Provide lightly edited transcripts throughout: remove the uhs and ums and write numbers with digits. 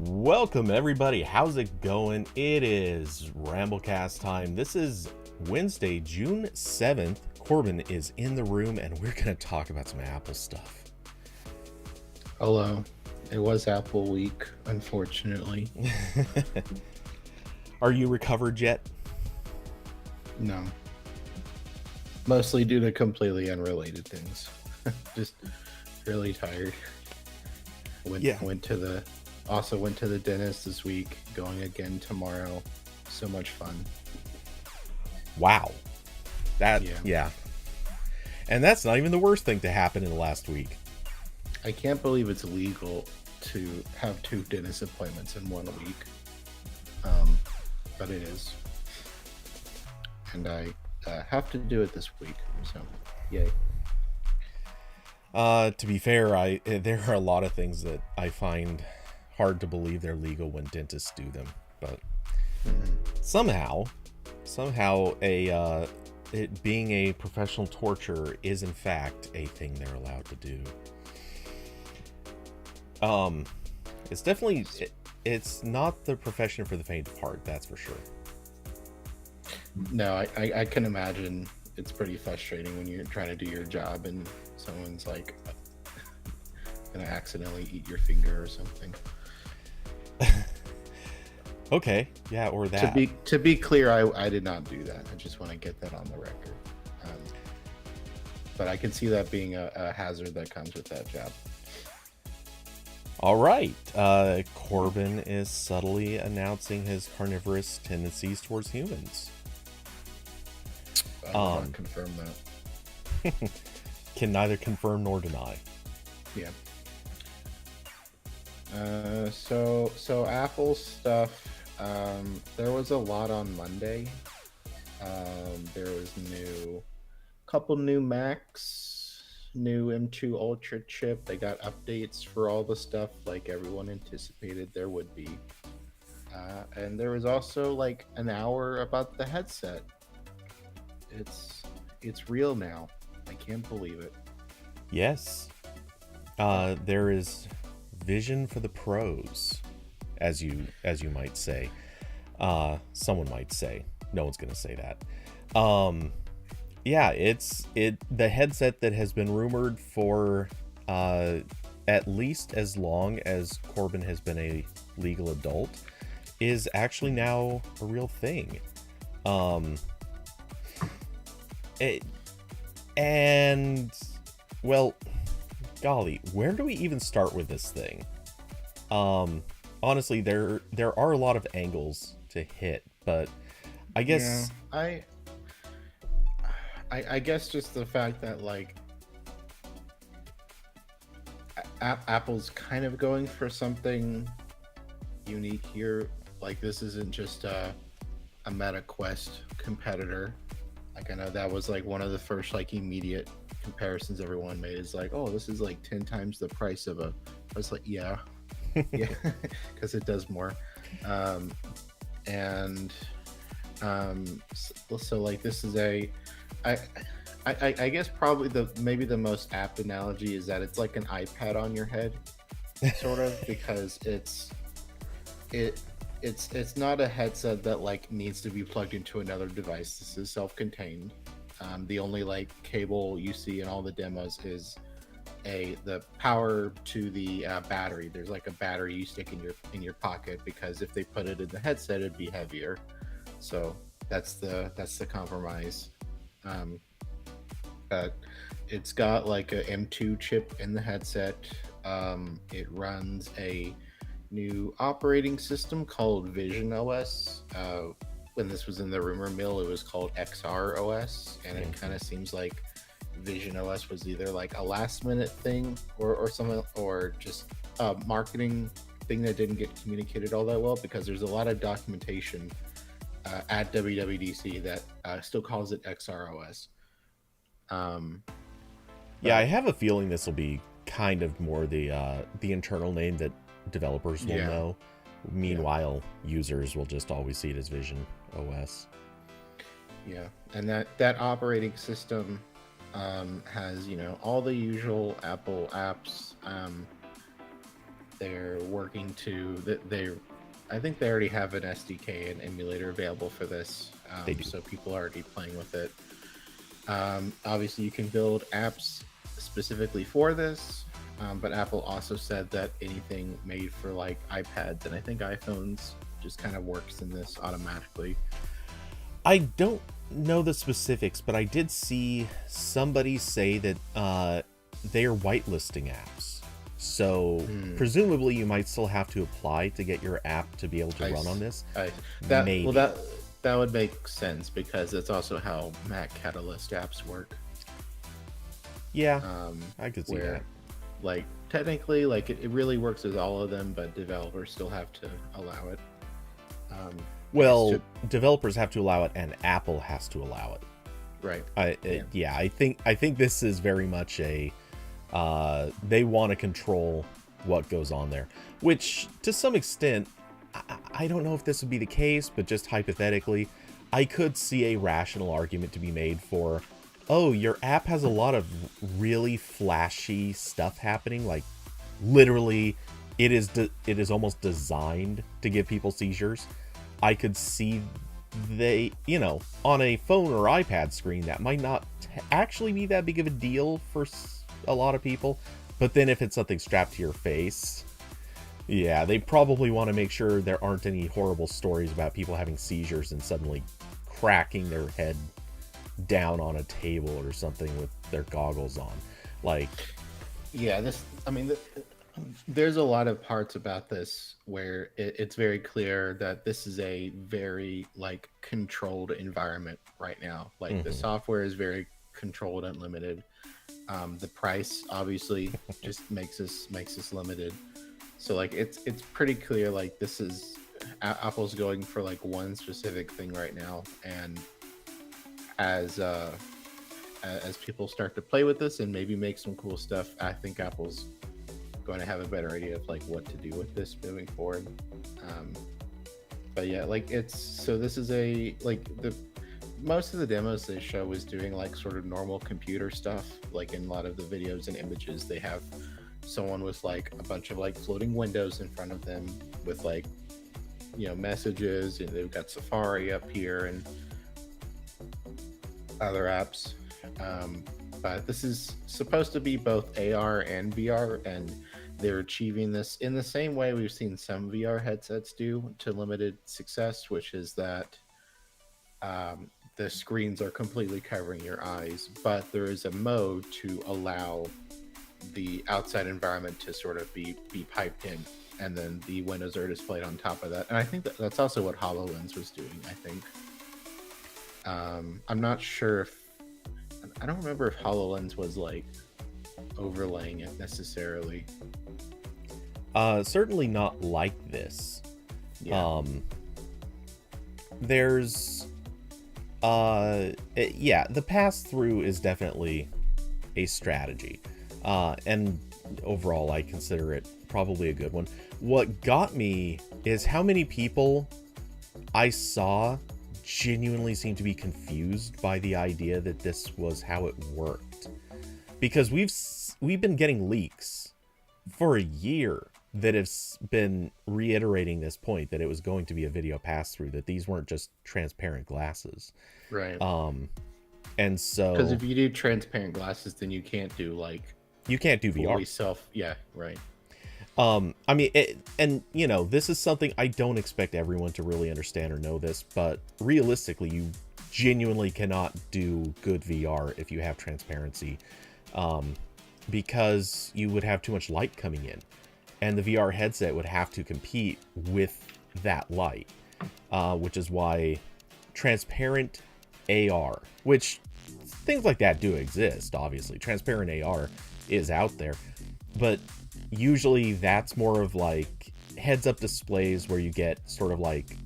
Welcome everybody, how's it going? It is RambleCast time. This is Wednesday, June 7th. Corbin is in the room and we're going to talk about some Apple stuff. Hello. It was Apple week, unfortunately. Are you recovered yet? No. Mostly due to completely unrelated things. Just really tired. Went to the dentist this week, going again tomorrow. So much fun. Wow. Yeah. And that's not even the worst thing to happen in the last week. I can't believe it's legal to have 2 dentist appointments in 1 week. But it is. And I have to do it this week. So, yay. To be fair, there are a lot of things that I find hard to believe they're legal when dentists do them, but somehow it being a professional torture is in fact a thing they're allowed to do. It's definitely it's not the profession for the faint of heart, that's for sure. No, I can imagine it's pretty frustrating when you're trying to do your job and someone's like gonna accidentally eat your finger or something. Okay, yeah, or that. To be clear, I did not do that. I just want to get that on the record. But I can see that being a hazard that comes with that job. All right, Corbin is subtly announcing his carnivorous tendencies towards humans. I will not confirm that. Can neither confirm nor deny. Yeah. So Apple stuff. There was a lot on Monday. There was couple new Macs, new M2 Ultra chip. They got updates for all the stuff like everyone anticipated there would be. And there was also like an hour about the headset. It's real now. I can't believe it. Yes. There is vision for the pros, as you might say. Someone might say. No one's gonna say that. Yeah, the headset that has been rumored for at least as long as Corbin has been a legal adult is actually now a real thing. And well, golly, where do we even start with this thing? Honestly, there are a lot of angles to hit, but I guess I guess just the fact that like Apple's kind of going for something unique here. Like this isn't just a Meta Quest competitor. Like I know that was like one of the first like immediate comparisons everyone made is like, oh, this is like 10 times the price of I was like, yeah, because it does more. So like this is I guess probably maybe the most apt analogy is that it's like an iPad on your head, sort of, because it's not a headset that like needs to be plugged into another device. This is self-contained. The only like cable you see in all the demos is the power to the battery. There's like a battery you stick in your pocket because if they put it in the headset, it'd be heavier. So that's the compromise. It's got like a M2 chip in the headset. It runs a new operating system called Vision OS. When this was in the rumor mill, it was called XR OS, and it kind of seems like Vision OS was either like a last minute thing or something, or just a marketing thing that didn't get communicated all that well, because there's a lot of documentation at WWDC that still calls it XR OS. Yeah, I have a feeling this will be kind of more the internal name that developers will know. Meanwhile, users will just always see it as Vision OS. Yeah, and that operating system has all the usual Apple apps. they're working to that they I think they already have an SDK and emulator available for this, They do. so people are already playing with it. Obviously, you can build apps specifically for this, but Apple also said that anything made for like iPads and I think iPhones just kind of works in this automatically. I don't know the specifics, but I did see somebody say that they're whitelisting apps. So presumably you might still have to apply to get your app to be able to run on this. Maybe. Well, that would make sense because that's also how Mac Catalyst apps work. Yeah, I could see that. Like technically, like it really works with all of them, but developers still have to allow it. Developers have to allow it, and Apple has to allow it. Right. I think this is very much a they want to control what goes on there, which to some extent, I don't know if this would be the case, but just hypothetically, I could see a rational argument to be made for, oh, your app has a lot of really flashy stuff happening, like literally it is almost designed to give people seizures. I could see on a phone or iPad screen, that might not actually be that big of a deal for a lot of people. But then if it's something strapped to your face, yeah, they probably want to make sure there aren't any horrible stories about people having seizures and suddenly cracking their head down on a table or something with their goggles on. Like, yeah, there's a lot of parts about this where it's very clear that this is a very like controlled environment right now. Like the software is very controlled and limited. The price obviously just makes us limited. So like it's pretty clear like this is Apple's going for like one specific thing right now, and as people start to play with this and maybe make some cool stuff, I think Apple's going to have a better idea of like what to do with this moving forward. But yeah, like this is most of the demos they show was doing like sort of normal computer stuff. Like in a lot of the videos and images, they have someone with like a bunch of like floating windows in front of them with like, messages, and they've got Safari up here and other apps. But this is supposed to be both AR and VR, and they're achieving this in the same way we've seen some VR headsets do to limited success, which is that the screens are completely covering your eyes, but there is a mode to allow the outside environment to sort of be piped in, and then the windows are displayed on top of that. And I think that's also what HoloLens was doing, I think. I'm not sure I don't remember if HoloLens was like overlaying it necessarily. Certainly not like this. Yeah. There's the pass through is definitely a strategy. And overall I consider it probably a good one. What got me is how many people I saw genuinely seem to be confused by the idea that this was how it worked, because we've been getting leaks for a year that have been reiterating this point, that it was going to be a video pass through, that these weren't just transparent glasses, right? And so because if you do transparent glasses, then you can't do VR. Yeah, right. I mean, this is something I don't expect everyone to really understand or know this, but realistically, you genuinely cannot do good VR if you have transparency, because you would have too much light coming in, and the VR headset would have to compete with that light, which is why transparent AR, which things like that do exist, obviously. Transparent AR is out there, but usually that's more of like heads-up displays where you get sort of like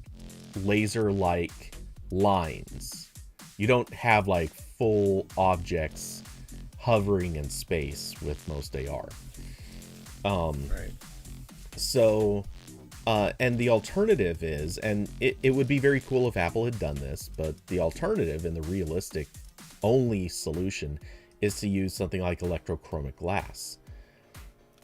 laser-like lines. You don't have like full objects hovering in space with most AR. Right. So, and the alternative is, and it would be very cool if Apple had done this, but the alternative and the realistic only solution is to use something like electrochromic glass.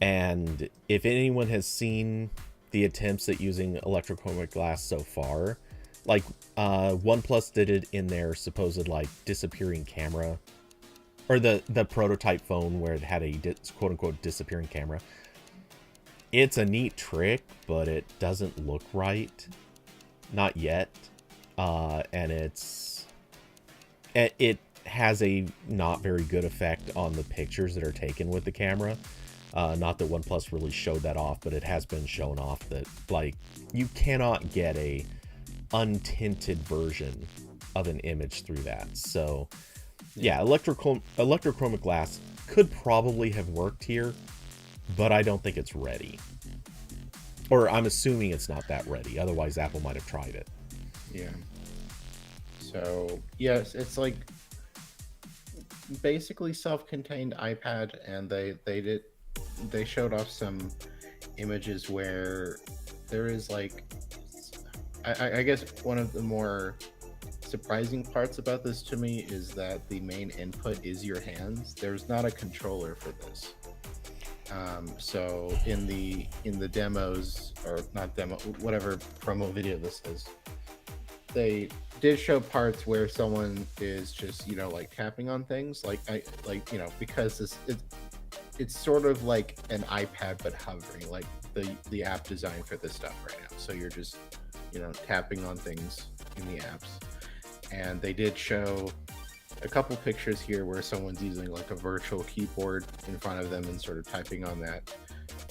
And if anyone has seen the attempts at using electrochromic glass so far, like OnePlus did it in their supposed like disappearing camera, or the prototype phone where it had a quote unquote disappearing camera. It's a neat trick, but it doesn't look right, not yet, and it has a not very good effect on the pictures that are taken with the camera. Not that OnePlus really showed that off, but it has been shown off that like you cannot get a untinted version of an image through that. So yeah, electrochromic glass could probably have worked here, but I don't think it's ready. Or I'm assuming it's not that ready. Otherwise, Apple might have tried it. Yeah. So yes, it's like basically self-contained iPad, and they showed off some images where there is like I guess one of the more surprising parts about this to me is that the main input is your hands. There's not a controller for this. So in the demos, or not demo, whatever promo video this is, they did show parts where someone is just, you know, like tapping on things, you know, because it's sort of like an iPad but hovering, like the app design for this stuff right now. So you're just, you know, tapping on things in the apps. And they did show a couple pictures here where someone's using like a virtual keyboard in front of them and sort of typing on that.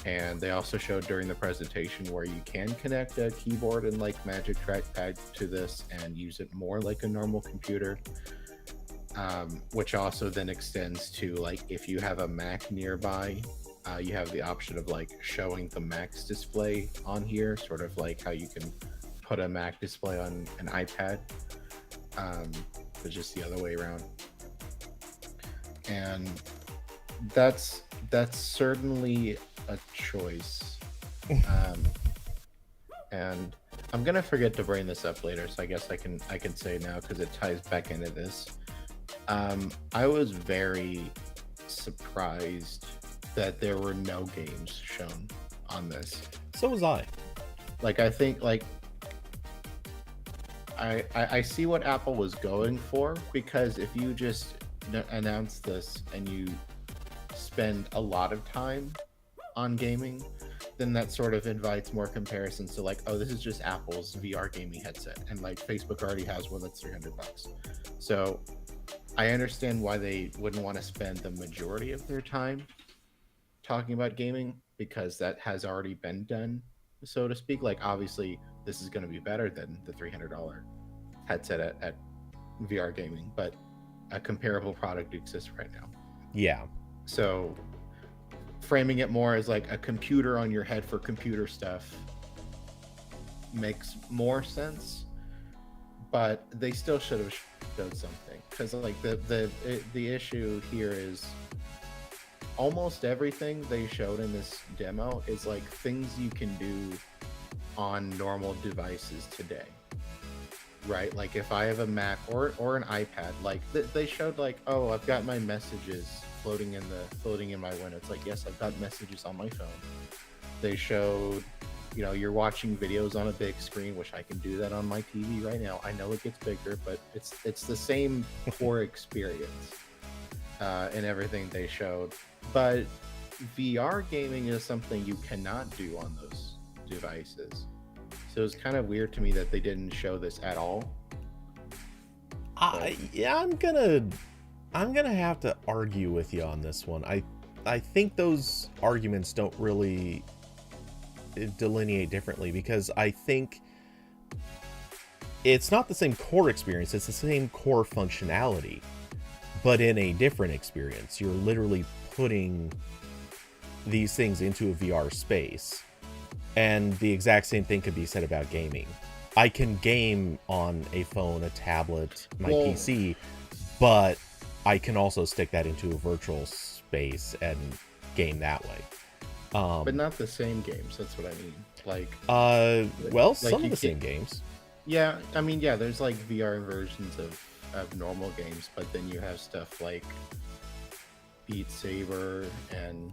And they also showed during the presentation where you can connect a keyboard and like Magic Trackpad to this and use it more like a normal computer, which also then extends to like if you have a Mac nearby, you have the option of like showing the Mac's display on here, sort of like how you can put a Mac display on an iPad, but just the other way around. And that's certainly a choice. And I'm gonna forget to bring this up later, so I guess I can say now because it ties back into this. I was very surprised that there were no games shown on this. So was I. Like, I think like I see what Apple was going for, because if you just announce this and you spend a lot of time on gaming, then that sort of invites more comparisons to like, oh, this is just Apple's VR gaming headset, and like Facebook already has one that's $300. So I understand why they wouldn't want to spend the majority of their time talking about gaming, because that has already been done, so to speak. Like, obviously this is going to be better than the $300 headset at VR gaming, but a comparable product exists right now. Yeah. So framing it more as like a computer on your head for computer stuff makes more sense, but they still should have showed something, because like the issue here is almost everything they showed in this demo is like things you can do on normal devices today, right? Like if I have a Mac or an iPad, like they showed like, oh, I've got my messages floating in my window. It's like, yes, I've got messages on my phone. They showed, you know, you're watching videos on a big screen, which I can do that on my TV right now. I know it gets bigger, but it's the same core experience in everything they showed. But VR gaming is something you cannot do on those devices. So it's kind of weird to me that they didn't show this at all. Yeah, I'm gonna have to argue with you on this one. I think those arguments don't really delineate differently, because I think it's not the same core experience, it's the same core functionality, but in a different experience. You're literally putting these things into a VR space, and the exact same thing could be said about gaming. I can game on a phone, a tablet, my PC, but I can also stick that into a virtual space and game that way. But not the same games, that's what I mean. Like, well, some of the same games. Yeah, I mean, yeah, there's like VR versions of normal games, but then you have stuff like, Beat Saber and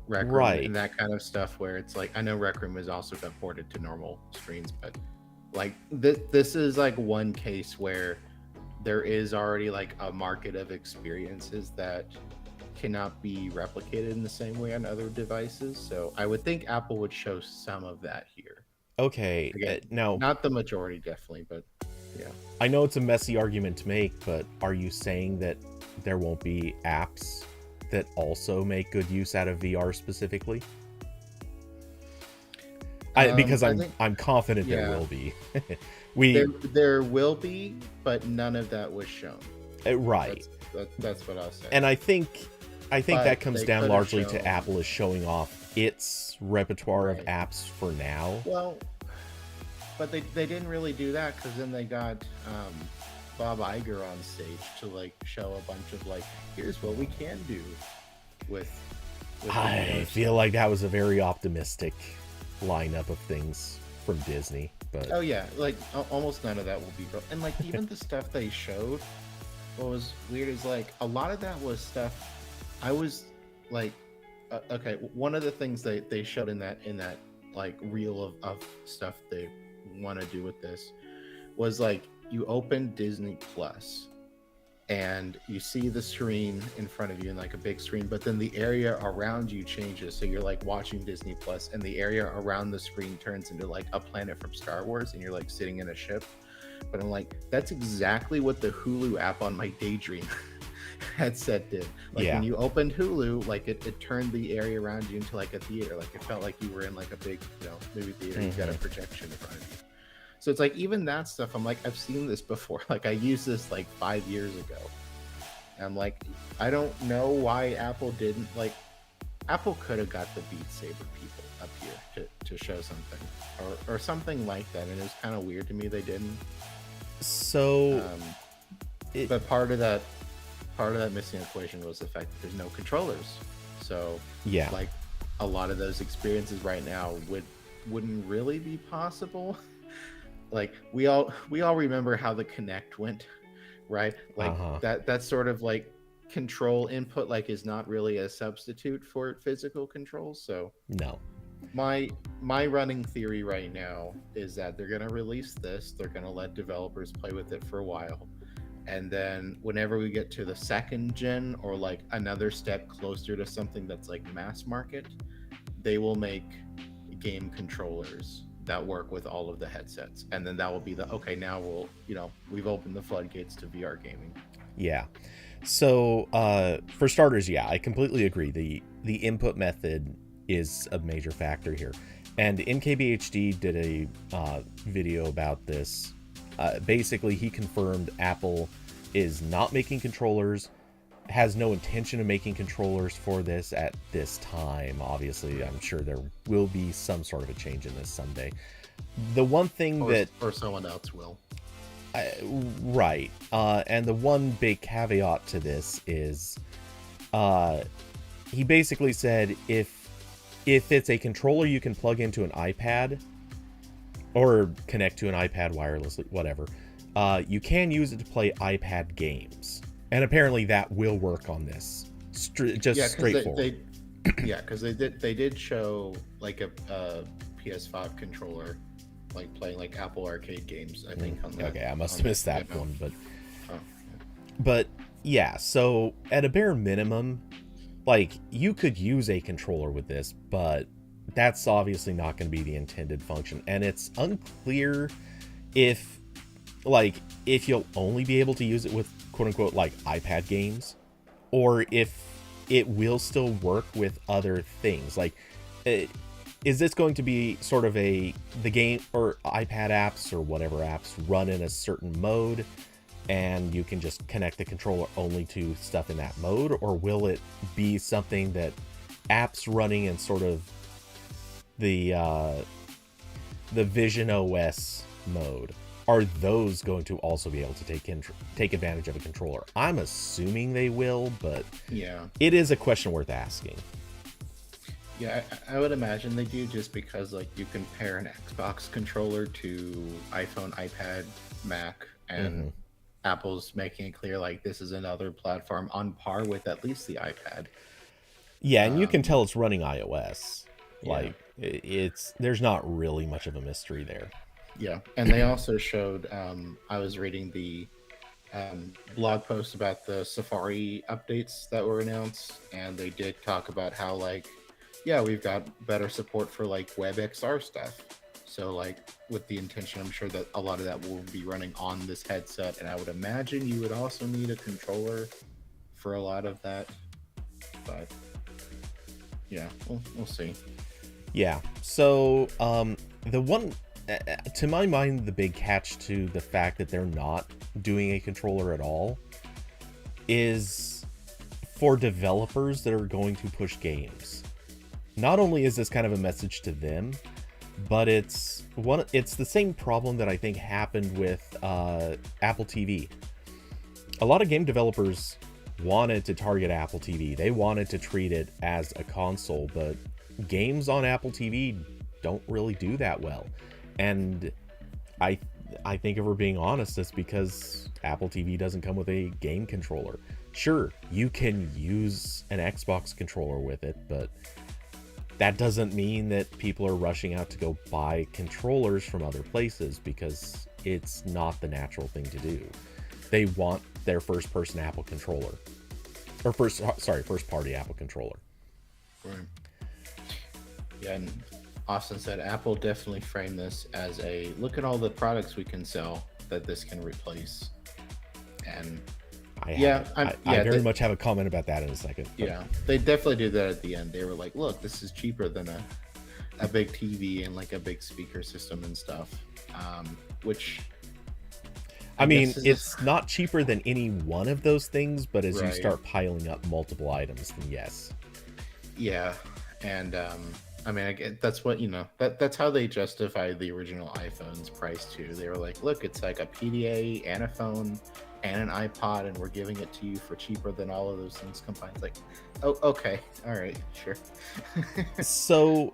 Rec Room Right. and that kind of stuff, where it's like, I know Rec Room is also got ported to normal screens, but like this is like one case where there is already like a market of experiences that cannot be replicated in the same way on other devices. So I would think Apple would show some of that here. Okay, Again, now not the majority, definitely, but yeah. I know it's a messy argument to make, but are you saying that there won't be apps that also make good use out of VR specifically? Because I think, I'm confident there yeah, will be. there will be, but none of that was shown. Right, That's what I'll say. and I think that But comes they down could have largely to shown. Apple is showing off its repertoire of Right. apps for now. Well, but they didn't really do that, because then they got Bob Iger on stage to like show a bunch of like, here's what we can do with I feel like that was a very optimistic lineup of things from Disney, but Oh yeah, like almost none of that will be real. And like even the stuff they showed, what was weird is like a lot of that was stuff I was like, okay, one of the things they showed in that like reel of stuff they want to do with this was like, you open Disney Plus and you see the screen in front of you in like a big screen, but then the area around you changes, so you're like watching Disney Plus and the area around the screen turns into like a planet from Star Wars and you're like sitting in a ship. But I'm like, that's exactly what the Hulu app on my Daydream headset did. Like yeah. when you opened Hulu, like it turned the area around you into like a theater. Like it felt like you were in like a big movie theater. You got a projection in front of you. So it's like, even that stuff, I'm like, I've seen this before. Like I used this like 5 years ago. And I'm like, I don't know why Apple didn't. Like, Apple could have got the Beat Saber people up here to show something or something like that. And it was kind of weird to me they didn't. So But part of that missing equation was the fact that there's no controllers. So yeah, like a lot of those experiences right now wouldn't really be possible. Like we all remember how the Kinect went, right? Like that sort of like control input like is not really a substitute for physical control. So no. My running theory right now is that they're gonna release this, they're gonna let developers play with it for a while, and then whenever we get to the second gen or like another step closer to something that's like mass market, they will make game controllers that work with all of the headsets, and then that will be okay, now we've opened the floodgates to VR gaming. Yeah. So for starters, yeah, I completely agree. The input method is a major factor here, and NKBHD did a video about this. Basically, he confirmed Apple is not making controllers, has no intention of making controllers for this at this time. Obviously, I'm sure there will be some sort of a change in this someday. The one thing or someone else will. Right. And the one big caveat to this is he basically said if it's a controller you can plug into an iPad or connect to an iPad wirelessly, whatever, you can use it to play iPad games. And apparently that will work on this. Straightforward. Because they did show like a PS5 controller like playing like Apple Arcade games, I think. Okay, I must have missed that one, but yeah. But yeah, so at a bare minimum, like you could use a controller with this, but that's obviously not going to be the intended function, and it's unclear if you'll only be able to use it with quote unquote like iPad games, or if it will still work with other things. Like, is this going to be sort of the game or iPad apps or whatever apps run in a certain mode, and you can just connect the controller only to stuff in that mode, or will it be something that apps running in sort of the Vision OS mode, are those going to also be able to take advantage of a controller? I'm assuming they will, but yeah, it is a question worth asking. Yeah, I would imagine they do, just because like you can pair an Xbox controller to iPhone, iPad, Mac, and Apple's making it clear like this is another platform on par with at least the iPad. Yeah, and you can tell it's running iOS. Yeah. Like it's there's not really much of a mystery there. Yeah, and they also showed. I was reading the blog post about the Safari updates that were announced, and they did talk about how like, yeah, we've got better support for like WebXR stuff. So like with the intention, I'm sure that a lot of that will be running on this headset, and I would imagine you would also need a controller for a lot of that. But yeah, we'll see. Yeah. So the one, to my mind, the big catch to the fact that they're not doing a controller at all is for developers that are going to push games. Not only is this kind of a message to them, but it's the same problem that I think happened with Apple TV. A lot of game developers wanted to target Apple TV. They wanted to treat it as a console, but games on Apple TV don't really do that well. And I think if we're being honest, it's because Apple TV doesn't come with a game controller. Sure, you can use an Xbox controller with it, but that doesn't mean that people are rushing out to go buy controllers from other places, because it's not the natural thing to do. They want their first-person Apple controller. Or first-party Apple controller. Right. Yeah, and Austin said Apple definitely framed this as a look at all the products we can sell that this can replace. And I very much have a comment about that in a second. But, yeah, they definitely do that at the end. They were like, look, this is cheaper than a big TV and like a big speaker system and stuff. Which I mean, it's not cheaper than any one of those things, but as you start piling up multiple items, then yes. Yeah, and I mean, I get, that's what, that's how they justify the original iPhone's price too. They were like, look, it's like a PDA and a phone and an iPod, and we're giving it to you for cheaper than all of those things combined. It's like, oh, okay, all right, sure. So,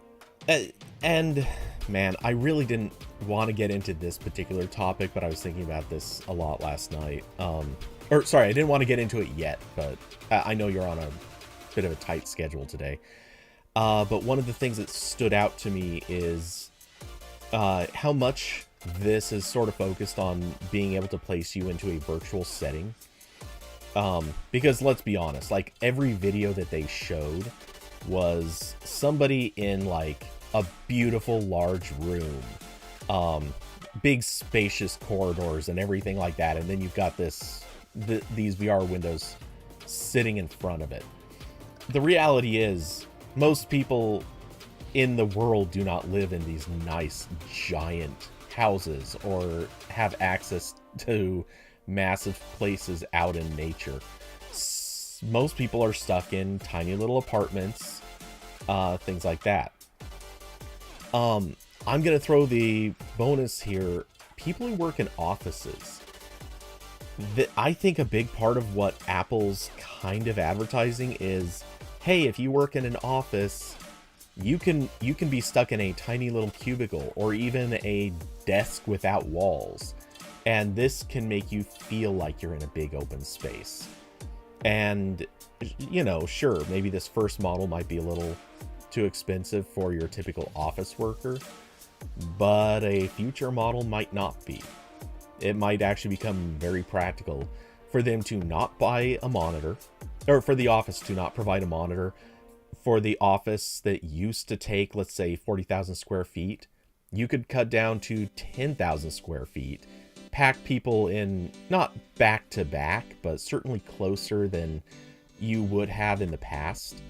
and man, I really didn't want to get into this particular topic, but I was thinking about this a lot last night. I didn't want to get into it yet, but I know you're on a bit of a tight schedule today. But one of the things that stood out to me is how much this is sort of focused on being able to place you into a virtual setting. Because let's be honest, like every video that they showed was somebody in like a beautiful large room, big spacious corridors and everything like that. And then you've got these VR windows sitting in front of it. The reality is, most people in the world do not live in these nice giant houses or have access to massive places out in nature. Most people are stuck in tiny little apartments, things like that. I'm gonna throw the bonus here. People who work in offices. I think a big part of what Apple's kind of advertising is, hey, if you work in an office, you can be stuck in a tiny little cubicle or even a desk without walls, and this can make you feel like you're in a big open space. And sure, maybe this first model might be a little too expensive for your typical office worker, but a future model might not be. It might actually become very practical for them to not buy a monitor, or for the office to not provide a monitor. For the office that used to take, let's say, 40,000 square feet, you could cut down to 10,000 square feet, pack people in, not back to back, but certainly closer than you would have in the past.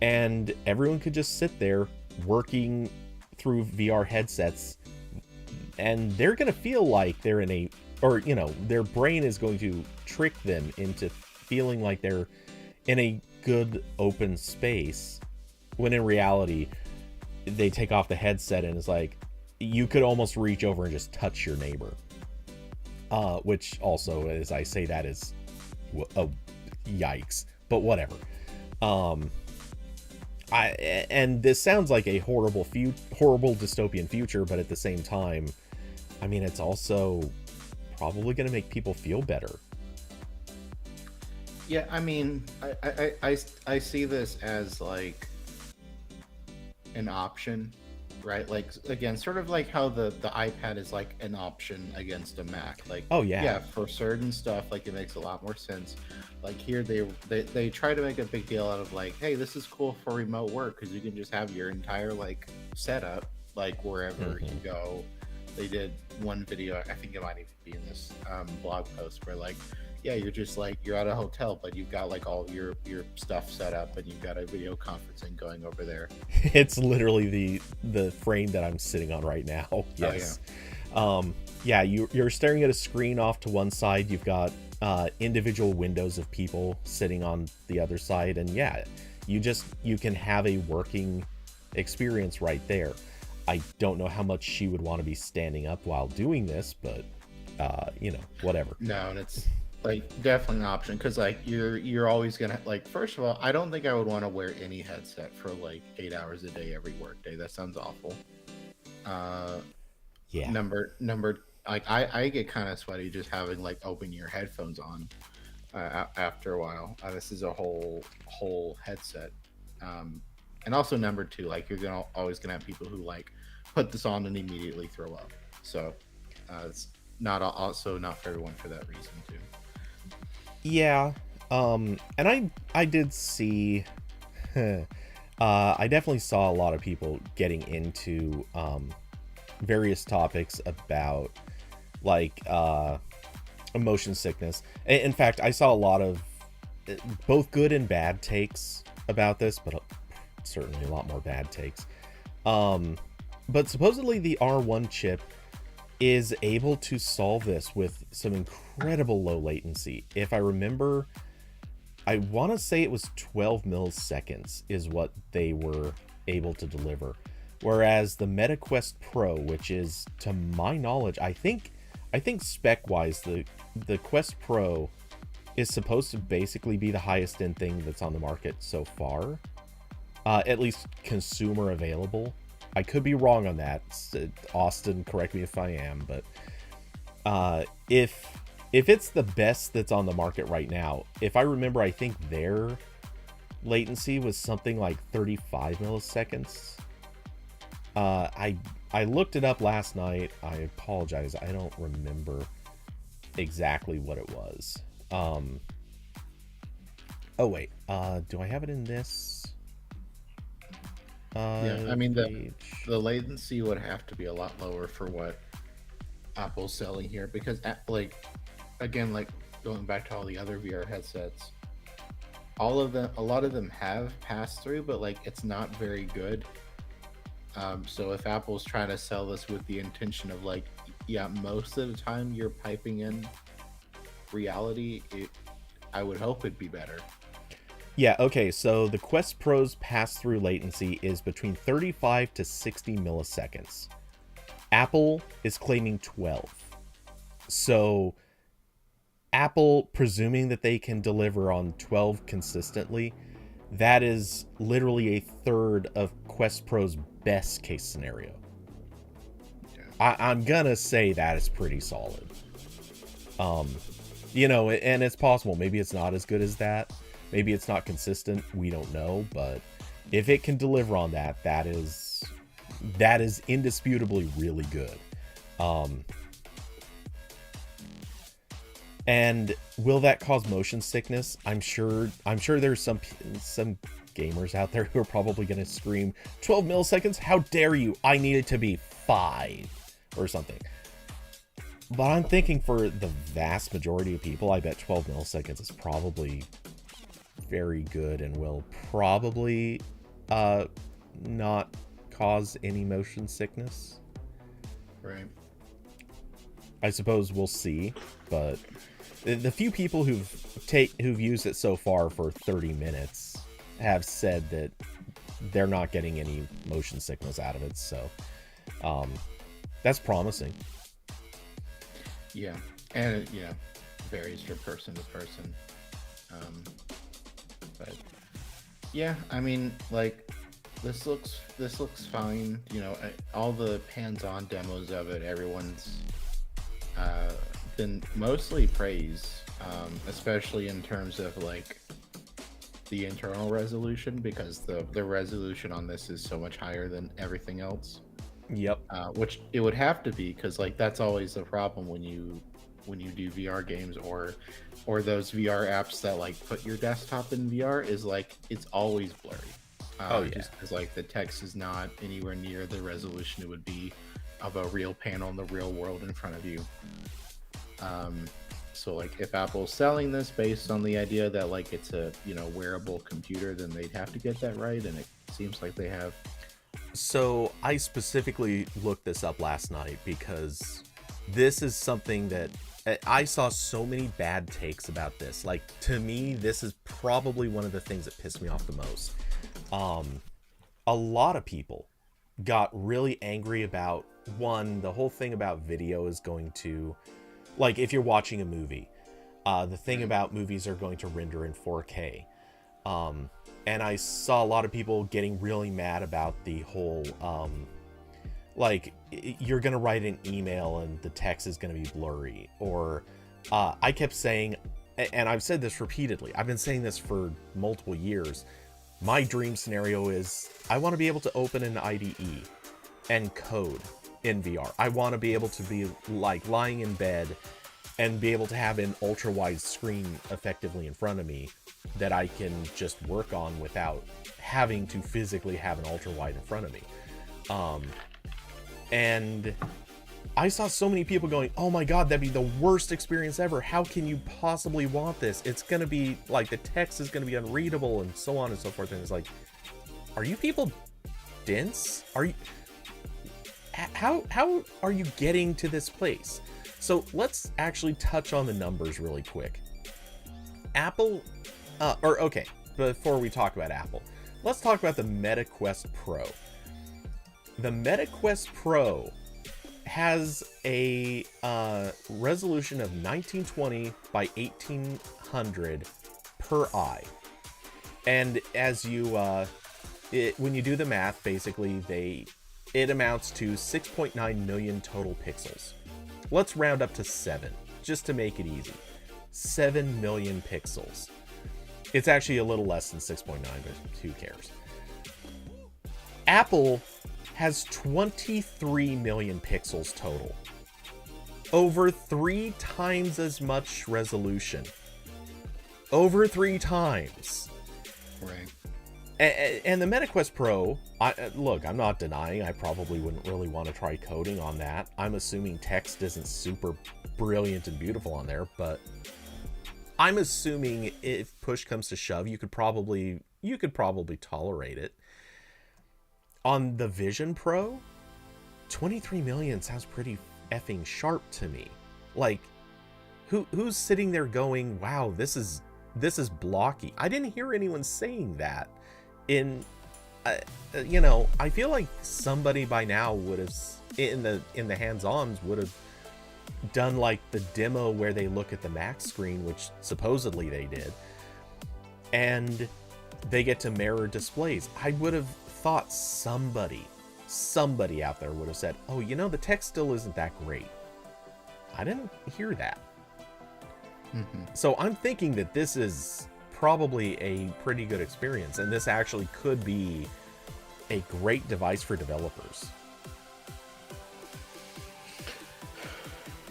And everyone could just sit there working through VR headsets, and they're going to feel like they're in their brain is going to trick them into feeling like they're in a good open space, when in reality they take off the headset and it's like you could almost reach over and just touch your neighbor, which also, as I say that, is yikes, but whatever. And this sounds like a horrible dystopian future, but at the same time, I mean, it's also probably going to make people feel better. Yeah, I mean, I see this as like an option, right? Like again, sort of like how the iPad is like an option against a Mac. Like, Oh yeah. yeah, for certain stuff, like it makes a lot more sense. Like here, they try to make a big deal out of like, hey, this is cool for remote work because you can just have your entire like setup like wherever you go. They did one video, I think it might even be in this blog post, where like, yeah, you're just like, you're at a hotel, but you've got like all your stuff set up and you've got a video conferencing going over there. It's literally the frame that I'm sitting on right now. Yes. Oh, yeah. You're staring at a screen off to one side. You've got individual windows of people sitting on the other side, and yeah, you can have a working experience right there. I don't know how much she would want to be standing up while doing this, but whatever. No, and it's like definitely an option because like you're always gonna, like, first of all, I don't think I would want to wear any headset for like 8 hours a day every work day. That sounds awful. Yeah. Number like I get kind of sweaty just having like open ear headphones on after a while. This is a whole headset. And also number two, like you're always gonna have people who like put this on and immediately throw up. So it's not for everyone for that reason too. Yeah. And I did see I definitely saw a lot of people getting into various topics about like motion sickness. In fact, I saw a lot of both good and bad takes about this, but certainly a lot more bad takes. But supposedly the R1 chip is able to solve this with some incredible low latency. If I remember, I want to say it was 12 milliseconds is what they were able to deliver. Whereas the Meta Quest Pro, which is, to my knowledge, I think spec-wise, the Quest Pro is supposed to basically be the highest end thing that's on the market so far. At least consumer available. I could be wrong on that. Austin, correct me if I am, but if it's the best that's on the market right now, if I remember, I think their latency was something like 35 milliseconds. I looked it up last night. I apologize, I don't remember exactly what it was. Oh wait, do I have it in this? Yeah, I mean the latency would have to be a lot lower for what Apple's selling here, because like, again, like going back to all the other VR headsets, a lot of them have passed through, but like it's not very good. So if Apple's trying to sell this with the intention of like, yeah, most of the time you're piping in reality, I would hope it'd be better. Yeah, okay, so the Quest Pro's pass-through latency is between 35 to 60 milliseconds. Apple is claiming 12. So Apple, presuming that they can deliver on 12 consistently, that is literally a third of Quest Pro's best case scenario. I'm gonna say that is pretty solid. And it's possible. Maybe it's not as good as that. Maybe it's not consistent. We don't know. But if it can deliver on that, that is indisputably really good. And will that cause motion sickness? I'm sure there's some gamers out there who are probably going to scream, 12 milliseconds? How dare you? I need it to be 5 or something. But I'm thinking for the vast majority of people, I bet 12 milliseconds is probably very good and will probably not cause any motion sickness. Right. I suppose we'll see, but the few people who've used it so far for 30 minutes have said that they're not getting any motion sickness out of it, so that's promising. Yeah, and it varies from person to person. But yeah, I mean, like, this looks fine. All the hands-on demos of it, everyone's been mostly praise, especially in terms of like the internal resolution, because the resolution on this is so much higher than everything else. Yep. Which it would have to be, because like that's always the problem when you do VR games or those VR apps that like put your desktop in VR, is like it's always blurry. Oh yeah. Just because like the text is not anywhere near the resolution it would be of a real panel in the real world in front of you. So like if Apple's selling this based on the idea that like it's a wearable computer, then they'd have to get that right, and it seems like they have. So I specifically looked this up last night because this is something that I saw so many bad takes about this. Like, to me, this is probably one of the things that pissed me off the most. A lot of people got really angry about, one, the whole thing about video is going to, like, if you're watching a movie, the thing about movies are going to render in 4K. And I saw a lot of people getting really mad about the whole, like, you're going to write an email and the text is going to be blurry. Or I kept saying, and I've said this repeatedly, I've been saying this for multiple years, my dream scenario is I want to be able to open an IDE and code in VR. I want to be able to be like lying in bed and be able to have an ultra wide screen effectively in front of me that I can just work on without having to physically have an ultra wide in front of me. And I saw so many people going, oh my god, that'd be the worst experience ever. How can you possibly want this? It's going to be like, the text is going to be unreadable and so on and so forth. And it's like, are you people dense? Are you, how are you getting to this place? So let's actually touch on the numbers really quick. Apple, okay, before we talk about Apple, let's talk about the Meta Quest Pro. The Meta Quest Pro has a resolution of 1920 by 1800 per eye. And as you, when you do the math, basically it amounts to 6.9 million total pixels. Let's round up to 7, just to make it easy. 7 million pixels. It's actually a little less than 6.9, but who cares? Apple has 23 million pixels total. Over 3 times as much resolution. Over 3 times. Right. And the Meta Quest Pro, look, I'm not denying I probably wouldn't really want to try coding on that. I'm assuming text isn't super brilliant and beautiful on there, but I'm assuming if push comes to shove, you could probably tolerate it. On the Vision Pro, 23 million sounds pretty effing sharp to me. Like, who's sitting there going, wow, this is blocky? I didn't hear anyone saying that. I feel like somebody by now would have, in the hands-ons, would have done like the demo where they look at the max screen, which supposedly they did, and they get to mirror displays. I would have thought somebody out there would have said, oh, the text still isn't that great. I didn't hear that. Mm-hmm. So I'm thinking that this is probably a pretty good experience, and this actually could be a great device for developers.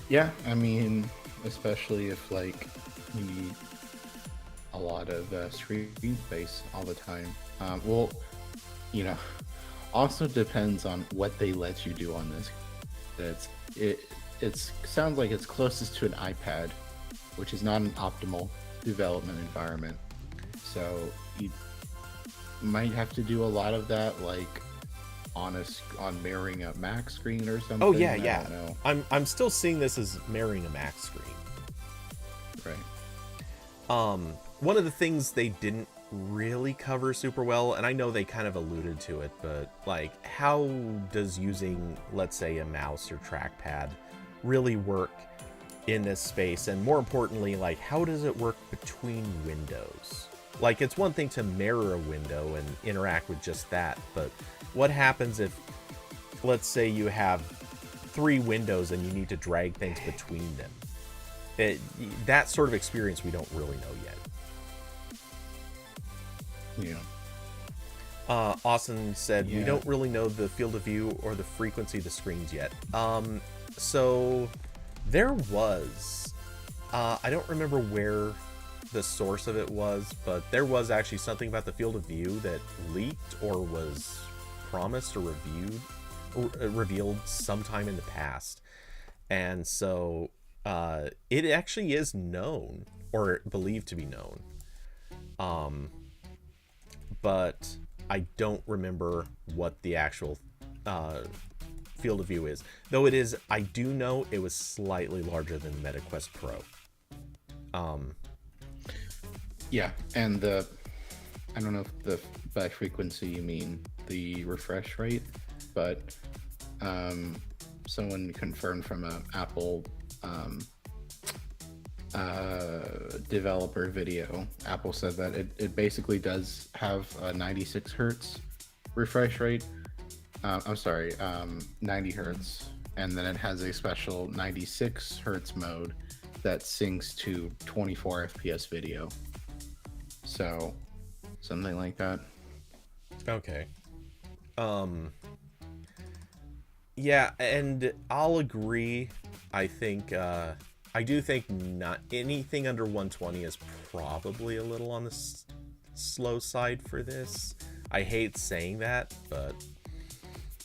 Yeah, I mean, especially if like you need a lot of screen space all the time. Well, also depends on what they let you do on this. It sounds like it's closest to an iPad, which is not an optimal development environment. So you might have to do a lot of that, like on mirroring a Mac screen or something. Oh yeah, I yeah. don't know. I'm still seeing this as mirroring a Mac screen. Right. One of the things they didn't really cover super well, and I know they kind of alluded to it, but like, how does using, let's say, a mouse or trackpad really work in this space? And more importantly, like, how does it work between windows? Like, it's one thing to mirror a window and interact with just that, but what happens if, let's say, you have 3 windows and you need to drag things between them? that sort of experience we don't really know yet. Yeah. Austin said, we Yeah. don't really know the field of view or the frequency of the screens yet. So there was, I don't remember where the source of it was, but there was actually something about the field of view that leaked or was promised or revealed sometime in the past. And so it actually is known, or believed to be known. But I don't remember what the actual field of view is. Though it is, I do know it was slightly larger than MetaQuest Pro. Yeah, and I don't know if by frequency you mean the refresh rate, but someone confirmed from a Apple developer video. Apple said that it basically does have a 96 hertz refresh rate. I'm sorry, 90 hertz, and then it has a special 96 hertz mode that syncs to 24 FPS video. So something like that. Okay. Yeah, and I'll agree. I think I do think not anything under 120 is probably a little on the slow side for this. I hate saying that, but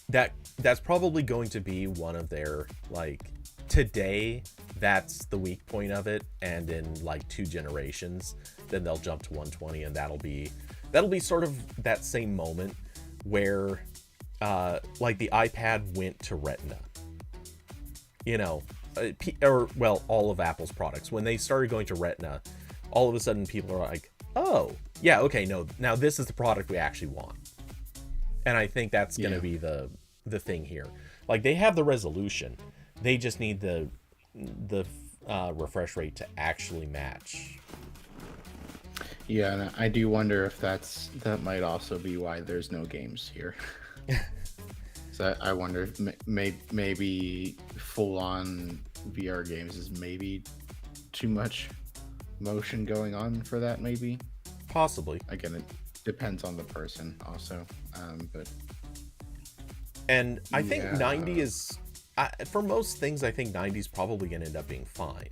that's probably going to be one of their, like, today that's the weak point of it, and in like 2 generations then they'll jump to 120, and that'll be sort of that same moment where like the iPad went to Retina, you know, or well, all of Apple's products, when they started going to Retina, all of a sudden people are like, oh yeah, okay, no, now this is the product we actually want. And I think that's going to be the thing here. Like, they have the resolution, they just need the refresh rate to actually match. Yeah, and I do wonder if that might also be why there's no games here. So I wonder if maybe full-on VR games is maybe too much motion going on for that, maybe. Possibly. Again, it depends on the person also, but... And I think 90 is... for most things, I think 90 is probably going to end up being fine.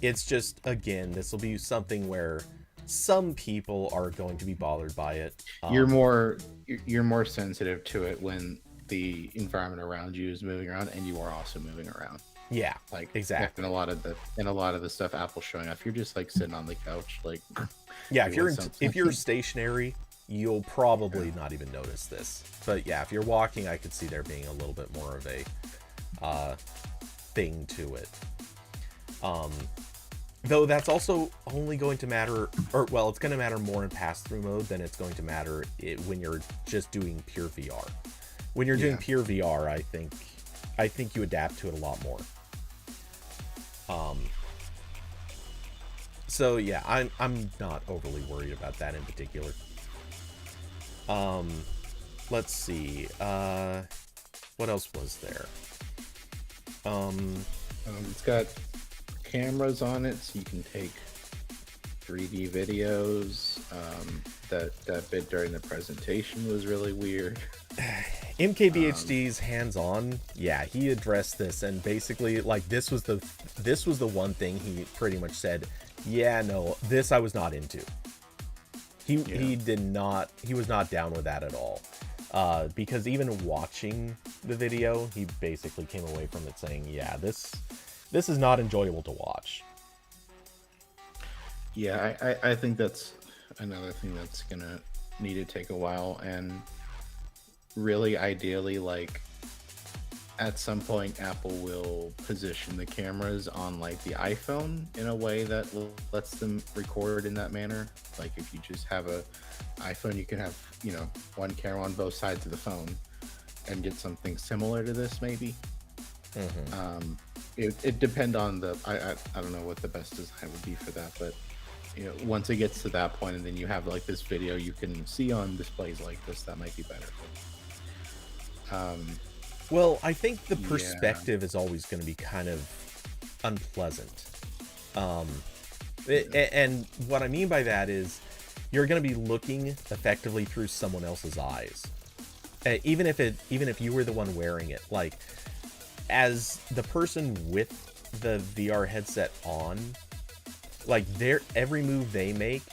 It's just, again, this will be something where some people are going to be bothered by it. You're more sensitive to it when the environment around you is moving around and you are also moving around. Yeah, like exactly. And a lot of the stuff Apple's showing off, you're just like sitting on the couch, like yeah. If you're stationary, you'll probably not even notice this. But yeah, if you're walking, I could see there being a little bit more of a thing to it. Though that's also only going to matter, or well, it's going to matter more in pass-through mode than it's going to matter when you're just doing pure VR. When you're doing pure VR, I think you adapt to it a lot more. So yeah, I'm not overly worried about that in particular. Let's see. What else was there? It's got cameras on it, so you can take 3D videos. That bit during the presentation was really weird. MKBHD's hands-on, yeah, he addressed this, and basically, like, this was the one thing he pretty much said, yeah, no, this I was not into. He was not down with that at all. Because even watching the video, he basically came away from it saying, yeah, this is not enjoyable to watch. Yeah, I think that's another thing that's gonna need to take a while, and really ideally, like, at some point Apple will position the cameras on like the iPhone in a way that lets them record in that manner. Like, if you just have a iPhone, you can have, you know, one camera on both sides of the phone and get something similar to this, maybe. Mm-hmm. It depend on the I don't know what the best design would be for that, but you know, once it gets to that point and then you have like this video you can see on displays like this, that might be better. Well, I think the perspective is always going to be kind of unpleasant. And what I mean by that is you're going to be looking effectively through someone else's eyes, even if you were the one wearing it. Like, as the person with the VR headset on, like, every move they make,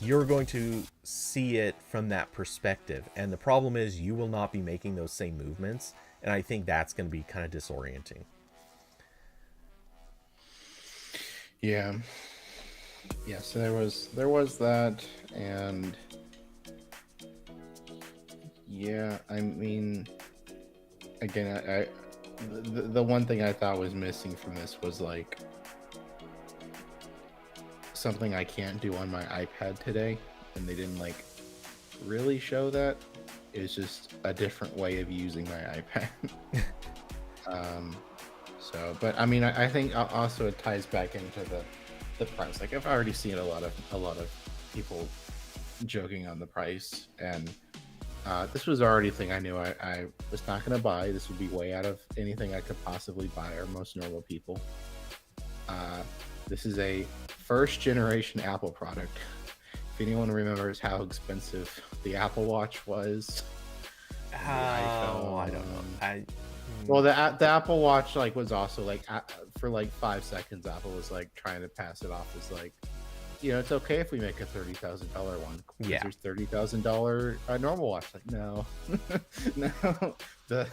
you're going to see it from that perspective, and the problem is you will not be making those same movements, and I think that's going to be kind of disorienting. Yeah. So there was that, and yeah, I mean, again, the one thing I thought was missing from this was like something I can't do on my iPad today, and they didn't like really show that. It's just a different way of using my iPad. So, but I mean, I think also it ties back into the price. Like, I've already seen a lot of people joking on the price, and this was already a thing I knew I was not going to buy. This would be way out of anything I could possibly buy, or most normal people. This is a first generation Apple product. If anyone remembers how expensive the Apple Watch was, I don't know. Well, the Apple Watch like was also like for like 5 seconds, Apple was like trying to pass it off as like, you know, it's okay if we make a $30,000 one. Yeah, there's $30,000 normal watch. Like, no, no, the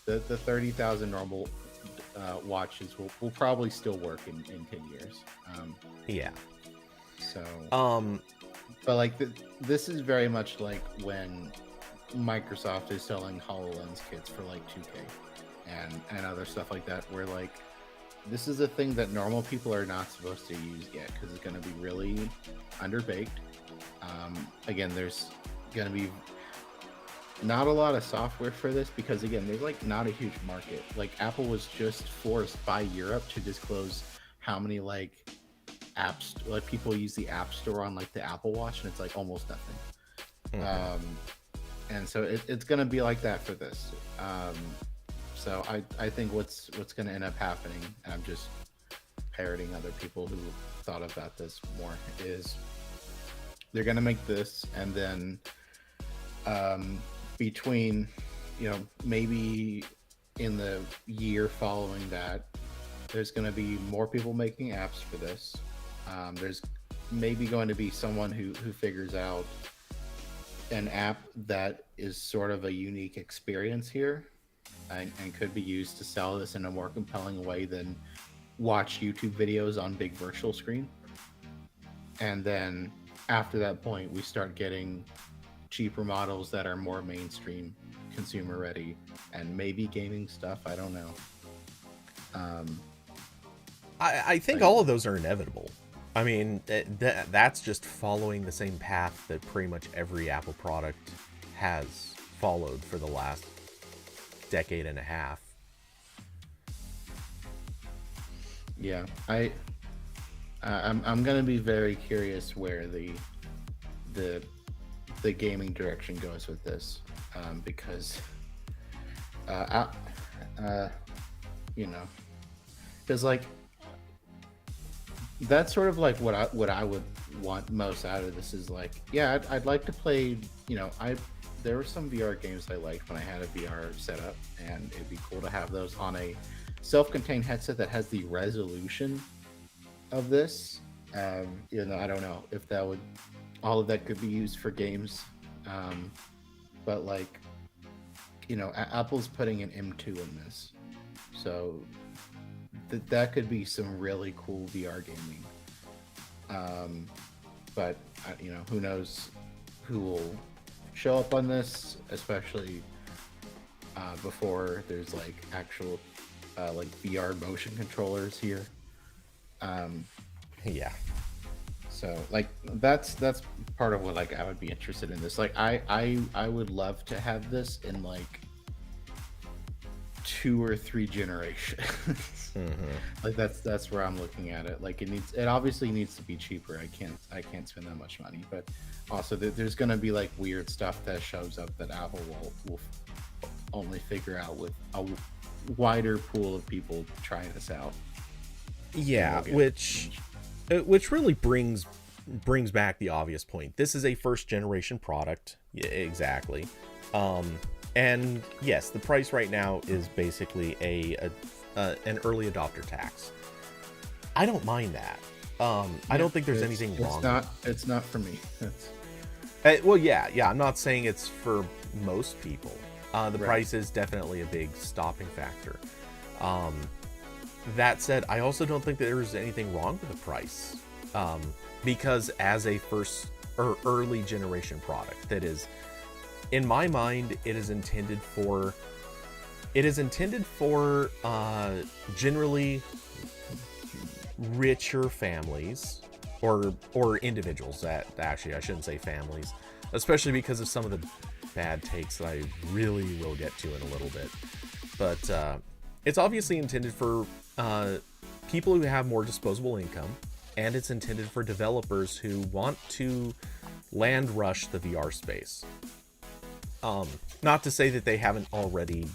$30,000 normal watches will probably still work in 10 years. Yeah. So, but like this is very much like when Microsoft is selling HoloLens kits for like 2K and other stuff like that, where like this is a thing that normal people are not supposed to use yet because it's going to be really underbaked. Again, there's going to be not a lot of software for this because, again, there's like not a huge market. Like, Apple was just forced by Europe to disclose how many like apps, like people use the App Store on like the Apple Watch, and it's like almost nothing. Mm-hmm. And so it's going to be like that for this. So I think what's going to end up happening, and I'm just parroting other people who thought about this more, is they're going to make this, and then between, you know, maybe in the year following that, there's going to be more people making apps for this. There's maybe going to be someone who figures out an app that is sort of a unique experience here and could be used to sell this in a more compelling way than watch YouTube videos on big virtual screen. And then after that point, we start getting cheaper models that are more mainstream, consumer ready, and maybe gaming stuff. I don't know. I think all of those are inevitable. I mean, that's just following the same path that pretty much every Apple product has followed for the last decade and a half. Yeah, I'm gonna be very curious where the gaming direction goes with this, because you know, because like that's sort of like what I would want most out of this is like, yeah, I'd like to play, you know, there were some VR games I liked when I had a VR setup, and it'd be cool to have those on a self-contained headset that has the resolution of this. You know, I don't know if that would, all of that could be used for games, but like, you know, Apple's putting an M2 in this, so that could be some really cool VR gaming. But you know, who knows who will show up on this, especially before there's like actual like VR motion controllers here. Yeah. So like that's part of what like I would be interested in this. Like I would love to have this in like 2 or 3 generations. Mm-hmm. Like that's where I'm looking at it. Like it obviously needs to be cheaper. I can't spend that much money, but also there's going to be like weird stuff that shows up that Apple will only figure out with a wider pool of people trying this out. Yeah, which really brings back the obvious point. This is a first generation product. Yeah, exactly. And yes, the price right now is basically an early adopter tax. I don't mind that. I don't think there's anything wrong. It's not for me. Well, yeah. I'm not saying it's for most people. The price is definitely a big stopping factor. That said, I also don't think that there's anything wrong with the price, because as a first or early generation product, that is, in my mind, it is intended for generally richer families or individuals. That actually, I shouldn't say families, especially because of some of the bad takes that I really will get to in a little bit. But it's obviously intended for people who have more disposable income, and it's intended for developers who want to land rush the VR space. Not to say that they haven't already.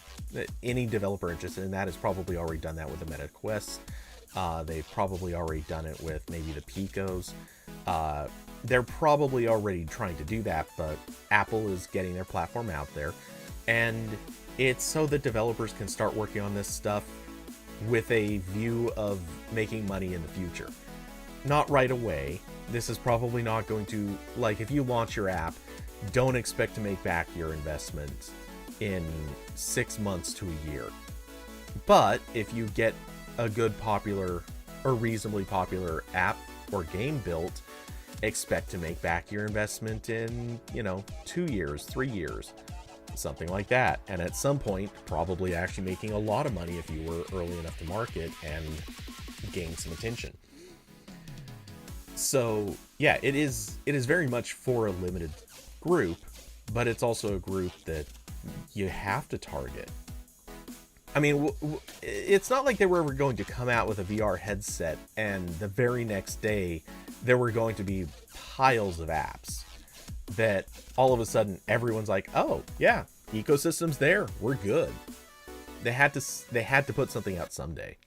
Any developer interested in that has probably already done that with the Meta Quest. They've probably already done it with maybe the Picos. They're probably already trying to do that, but Apple is getting their platform out there, and it's so that developers can start working on this stuff with a view of making money in the future. Not right away. This is probably not going to, like, if you launch your app, don't expect to make back your investment in 6 months to a year. But if you get a good, popular, or reasonably popular app or game built, expect to make back your investment in, 2 years, 3 years, something like that. And at some point, probably actually making a lot of money if you were early enough to market and gain some attention. So yeah, it is very much for a limited group, but it's also a group that you have to target. I mean, it's not like they were ever going to come out with a VR headset and the very next day there were going to be piles of apps that all of a sudden everyone's like, oh yeah, ecosystem's there, we're good. They had to put something out someday.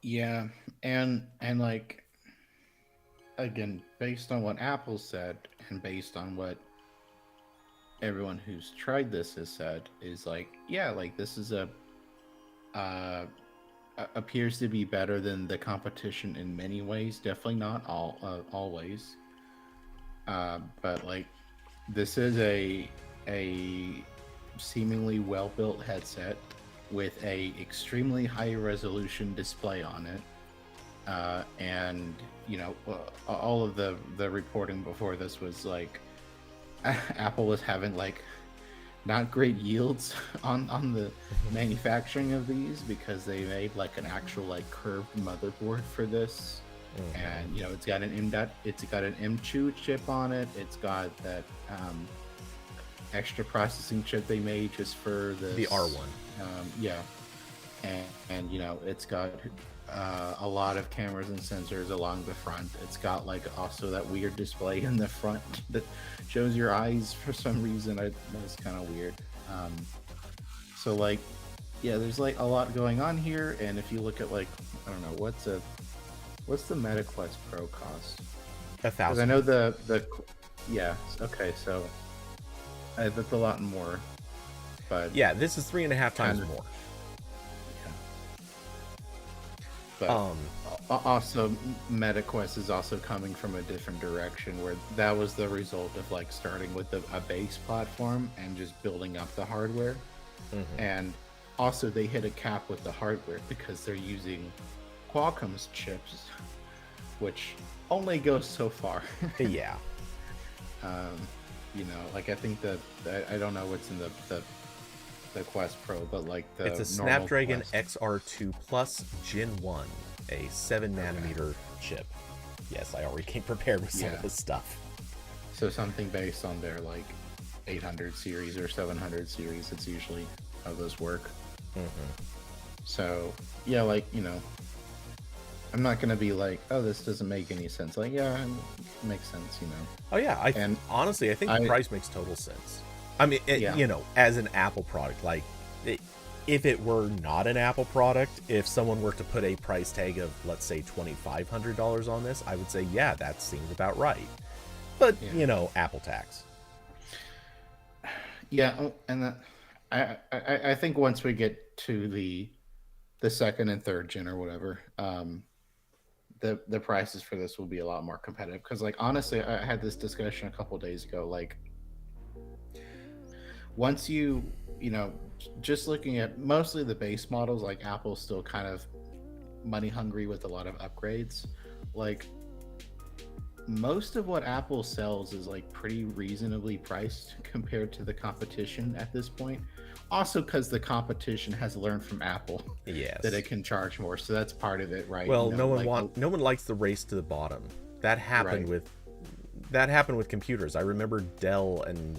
Yeah, and like, again, based on what Apple said and based on what everyone who's tried this has said, is like, yeah, like this is appears to be better than the competition in many ways. Definitely not always, but like this is a seemingly well-built headset with a extremely high resolution display on it, and all of the reporting before this was like Apple was having like not great yields on the manufacturing of these, because they made like an actual like curved motherboard for this. And it's got an M2 chip on it. It's got that extra processing chip they made just for the R1. And it's got a lot of cameras and sensors along the front. It's got like also that weird display in the front that shows your eyes for some reason. That's kind of weird. So like, yeah, there's like a lot going on here. And if you look at like, I don't know, what's the Meta Quest Pro cost? $1,000. I know yeah, okay, so that's a lot more. But yeah, this is 3.5 times more. But also, MetaQuest is also coming from a different direction, where that was the result of like starting with a base platform and just building up the hardware. And also they hit a cap with the hardware because they're using Qualcomm's chips, which only goes so far. Yeah. Like I think that I don't know what's in the Quest Pro, but like it's a Snapdragon XR2 Plus Gen 1, a 7 nanometer chip. Yes, I already came prepared with some of this stuff. So something based on their like 800 series or 700 series. It's usually how those work. So yeah, like I'm not gonna be like, oh, this doesn't make any sense. Like, yeah, it makes sense, Oh yeah, honestly, I think the price makes total sense. I mean, as an Apple product, like, if it were not an Apple product, if someone were to put a price tag of, let's say, $2,500 on this, I would say, yeah, that seems about right. But, you know, Apple tax. Yeah, and I think once we get to the second and third gen or whatever, the prices for this will be a lot more competitive. Because, like, honestly, I had this discussion a couple of days ago. Like, once you know, just looking at mostly the base models, like Apple's still kind of money hungry with a lot of upgrades. Like, most of what Apple sells is like pretty reasonably priced compared to the competition at this point. Also, because the competition has learned from Apple, yes, that it can charge more, so that's part of it, right? Well, no one likes the race to the bottom. That happened with computers. I remember Dell and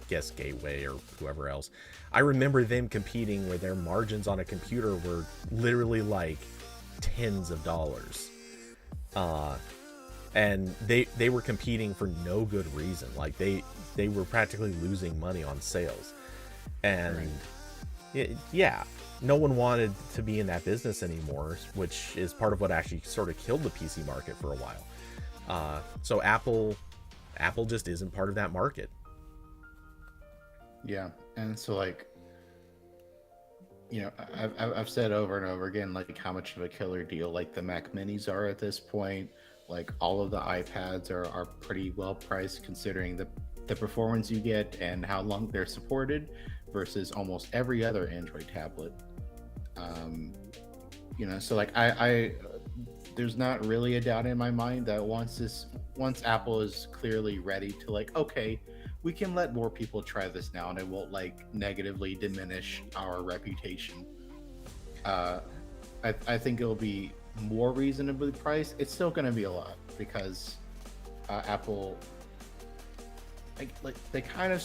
guess Gateway or whoever else. I remember them competing where their margins on a computer were literally like tens of dollars. And they were competing for no good reason. Like they were practically losing money on sales. And no one wanted to be in that business anymore, which is part of what actually sort of killed the PC market for a while. So Apple just isn't part of that market. Yeah, and so, like, you know, I've said over and over again, like, how much of a killer deal like the Mac Minis are at this point. Like, all of the iPads are pretty well priced considering the performance you get and how long they're supported versus almost every other Android tablet. You know, so like I there's not really a doubt in my mind that once Apple is clearly ready to, like, okay, we can let more people try this now and it won't like negatively diminish our reputation. I think it'll be more reasonably priced. It's still going to be a lot because Apple, like they kind of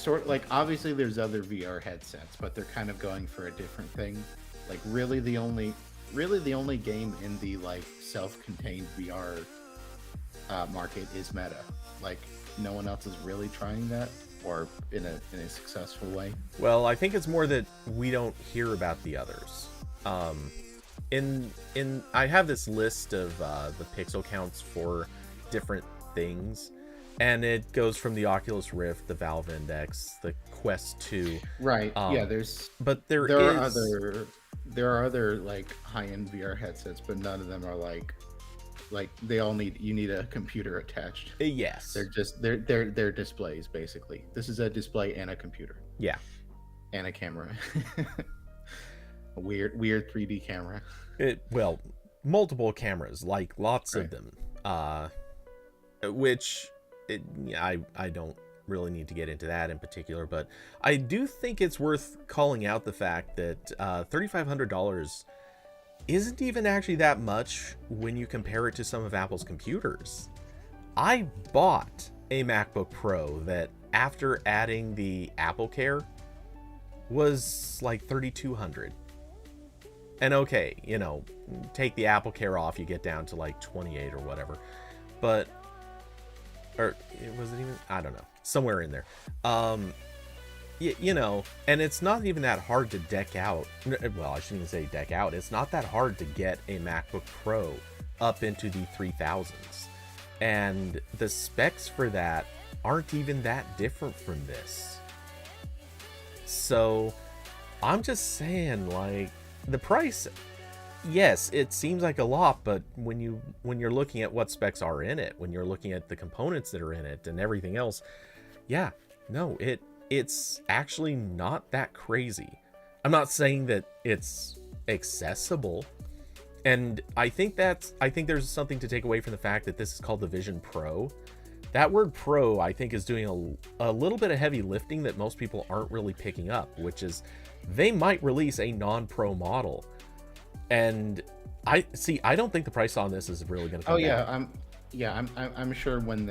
obviously there's other VR headsets, but they're kind of going for a different thing. Like really the only game in the like self-contained VR market is Meta. Like no one else is really trying that, or in a successful way. Well, I think it's more that we don't hear about the others. I have this list of the pixel counts for different things, and it goes from the Oculus Rift, the Valve Index, the Quest 2. Right. Yeah. There are other like high-end VR headsets, but none of them are like you need a computer attached. Yes. They're displays basically. This is a display and a computer. Yeah. And a camera. A weird 3D camera. Multiple cameras, like lots of them. I don't really need to get into that in particular, but I do think it's worth calling out the fact that $3,500 isn't even actually that much when you compare it to some of Apple's computers. I bought a MacBook Pro that, after adding the Apple Care, was like $3,200. And okay, you know, take the Apple Care off, you get down to like 28 or whatever. But, or it wasn't even, I don't know, somewhere in there. You know, and it's not even that hard to deck out. Well, I shouldn't say deck out. It's not that hard to get a MacBook Pro up into the 3000s. And the specs for that aren't even that different from this. So I'm just saying, like, the price, yes, it seems like a lot, but when you're looking at what specs are in it, when you're looking at the components that are in it and everything else, yeah, no, it's actually not that crazy. I'm not saying that it's accessible, and I think there's something to take away from the fact that this is called the Vision Pro. That word Pro, I think, is doing a little bit of heavy lifting that most people aren't really picking up, which is they might release a non-Pro model. And I don't think the price on this is really going to come down. I'm sure when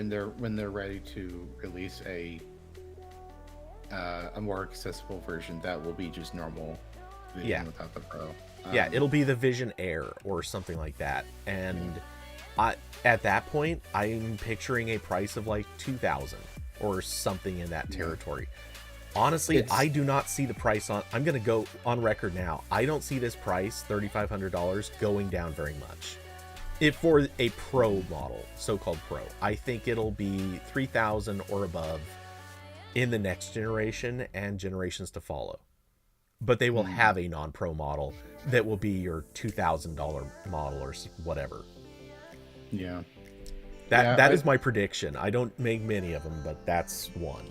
they're ready to release a more accessible version, that will be just normal Vision without the Pro. It'll be the Vision Air or something like that. And at that point, I'm picturing a price of like $2,000 or something in that territory. Honestly, I do not see the price on. I'm going to go on record now. I don't see this price, $3,500, going down very much. If for a pro model, so-called pro, I think it'll be 3,000 or above in the next generation and generations to follow. But they will have a non-pro model that will be your $2,000 model or whatever. Yeah. That is my prediction. I don't make many of them, but that's one.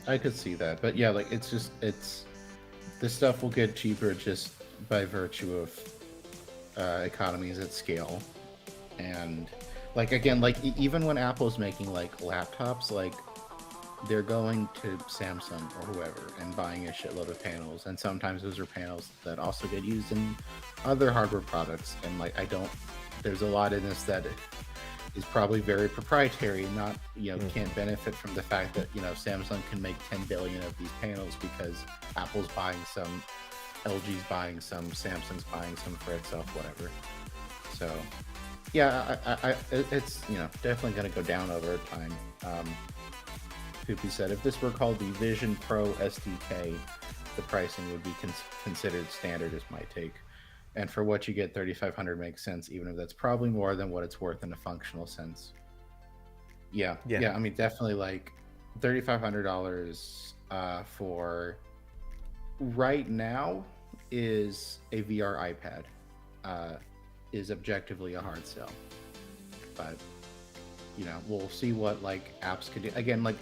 I could see that. But yeah, like this stuff will get cheaper just by virtue of economies at scale. And like, again, like even when Apple's making like laptops, like they're going to Samsung or whoever and buying a shitload of panels, and sometimes those are panels that also get used in other hardware products. And like, there's a lot in this that is probably very proprietary, not, can't benefit from the fact that, Samsung can make 10 billion of these panels because Apple's buying some, LG's buying some, Samsung's buying some for itself, whatever. So yeah, it's, definitely going to go down over time. Poopy said, if this were called the Vision Pro SDK, the pricing would be considered standard, is my take. And for what you get, 3,500 makes sense, even if that's probably more than what it's worth in a functional sense. Yeah. I mean, definitely like $3,500 for right now is a VR iPad. Is objectively a hard sell. But, we'll see what like apps could do. Again, like,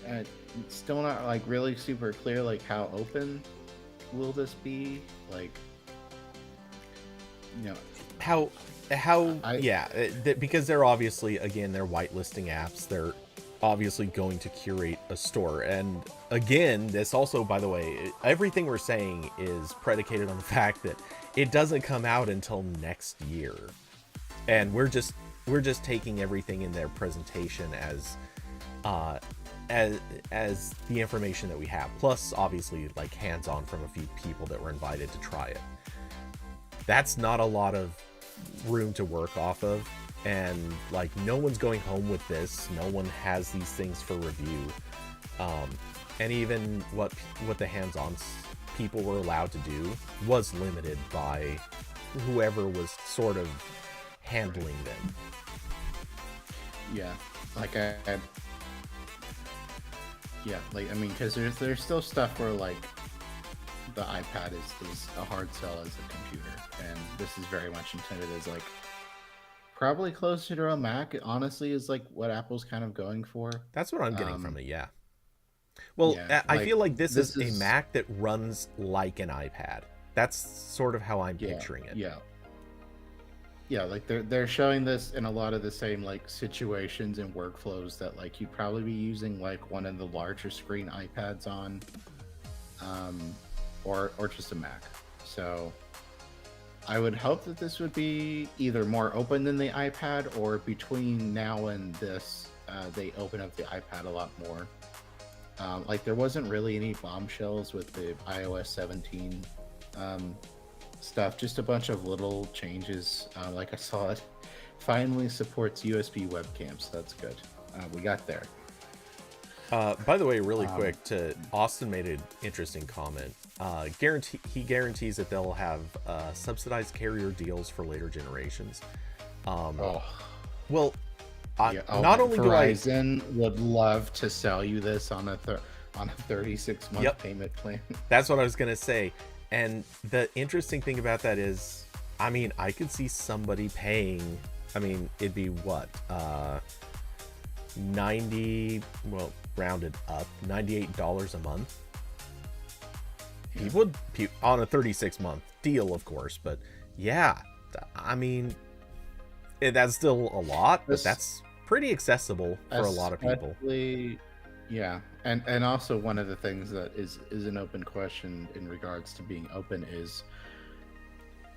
it's still not like really super clear like how open will this be, like, because they're obviously, again, they're whitelisting apps. They're obviously going to curate a store. And again, this also, by the way, everything we're saying is predicated on the fact that it doesn't come out until next year. And we're just taking everything in their presentation as the information that we have, plus obviously like hands-on from a few people that were invited to try it. That's not a lot of room to work off of, and like no one's going home with this. No one has these things for review, and even what the hands-on people were allowed to do was limited by whoever was sort of handling them. Yeah, like I mean, because there's still stuff where like the iPad is a hard sell as a computer, and this is very much intended as like probably closer to a Mac. It honestly is like what Apple's kind of going for. That's what I'm getting from it. Yeah. Well, yeah, I feel like this is a Mac that runs like an iPad. That's sort of how I'm picturing it. Yeah, like they're showing this in a lot of the same like situations and workflows that like you'd probably be using like one of the larger screen iPads on, or just a Mac. So I would hope that this would be either more open than the iPad, or between now and this, they open up the iPad a lot more. Like there wasn't really any bombshells with the iOS 17 stuff, just a bunch of little changes. Like I saw it finally supports USB webcams, so that's good. We got there. By the way, really quick, Austin made an interesting comment. He guarantees that they'll have subsidized carrier deals for later generations. Well, not only Verizon would love to sell you this on a 36-month payment plan. That's what I was gonna say. And the interesting thing about that is, I mean, I could see somebody paying, I mean, it'd be what, 90, well, rounded up, $98 a month. He would, on a 36-month deal, of course, but yeah, I mean, that's still a lot, but that's pretty accessible for a lot of people. Yeah, and also one of the things that is an open question in regards to being open is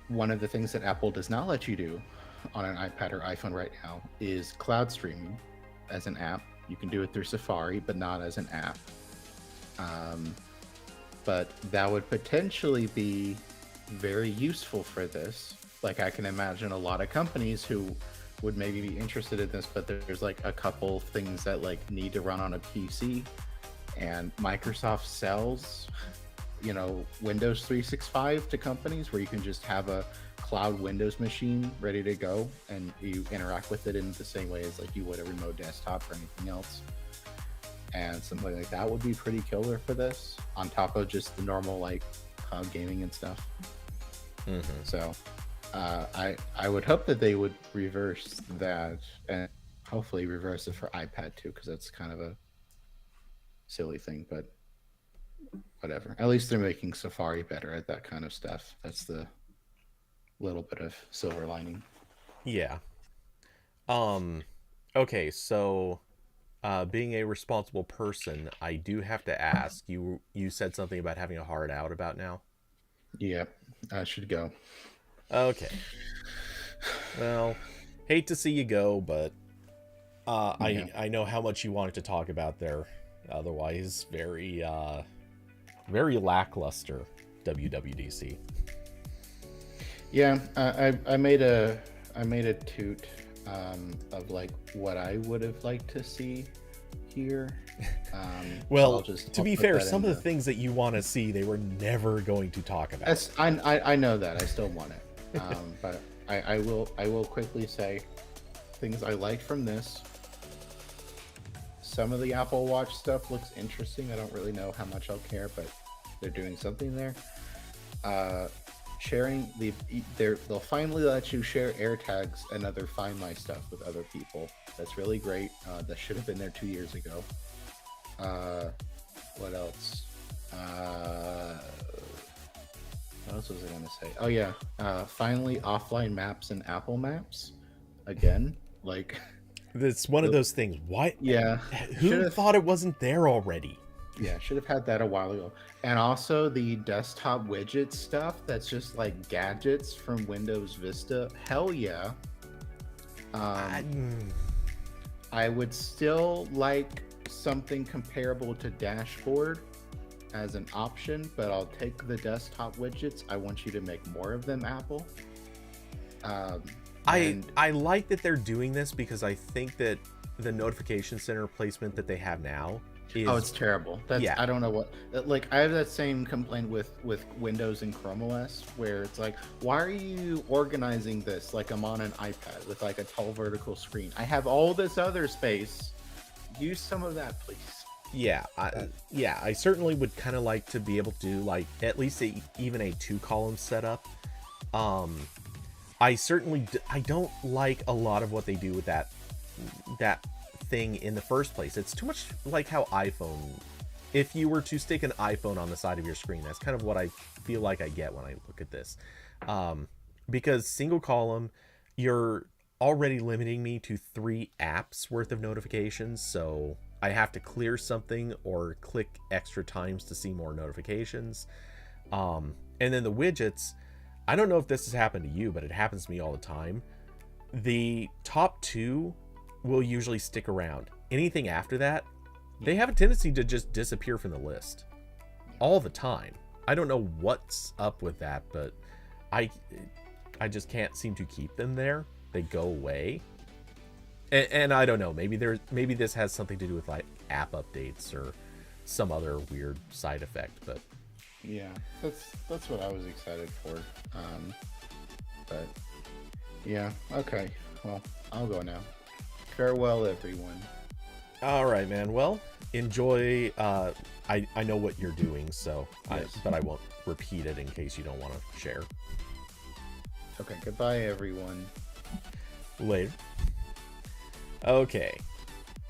one of the things that Apple does not let you do on an iPad or iPhone right now is cloud streaming as an app. You can do it through Safari, but not as an app. But that would potentially be very useful for this. Like I can imagine a lot of companies who would maybe be interested in this, but there's like a couple things that like need to run on a PC, And Microsoft sells, Windows 365 to companies where you can just have a cloud Windows machine ready to go, and you interact with it in the same way as like you would a remote desktop or anything else. And something like that would be pretty killer for this, on top of just the normal like cloud gaming and stuff. So I would hope that they would reverse that, and hopefully reverse it for iPad too, because that's kind of a silly thing, but whatever. At least they're making Safari better at that kind of stuff. That's the little bit of silver lining. Yeah. Okay, so being a responsible person, I do have to ask, you said something about having a hard out about now? Yep, I should go. Okay. Well, hate to see you go, but Yeah. I know how much you wanted to talk about there. Otherwise, very lackluster WWDC. Yeah, I made a toot of like what I would have liked to see here. Well, I'll to be fair, some of the things that you want to see, they were never going to talk about. I know that. I still want it. But I will quickly say things I liked from this. Some of the Apple Watch stuff looks interesting. I don't really know how much I'll care, but they're doing something there. Sharing they'll finally let you share AirTags and other Find My stuff with other people. That's really great. That should have been there 2 years ago. What else? What else was I going to say? Oh yeah, finally offline maps and Apple Maps again. Like, it's one of those things. Why? Yeah. Who thought it wasn't there already? Yeah, should have had that a while ago. And also the desktop widget stuff that's just like gadgets from Windows Vista. Hell yeah. I would still like something comparable to Dashboard as an option, but I'll take the desktop widgets. I want you to make more of them, Apple. I like that they're doing this, because I think that the notification center placement that they have now is... Oh, it's terrible. Yeah. I don't know what... Like, I have that same complaint with Windows and Chrome OS, where it's like, why are you organizing this like I'm on an iPad with like a tall vertical screen? I have all this other space. Use some of that, please. Yeah, I certainly would kind of like to be able to do like at least even a 2-column setup. I don't like a lot of what they do with that thing in the first place. It's too much like how iPhone, if you were to stick an iPhone on the side of your screen, that's kind of what I feel like I get when I look at this. Because single column, you're already limiting me to 3 apps worth of notifications, so I have to clear something or click extra times to see more notifications. And then the widgets, I don't know if this has happened to you, but it happens to me all the time. The top 2 will usually stick around. Anything after that, they have a tendency to just disappear from the list all the time. I don't know what's up with that, but I just can't seem to keep them there. They go away. And I don't know, maybe this has something to do with like app updates or some other weird side effect, but yeah, that's what I was excited for. But yeah, okay. Well, I'll go now. Farewell, everyone. All right, man. Well, enjoy. I know what you're doing, so yes. But I won't repeat it in case you don't want to share. Okay, goodbye, everyone. Later. Okay,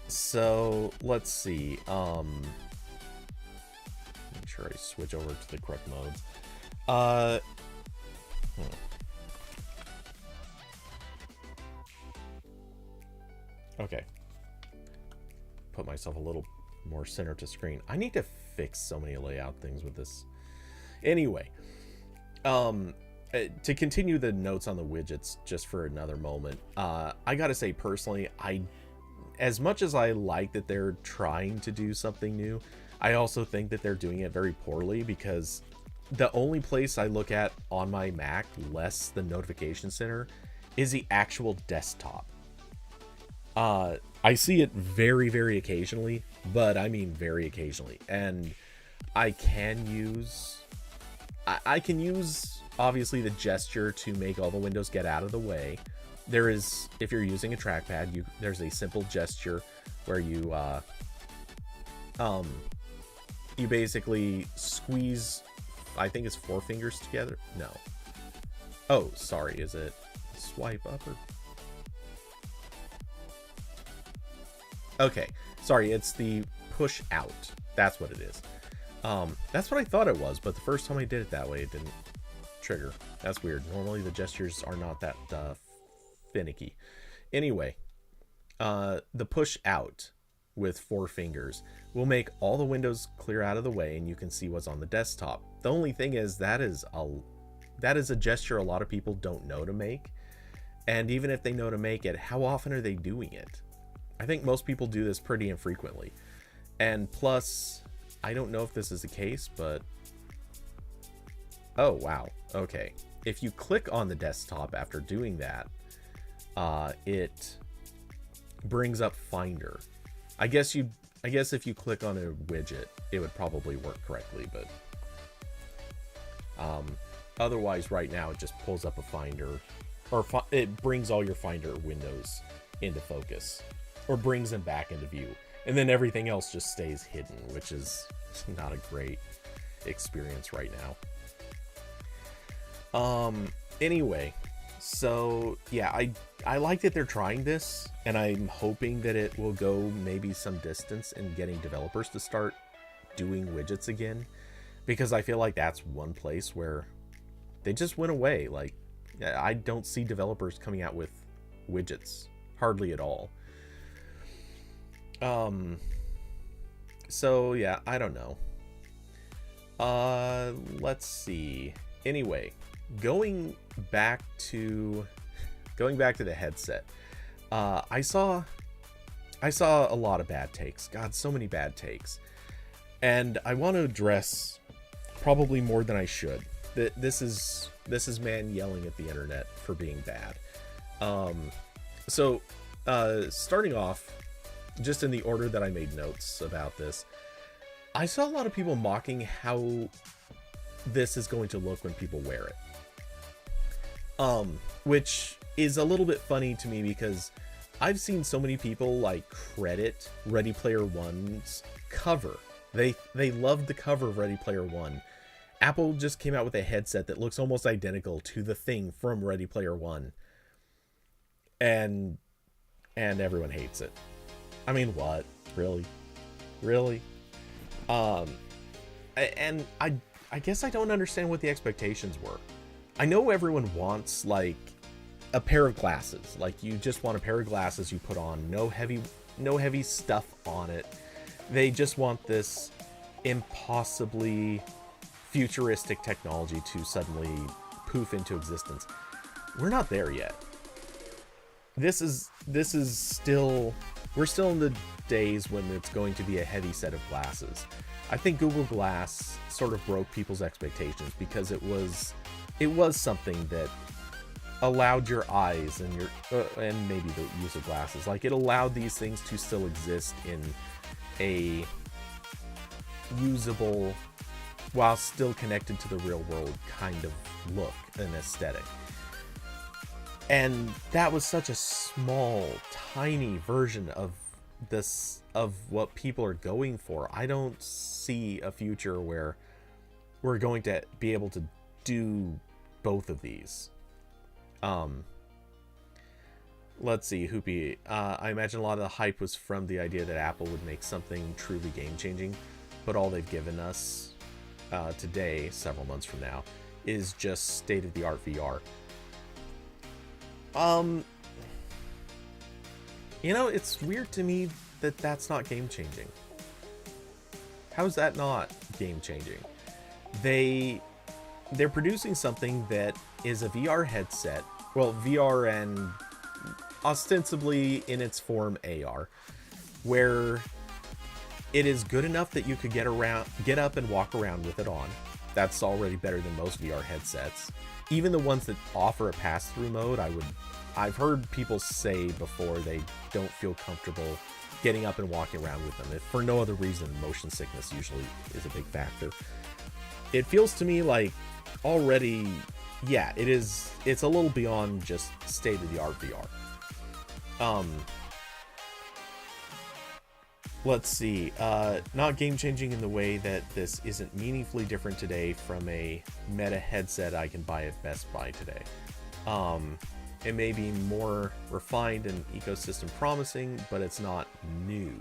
so let's see. Make sure I switch over to the correct modes. Okay. Put myself a little more center to screen. I need to fix so many layout things with this. Anyway, to continue the notes on the widgets just for another moment, I gotta say personally, as much as I like that they're trying to do something new, I also think that they're doing it very poorly, because the only place I look at on my Mac, less the notification center, is the actual desktop. I see it very, very occasionally, but I mean very occasionally. And I can use, I can use obviously the gesture to make all the windows get out of the way. There is, if you're using a trackpad, there's a simple gesture where you basically squeeze, I think it's 4 fingers together. No. Oh, sorry. Is it swipe up or? Okay. Sorry. It's the push out. That's what it is. That's what I thought it was, but the first time I did it that way, it didn't trigger. That's weird. Normally the gestures are not that finicky. Anyway, the push out with 4 fingers will make all the windows clear out of the way and you can see what's on the desktop. The only thing is that is a gesture a lot of people don't know to make. And even if they know to make it, how often are they doing it? I think most people do this pretty infrequently. And plus, I don't know if this is the case, but oh wow, okay. If you click on the desktop after doing that, it brings up Finder. I guess if you click on a widget, it would probably work correctly, but otherwise right now it just pulls up a Finder, or it brings all your Finder windows into focus, or brings them back into view, and then everything else just stays hidden, which is not a great experience right now. Anyway, so yeah, I like that they're trying this, and I'm hoping that it will go maybe some distance in getting developers to start doing widgets again, because I feel like that's one place where they just went away. Like, I don't see developers coming out with widgets hardly at all. So yeah, I don't know. Let's see. Anyway, going back to the headset, I saw a lot of bad takes. God, so many bad takes, and I want to address probably more than I should. This is man yelling at the internet for being bad. So starting off, just in the order that I made notes about this, I saw a lot of people mocking how this is going to look when people wear it. Which is a little bit funny to me because I've seen so many people like credit Ready Player One's cover. They loved the cover of Ready Player One. Apple just came out with a headset that looks almost identical to the thing from Ready Player One. And everyone hates it. I mean, what? Really? And I guess I don't understand what the expectations were. I know everyone wants like a pair of glasses. Like, you just want a pair of glasses you put on, no heavy stuff on it. They just want this impossibly futuristic technology to suddenly poof into existence. We're not there yet. This is still, we're still in the days when it's going to be a heavy set of glasses. I think Google Glass sort of broke people's expectations because it was something that allowed your eyes and your and maybe the use of glasses, like, it allowed these things to still exist in a usable, while still connected to the real world kind of look and aesthetic. And that was such a small, tiny version of this, of what people are going for. I don't see a future where we're going to be able to do both of these. Let's see, Hoopy. I imagine a lot of the hype was from the idea that Apple would make something truly game-changing, but all they've given us today, several months from now, is just state-of-the-art VR. You know, it's weird to me that that's not game-changing. How is that not game-changing? They're producing something that is a VR headset. Well, VR and ostensibly in its form AR, where it is good enough that you could get up and walk around with it on. That's already better than most VR headsets. Even the ones that offer a pass-through mode, I've heard people say before they don't feel comfortable getting up and walking around with them. If for no other reason, motion sickness usually is a big factor. It feels to me like already, yeah, it's a little beyond just state-of-the-art VR. Let's see. Not game-changing in the way that this isn't meaningfully different today from a Meta headset I can buy at Best Buy today. It may be more refined and ecosystem promising, but it's not new.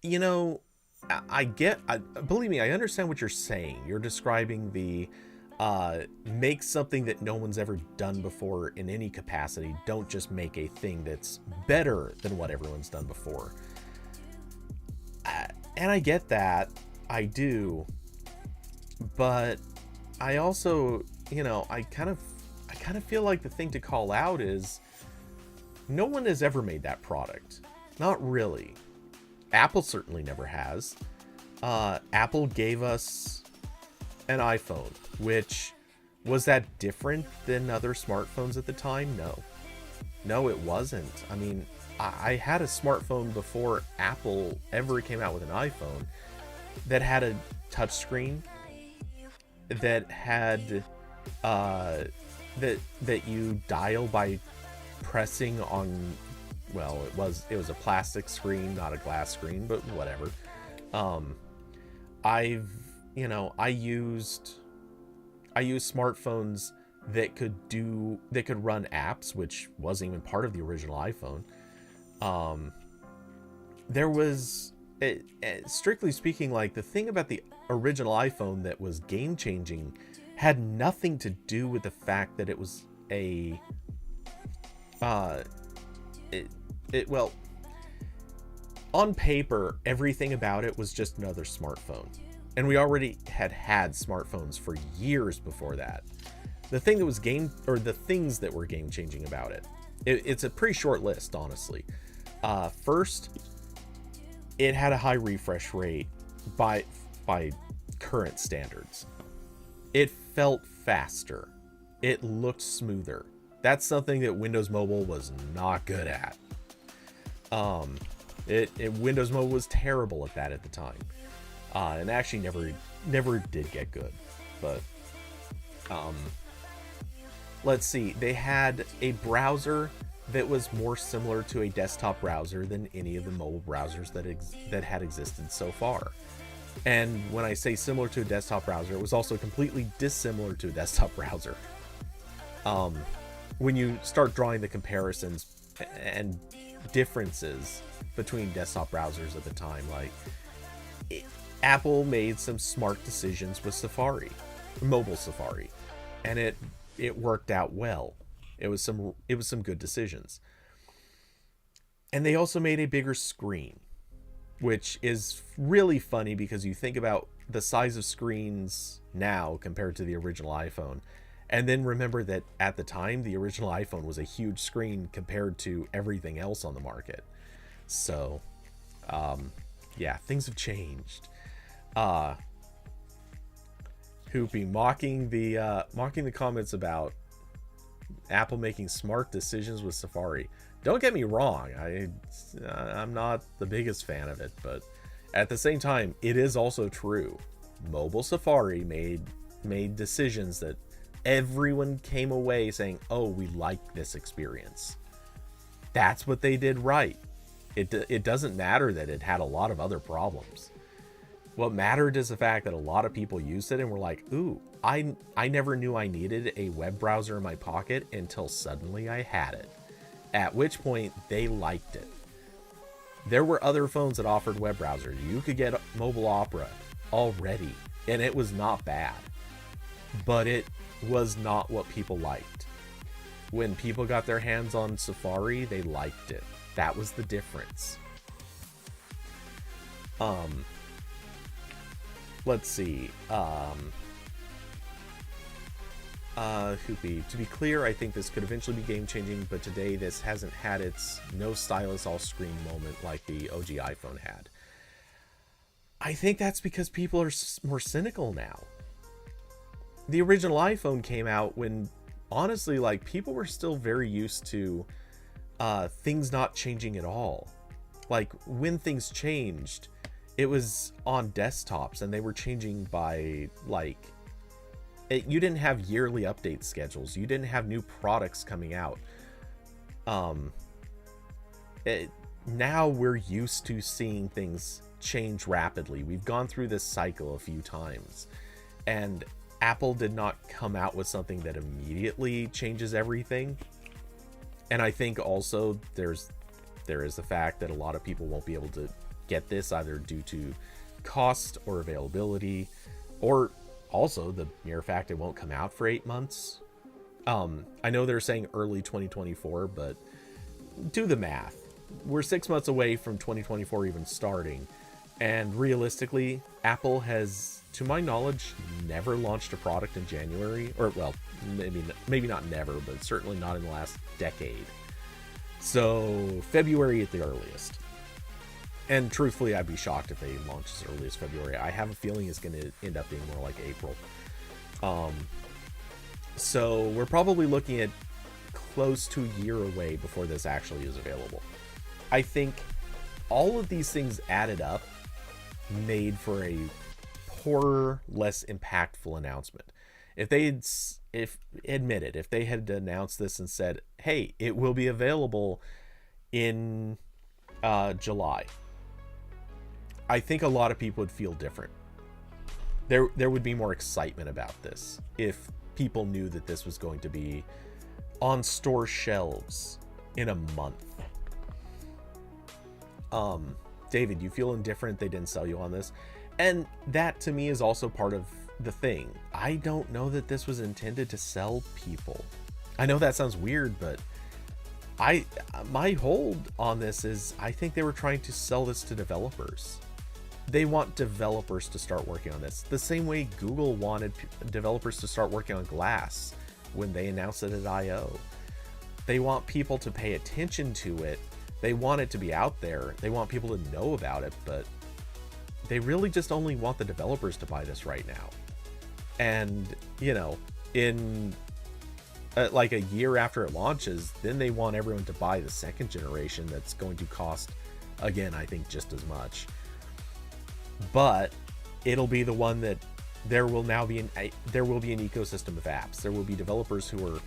You know, believe me, I understand what you're saying. You're describing the make something that no one's ever done before in any capacity. Don't just make a thing that's better than what everyone's done before. And I get that. I do. But I also, I kind of feel like the thing to call out is no one has ever made that product. Not really. Apple certainly never has. Apple gave us an iPhone, which was that different than other smartphones at the time? No, it wasn't. I mean, I had a smartphone before Apple ever came out with an iPhone that had a touchscreen, that had that you dial by pressing on, well, it was a plastic screen, not a glass screen, but whatever. I used smartphones that could run apps, which wasn't even part of the original iPhone. There was, strictly speaking, like the thing about the original iPhone that was game changing had nothing to do with the fact that it was well, on paper, everything about it was just another smartphone. And we already had smartphones for years before that. The thing that was the things that were game changing about it, it's a pretty short list, honestly. First, it had a high refresh rate by current standards. It felt faster. It looked smoother. That's something that Windows Mobile was not good at. Windows Mobile was terrible at that at the time. And actually never did get good. But let's see, they had a browser that was more similar to a desktop browser than any of the mobile browsers that had existed so far. And when I say similar to a desktop browser, it was also completely dissimilar to a desktop browser. When you start drawing the comparisons and differences between desktop browsers at the time, Apple made some smart decisions with Safari, mobile Safari, and it worked out well. It was some good decisions. And they also made a bigger screen, which is really funny because you think about the size of screens now compared to the original iPhone. And then remember that at the time, the original iPhone was a huge screen compared to everything else on the market. So, yeah, things have changed. Hoopy mocking the comments about Apple making smart decisions with Safari. Don't get me wrong, I'm not the biggest fan of it, but at the same time, it is also true. Mobile Safari made decisions that everyone came away saying, "Oh, we like this experience." That's what they did right. It doesn't matter that it had a lot of other problems. What mattered is the fact that a lot of people used it and were like, "Ooh, I never knew I needed a web browser in my pocket until suddenly I had it." At which point they liked it. There were other phones that offered web browsers. You could get Mobile Opera already, and it was not bad. But it was not what people liked. When people got their hands on Safari, they liked it. That was the difference. Let's see. Hoopy. To be clear, I think this could eventually be game-changing, but today this hasn't had its no stylus all screen moment like the OG iPhone had. I think that's because people are more cynical now. The original iPhone came out when, honestly, like, people were still very used to things not changing at all. Like, when things changed, it was on desktops, and they were changing by, like, you didn't have yearly update schedules. You didn't have new products coming out. Now we're used to seeing things change rapidly. We've gone through this cycle a few times, and Apple did not come out with something that immediately changes everything. And I think also there is the fact that a lot of people won't be able to get this, either due to cost or availability, or also the mere fact it won't come out for 8 months. I know they're saying early 2024, but do the math. We're 6 months away from 2024 even starting, and realistically, Apple has, to my knowledge, never launched a product in January, or, well, maybe not never, but certainly not in the last decade. So February at the earliest. And truthfully, I'd be shocked if they launch as early as February. I have a feeling it's going to end up being more like April. So we're probably looking at close to a year away before this actually is available. I think all of these things added up made for a poorer, less impactful announcement. If they had announced this and said, hey, it will be available in July, I think a lot of people would feel different. There would be more excitement about this if people knew that this was going to be on store shelves in a month. David, you feel indifferent they didn't sell you on this? And that to me is also part of the thing. I don't know that this was intended to sell people. I know that sounds weird, but my hold on this is I think they were trying to sell this to developers. They want developers to start working on this. The same way Google wanted developers to start working on Glass when they announced it at I/O. They want people to pay attention to it. They want it to be out there. They want people to know about it, but they really just only want the developers to buy this right now. And, in like a year after it launches, then they want everyone to buy the second generation that's going to cost, again, I think just as much. But it'll be the one that there will be an ecosystem of apps. There will be developers who are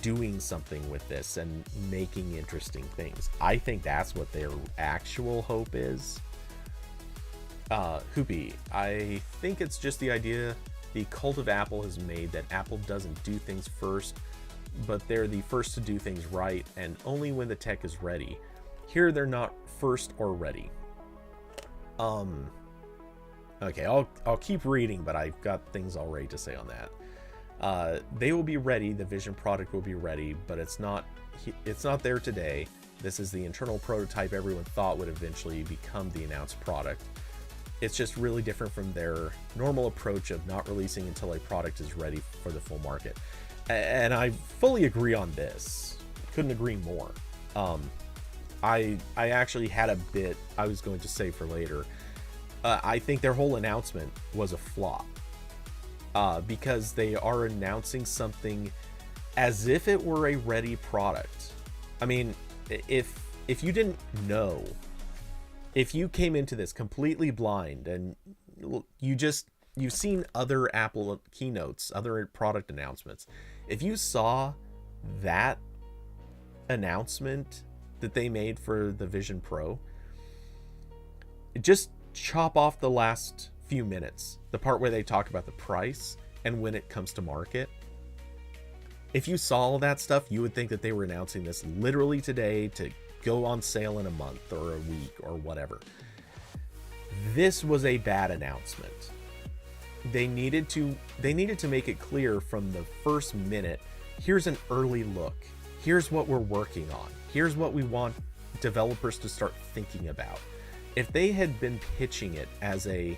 doing something with this and making interesting things. I think that's what their actual hope is. Hoopy, I think it's just the idea the cult of Apple has made that Apple doesn't do things first, but they're the first to do things right, and only when the tech is ready. Here they're not first or ready. Okay, I'll keep reading, but I've got things already to say on that. They will be ready. The Vision product will be ready, but it's not there today. This is the internal prototype everyone thought would eventually become the announced product. It's just really different from their normal approach of not releasing until a product is ready for the full market. And I fully agree on this. Couldn't agree more. I actually had a bit I was going to say for later. I think their whole announcement was a flop. Because they are announcing something as if it were a ready product. I mean, if you didn't know, if you came into this completely blind and you've seen other Apple keynotes, other product announcements, if you saw that announcement that they made for the Vision Pro, just chop off the last few minutes, the part where they talk about the price and when it comes to market. If you saw all that stuff, you would think that they were announcing this literally today to go on sale in a month or a week or whatever. This was a bad announcement. They needed to make it clear from the first minute, here's an early look. Here's what we're working on. Here's what we want developers to start thinking about. If they had been pitching it as a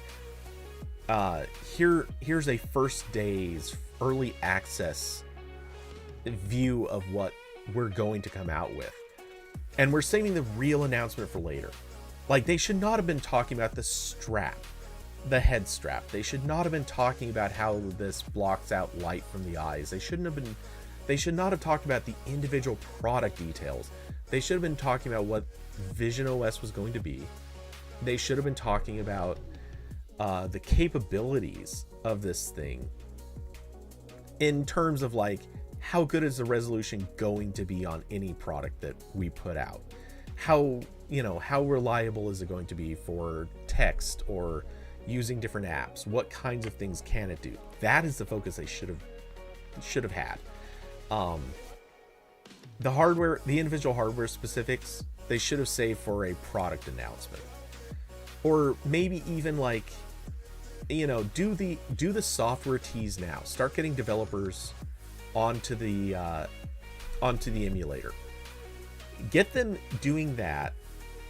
here's a first day's early access view of what we're going to come out with, and we're saving the real announcement for later. Like, they should not have been talking about the strap. the head strap. They should not have been talking about how this blocks out light from the eyes. They should not have talked about the individual product details. They should have been talking about what Vision OS was going to be. They should have been talking about the capabilities of this thing in terms of like, how good is the resolution going to be on any product that we put out? How reliable is it going to be for text or using different apps? What kinds of things can it do? That is the focus they should have had. The hardware, the individual hardware specifics, they should have saved for a product announcement, or maybe even like, do the software tease now. Start getting developers onto the emulator. Get them doing that,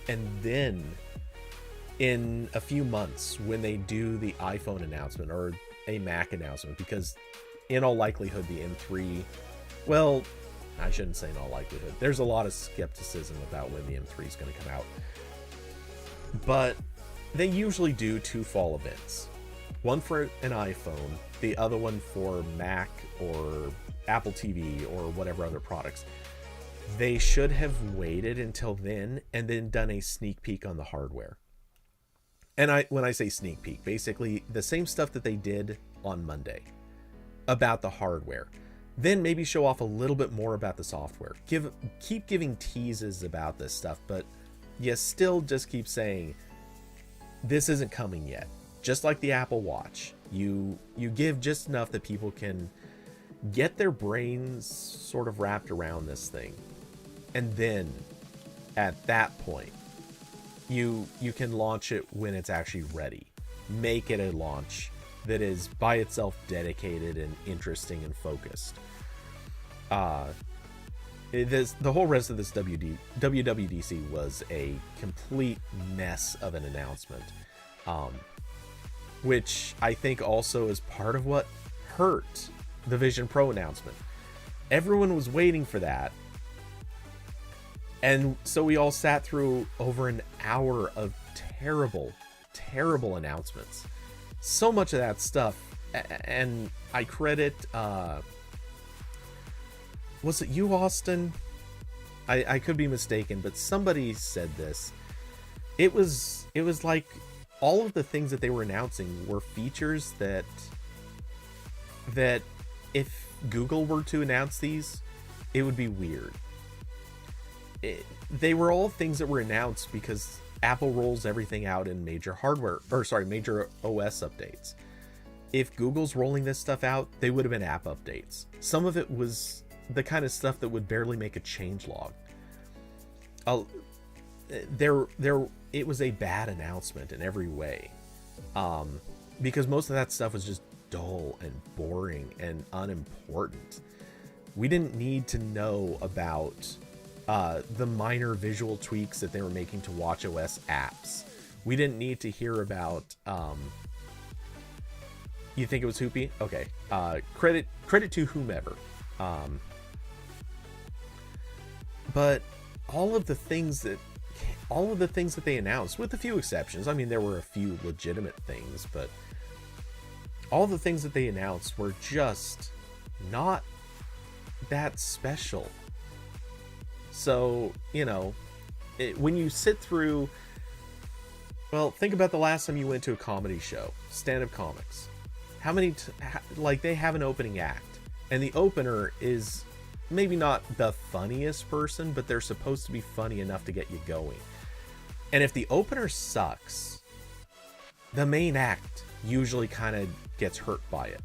and then in a few months when they do the iPhone announcement or a Mac announcement, because in all likelihood the M3, well, I shouldn't say in all likelihood. There's a lot of skepticism about when the M3 is going to come out. But they usually do 2 fall events. One for an iPhone, the other one for Mac or Apple TV or whatever other products. They should have waited until then and then done a sneak peek on the hardware. And when I say sneak peek, basically the same stuff that they did on Monday about the hardware. Then maybe show off a little bit more about the software. Keep giving teases about this stuff, but you still just keep saying this isn't coming yet. Just like the Apple Watch, you give just enough that people can get their brains sort of wrapped around this thing, and then at that point you can launch it when it's actually ready. Make it a launch that is by itself dedicated and interesting and focused. The whole rest of this WWDC was a complete mess of an announcement, which I think also is part of what hurt the Vision Pro announcement. Everyone was waiting for that, and so we all sat through over an hour of terrible announcements. So much of that stuff, and I credit was it you, Austin? I could be mistaken, but somebody said this. It was like all of the things that they were announcing were features that if Google were to announce these, it would be weird. They were all things that were announced because Apple rolls everything out in major major OS updates. If Google's rolling this stuff out, they would have been app updates. Some of it was the kind of stuff that would barely make a changelog. It was a bad announcement in every way, because most of that stuff was just dull and boring and unimportant. We didn't need to know about the minor visual tweaks that they were making to watchOS apps. We didn't need to hear about you think it was Hoopy? Okay. Credit to whomever. But all of the things that they announced, with a few exceptions, I mean, there were a few legitimate things, but all the things that they announced were just not that special. So, when you sit through, well, think about the last time you went to a comedy show, stand-up comics. How many, they have an opening act, and the opener is maybe not the funniest person, but they're supposed to be funny enough to get you going. And if the opener sucks, the main act usually kind of gets hurt by it.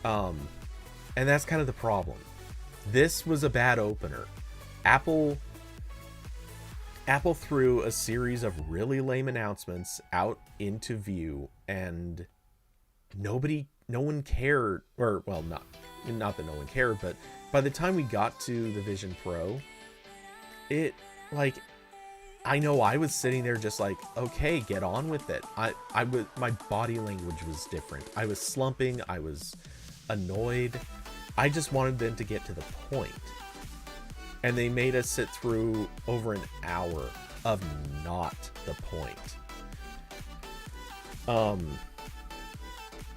And that's kind of the problem. This was a bad opener. Apple threw a series of really lame announcements out into view, and no one cared, or, well, not that no one cared, but by the time we got to the Vision Pro, I know I was sitting there just like, okay, get on with it. My body language was different. I was slumping. I was annoyed. I just wanted them to get to the point. And they made us sit through over an hour of not the point. Um,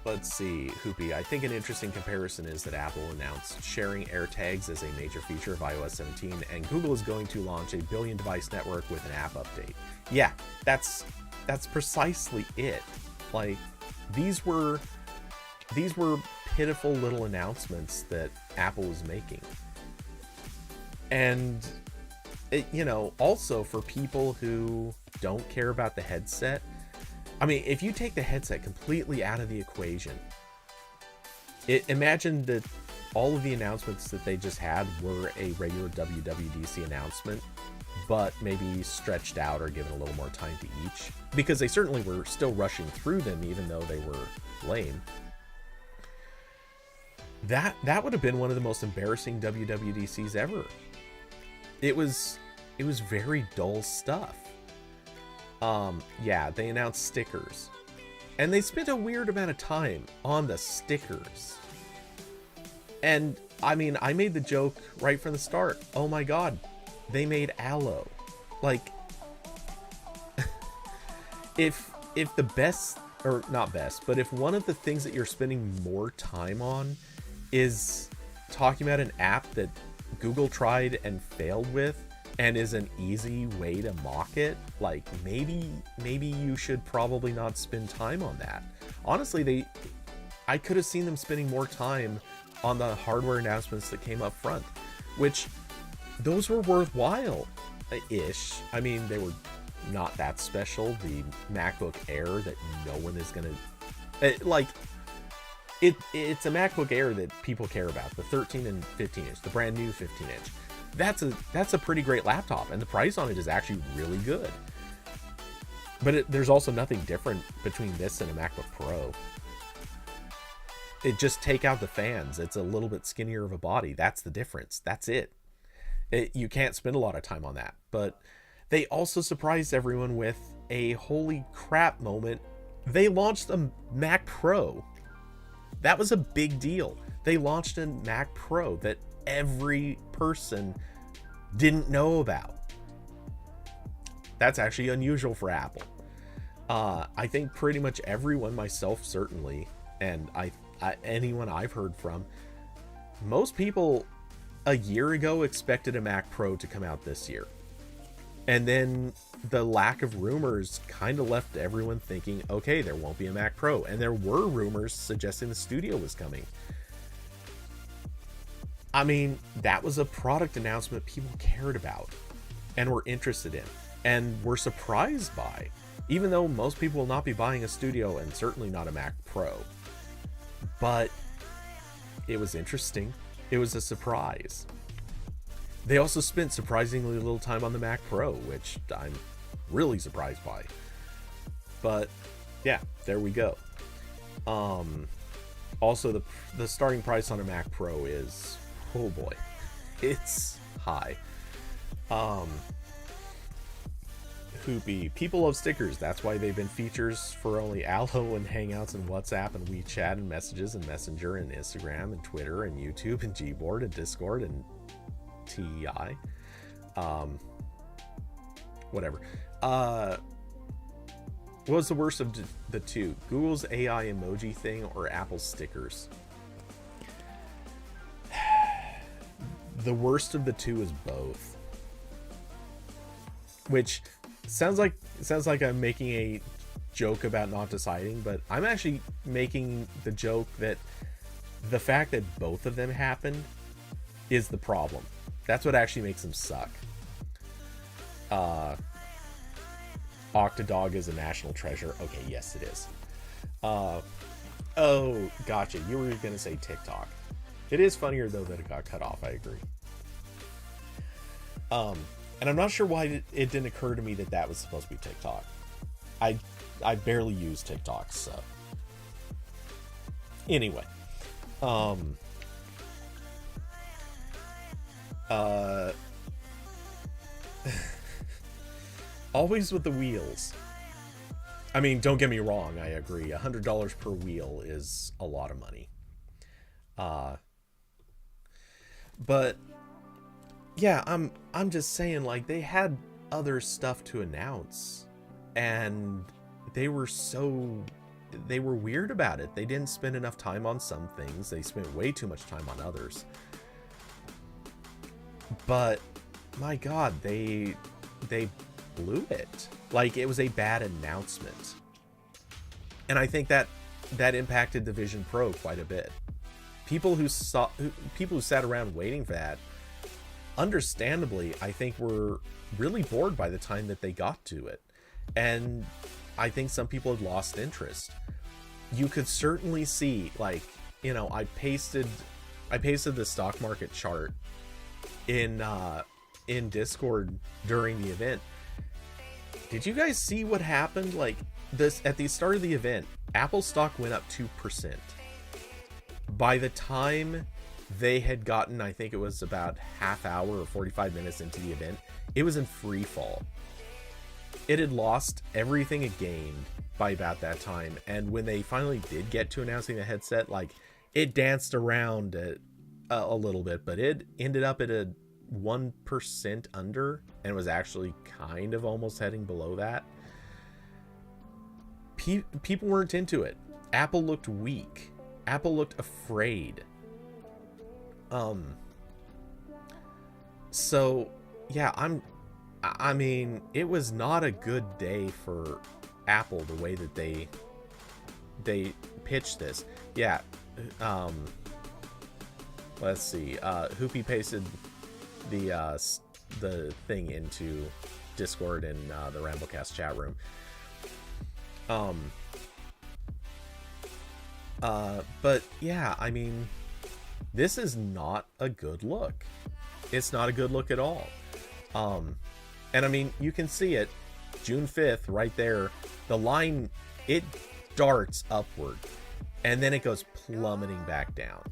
let's see, Hoopy. I think an interesting comparison is that Apple announced sharing AirTags as a major feature of iOS 17, and Google is going to launch a billion-device network with an app update. Yeah, that's precisely it. Like, these were pitiful little announcements that Apple was making. And, also for people who don't care about the headset, I mean, if you take the headset completely out of the equation, imagine that all of the announcements that they just had were a regular WWDC announcement, but maybe stretched out or given a little more time to each, because they certainly were still rushing through them even though they were lame. That would have been one of the most embarrassing WWDCs ever. It was very dull stuff. Yeah, they announced stickers, and they spent a weird amount of time on the stickers. And I mean, I made the joke right from the start. Oh my god, they made aloe. Like, if the best, or not best, but if one of the things that you're spending more time on is talking about an app that Google tried and failed with, and is an easy way to mock it, like, maybe you should probably not spend time on that. Honestly, I could have seen them spending more time on the hardware announcements that came up front, which those were worthwhile-ish. I mean, they were not that special. The MacBook Air that no one is gonna it's a MacBook Air that people care about, the 13 and 15 inch, the brand new 15 inch. That's a pretty great laptop, and the price on it is actually really good. But there's also nothing different between this and a MacBook Pro. It just take out the fans. It's a little bit skinnier of a body. That's the difference. That's it. You can't spend a lot of time on that. But they also surprised everyone with a holy crap moment. They launched a Mac Pro. That was a big deal. They launched a Mac Pro that every person didn't know about. That's actually unusual for Apple. I think pretty much everyone, myself certainly, and anyone I've heard from, most people a year ago expected a Mac Pro to come out this year. And then the lack of rumors kind of left everyone thinking, okay, there won't be a Mac Pro. And there were rumors suggesting the Studio was coming. I mean, that was a product announcement people cared about and were interested in and were surprised by, even though most people will not be buying a Studio and certainly not a Mac Pro. But it was interesting. It was a surprise. They also spent surprisingly little time on the Mac Pro, which I'm really surprised by. But yeah, there we go. Also, the starting price on a Mac Pro is, oh boy, it's high. Hoopy. People love stickers. That's why they've been features for only Allo and Hangouts and WhatsApp and WeChat and Messages and Messenger and Instagram and Twitter and YouTube and Gboard and Discord and TI. Whatever. What was the worst of the two? Google's AI emoji thing or Apple's stickers? The worst of the two is both. Which sounds like I'm making a joke about not deciding, but I'm actually making the joke that the fact that both of them happened is the problem. That's what actually makes them suck. Octodog is a national treasure. Okay, yes it is. Oh, gotcha. You were gonna say TikTok. It is funnier though that it got cut off. I agree. And I'm not sure why it didn't occur to me that was supposed to be TikTok. I barely use TikTok, so anyway. Always with the wheels. I mean, don't get me wrong, I agree. $100 per wheel is a lot of money. But yeah, I'm just saying, like, they had other stuff to announce and they were so they were weird about it. They didn't spend enough time on some things. They spent way too much time on others. But my God, they blew it. Like, it was a bad announcement. And I think that impacted the Vision Pro quite a bit. People who sat around waiting for that, understandably, I think were really bored by the time that they got to it. And I think some people had lost interest. You could certainly see, like, you know, I pasted the stock market chart in Discord during the event. Did you guys see what happened? Like, this at the start of the event, Apple stock went up 2%. By the time they had gotten, I think it was about half hour or 45 minutes into the event, it was in free fall. It had lost everything it gained by about that time. And when they finally did get to announcing the headset, like, it danced around a little bit, but it ended up at a 1% under and was actually kind of almost heading below that. People weren't into it. Apple looked weak. Apple looked afraid. So yeah, I mean, it was not a good day for Apple, the way that they pitched this. Yeah. Let's see. Hoopy pasted the thing into Discord and the RambleCast chat room. But yeah, I mean, this is not a good look. It's not a good look at all. And I mean, you can see it, June 5th, right there. The line, it darts upward, and then it goes plummeting back down.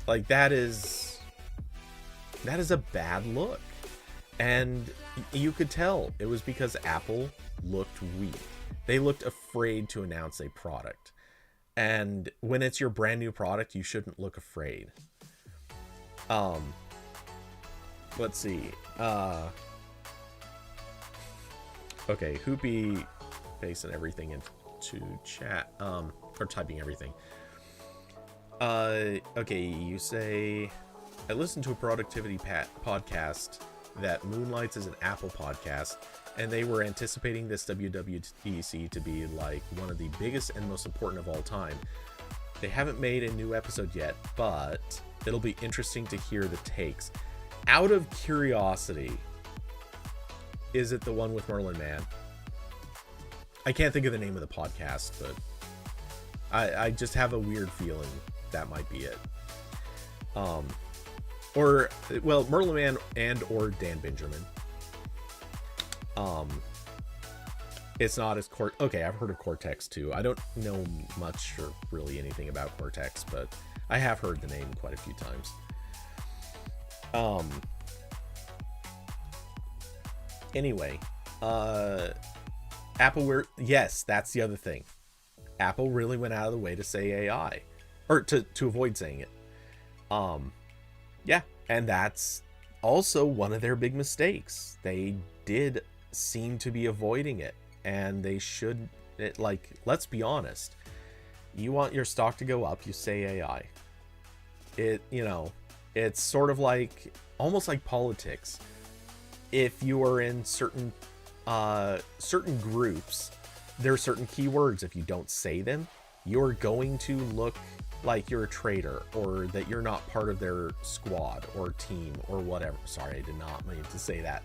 Like, that is a bad look. And you could tell it was because Apple looked weak. They looked afraid to announce a product. And when it's your brand new product, you shouldn't look afraid. Let's see. Okay, Hoopy pasting everything into chat. Or typing everything. Okay, you say, I listened to a productivity podcast that moonlights as an Apple podcast, and they were anticipating this WWDC to be like one of the biggest and most important of all time. They haven't made a new episode yet, but it'll be interesting to hear the takes. Out of curiosity, is it the one with Merlin Mann? I can't think of the name of the podcast, but I just have a weird feeling that might be it. Or, well, Merlin Mann and or Dan Benjamin. It's not as okay, I've heard of Cortex too. I don't know much or really anything about Cortex, but I have heard the name quite a few times. Anyway, Apple yes, that's the other thing. Apple really went out of the way to say AI, or to avoid saying it. Yeah, and that's also one of their big mistakes. They did seem to be avoiding it, and they should. Like, let's be honest. You want your stock to go up, you say AI. It's sort of like, almost like politics. If you are in certain groups, there are certain keywords. If you don't say them, you're going to look like you're a traitor, or that you're not part of their squad or team or whatever. Sorry, I did not mean to say that.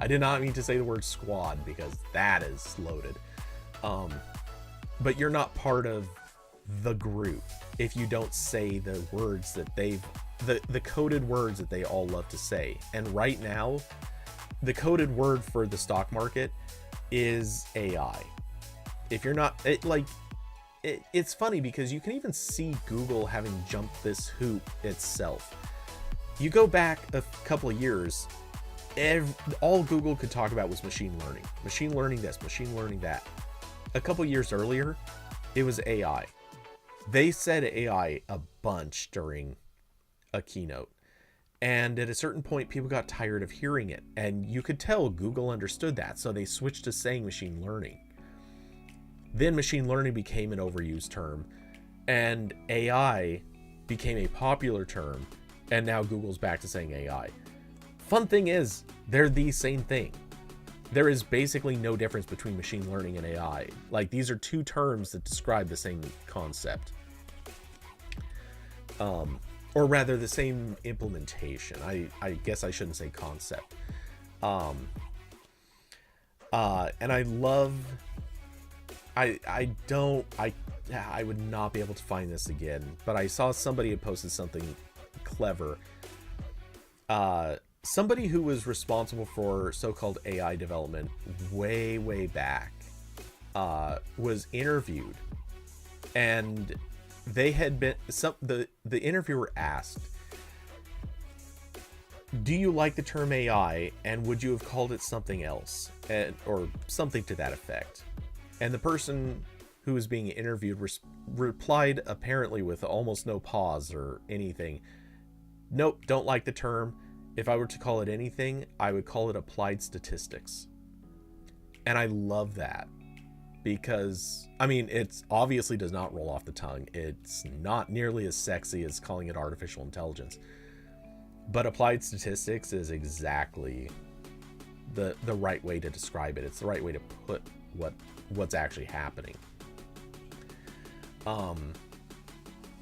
I did not mean to say the word squad, because that is loaded. But you're not part of the group if you don't say the words that the coded words that they all love to say. And right now, the coded word for the stock market is AI. If you're not, it's funny because you can even see Google having jumped this hoop itself. You go back a couple of years, all Google could talk about was machine learning. Machine learning this, machine learning that. A couple of years earlier, it was AI. They said AI a bunch during a keynote. And at a certain point, people got tired of hearing it. And you could tell Google understood that, so they switched to saying machine learning. Then machine learning became an overused term, and AI became a popular term, and now Google's back to saying AI. Fun thing is, they're the same thing. There is basically no difference between machine learning and AI. Like, these are two terms that describe the same concept. Or rather, the same implementation. I guess I shouldn't say concept. And I love... I would not be able to find this again, but I saw somebody had posted something clever. Somebody who was responsible for so-called AI development way back was interviewed, and they had been the interviewer asked, do you like the term AI, and would you have called it something else, or something to that effect? And the person who was being interviewed replied, apparently with almost no pause or anything, nope, don't like the term. If I were to call it anything, I would call it applied statistics. And I love that, because, I mean, it's obviously does not roll off the tongue. It's not nearly as sexy as calling it artificial intelligence. But applied statistics is exactly the right way to describe it. It's the right way to put what's actually happening.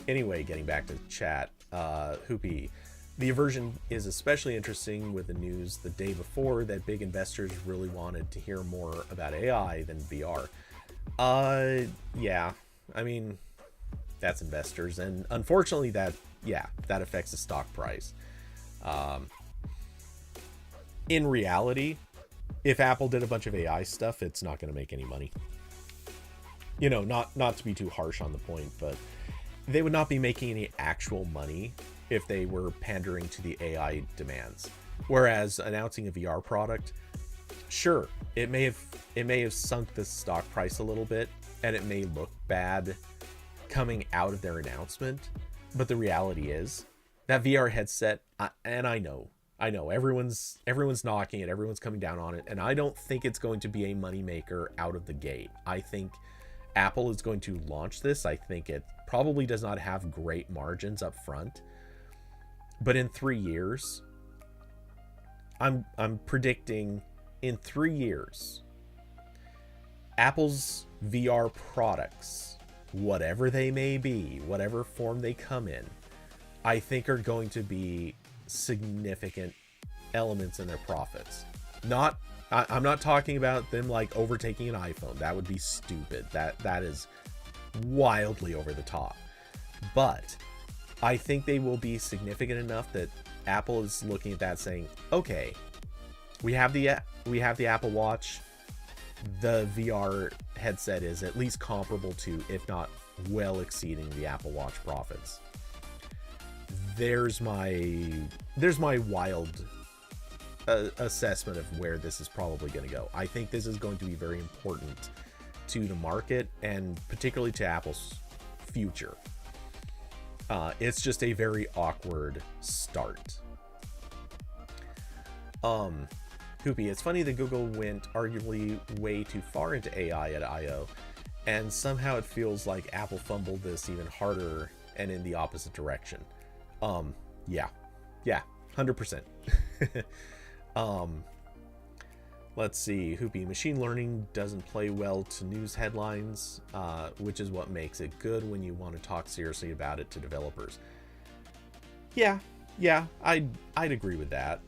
Anyway, getting back to chat, Hoopy, the aversion is especially interesting with the news the day before that big investors really wanted to hear more about AI than VR. Yeah, I mean, that's investors, and unfortunately that affects the stock price. In reality, if Apple did a bunch of AI stuff, it's not going to make any money. You know, not to be too harsh on the point, but they would not be making any actual money if they were pandering to the AI demands. Whereas announcing a VR product, sure, it may have sunk the stock price a little bit, and it may look bad coming out of their announcement, but the reality is that VR headset, and I know everyone's knocking it, everyone's coming down on it, and I don't think it's going to be a moneymaker out of the gate. I think Apple is going to launch this. I think it probably does not have great margins up front, but in 3 years, I'm predicting in 3 years, Apple's VR products, whatever they may be, whatever form they come in, I think are going to be significant elements in their profits. I'm not talking about them like overtaking an iPhone. That would be stupid. That is wildly over the top. But I think they will be significant enough that Apple is looking at that saying, okay, we have the Apple Watch. The VR headset is at least comparable to, if not well exceeding, the Apple Watch profits. There's my wild assessment of where this is probably going to go. I think this is going to be very important to the market, and particularly to Apple's future. It's just a very awkward start. Hoopy, it's funny that Google went arguably way too far into AI at I/O, and somehow it feels like Apple fumbled this even harder and in the opposite direction. Yeah, 100%. Let's see, Hoopy, machine learning doesn't play well to news headlines, which is what makes it good when you want to talk seriously about it to developers. Yeah, I'd agree with that.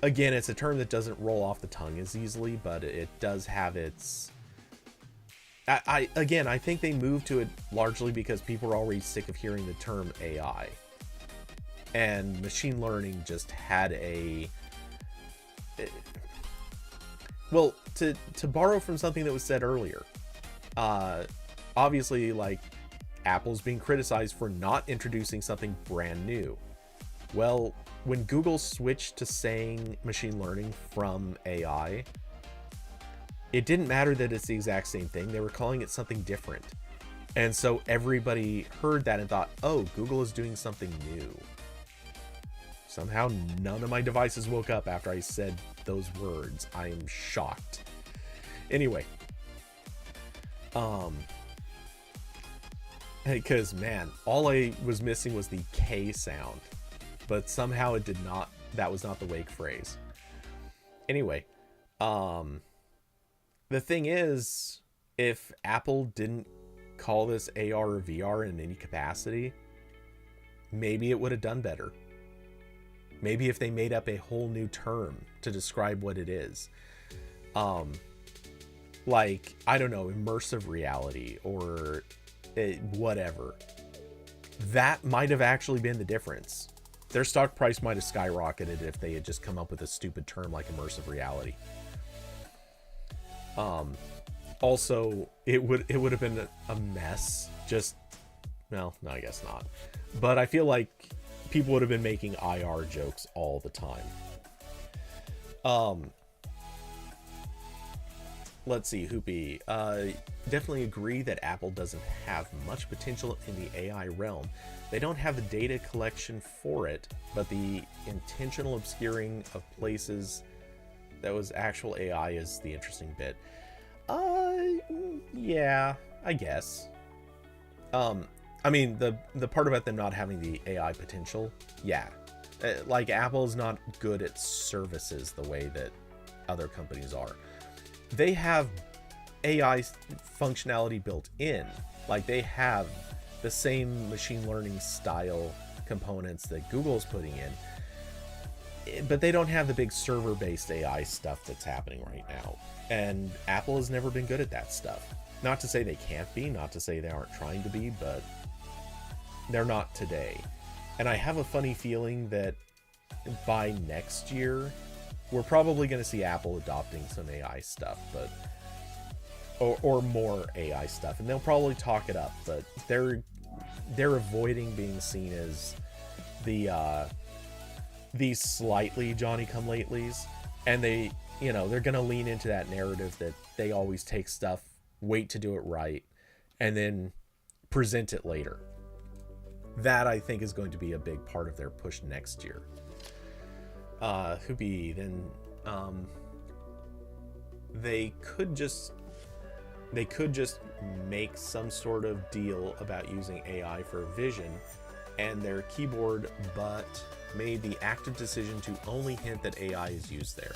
Again, it's a term that doesn't roll off the tongue as easily, but it does have its... I think they moved to it largely because people are already sick of hearing the term AI. And machine learning just had a... Well, to borrow from something that was said earlier, obviously, like, Apple's being criticized for not introducing something brand new. Well, when Google switched to saying machine learning from AI, it didn't matter that it's the exact same thing. They were calling it something different. And so everybody heard that and thought, oh, Google is doing something new. Somehow none of my devices woke up after I said those words. I am shocked. Anyway, Um, because man, all I was missing was the K sound, but somehow it did not. That was not the wake phrase. Anyway, um, the thing is, if Apple didn't call this AR or VR in any capacity, maybe it would have done better. Maybe if they made up a whole new term to describe what it is. Like, I don't know, immersive reality or whatever. That might have actually been the difference. Their stock price might have skyrocketed if they had just come up with a stupid term like immersive reality. Also, it would have been a mess. Just, well, no, I guess not. But I feel like people would have been making IR jokes all the time. Let's see, Hoopy. Definitely agree that Apple doesn't have much potential in the AI realm. They don't have the data collection for it, but the intentional obscuring of places that was actual AI is the interesting bit. Yeah, I guess. I mean, the part about them not having the AI potential, yeah. Like, Apple's not good at services the way that other companies are. They have AI functionality built in. Like, they have the same machine learning style components that Google's putting in, but they don't have the big server-based AI stuff that's happening right now. And Apple has never been good at that stuff. Not to say they can't be, not to say they aren't trying to be, but they're not today. And I have a funny feeling that by next year, we're probably going to see Apple adopting some AI stuff, but or more AI stuff, and they'll probably talk it up, but they're avoiding being seen as these slightly Johnny-come-latelys, and they're going to lean into that narrative that they always take stuff, wait to do it right, and then present it later. That, I think, is going to be a big part of their push next year. Hoopy, then they could just make some sort of deal about using AI for vision and their keyboard, but made the active decision to only hint that AI is used there.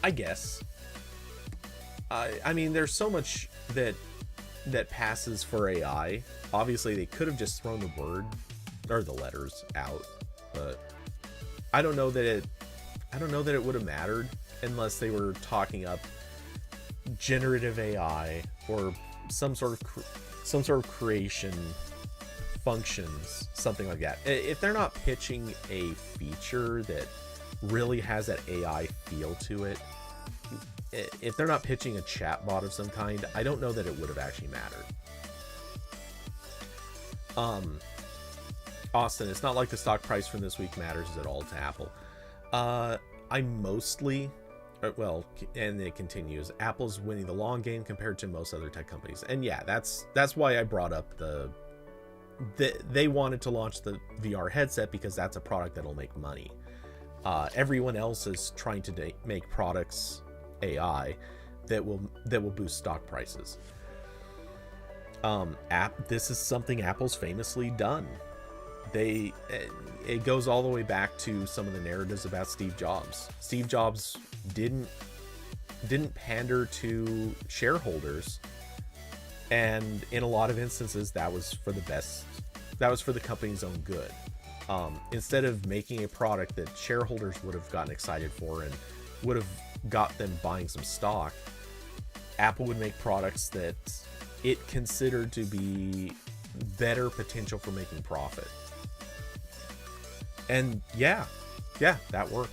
I guess. I mean, there's so much that passes for AI. Obviously, they could have just thrown the word or the letters out, but I don't know that it would have mattered unless they were talking up generative AI or some sort of creation functions, something like that. If they're not pitching a feature that really has that AI feel to it, if they're not pitching a chatbot of some kind, I don't know that it would have actually mattered. Austin, it's not like the stock price from this week matters at all to Apple. I mostly, well, and it continues, Apple's winning the long game compared to most other tech companies. And yeah, that's why I brought up they wanted to launch the VR headset because that's a product that'll make money. Everyone else is trying to make products AI that will boost stock prices. This is something Apple's famously done. It goes all the way back to some of the narratives about Steve Jobs. Steve Jobs didn't pander to shareholders, and in a lot of instances that was for the best. That was for the company's own good. Instead of making a product that shareholders would have gotten excited for and would have got them buying some stock, Apple would make products that it considered to be better potential for making profit. And yeah, that worked.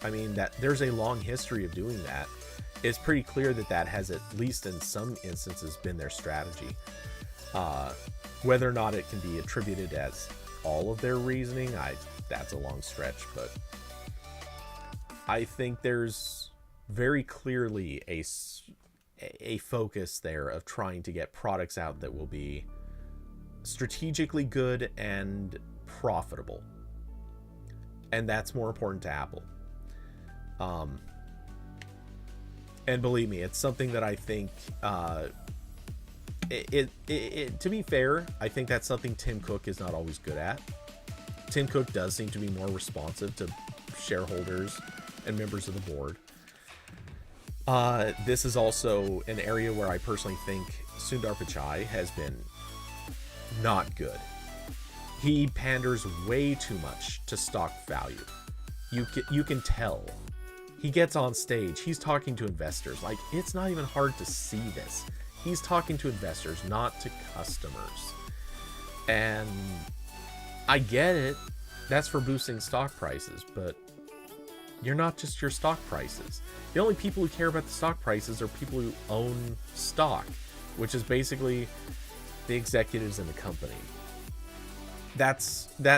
I mean, that there's a long history of doing that. It's pretty clear that has, at least in some instances, been their strategy. Whether or not it can be attributed as all of their reasoning, that's a long stretch, but I think there's very clearly a focus there of trying to get products out that will be strategically good and profitable. And that's more important to Apple. And believe me, it's something that I think, to be fair, I think that's something Tim Cook is not always good at. Tim Cook does seem to be more responsive to shareholders and members of the board. This is also an area where I personally think Sundar Pichai has been not good. He panders way too much to stock value. You can tell. He gets on stage, he's talking to investors. Like, it's not even hard to see this. He's talking to investors, not to customers. And I get it. That's for boosting stock prices, but you're not just your stock prices. The only people who care about the stock prices are people who own stock, which is basically the executives in the company. That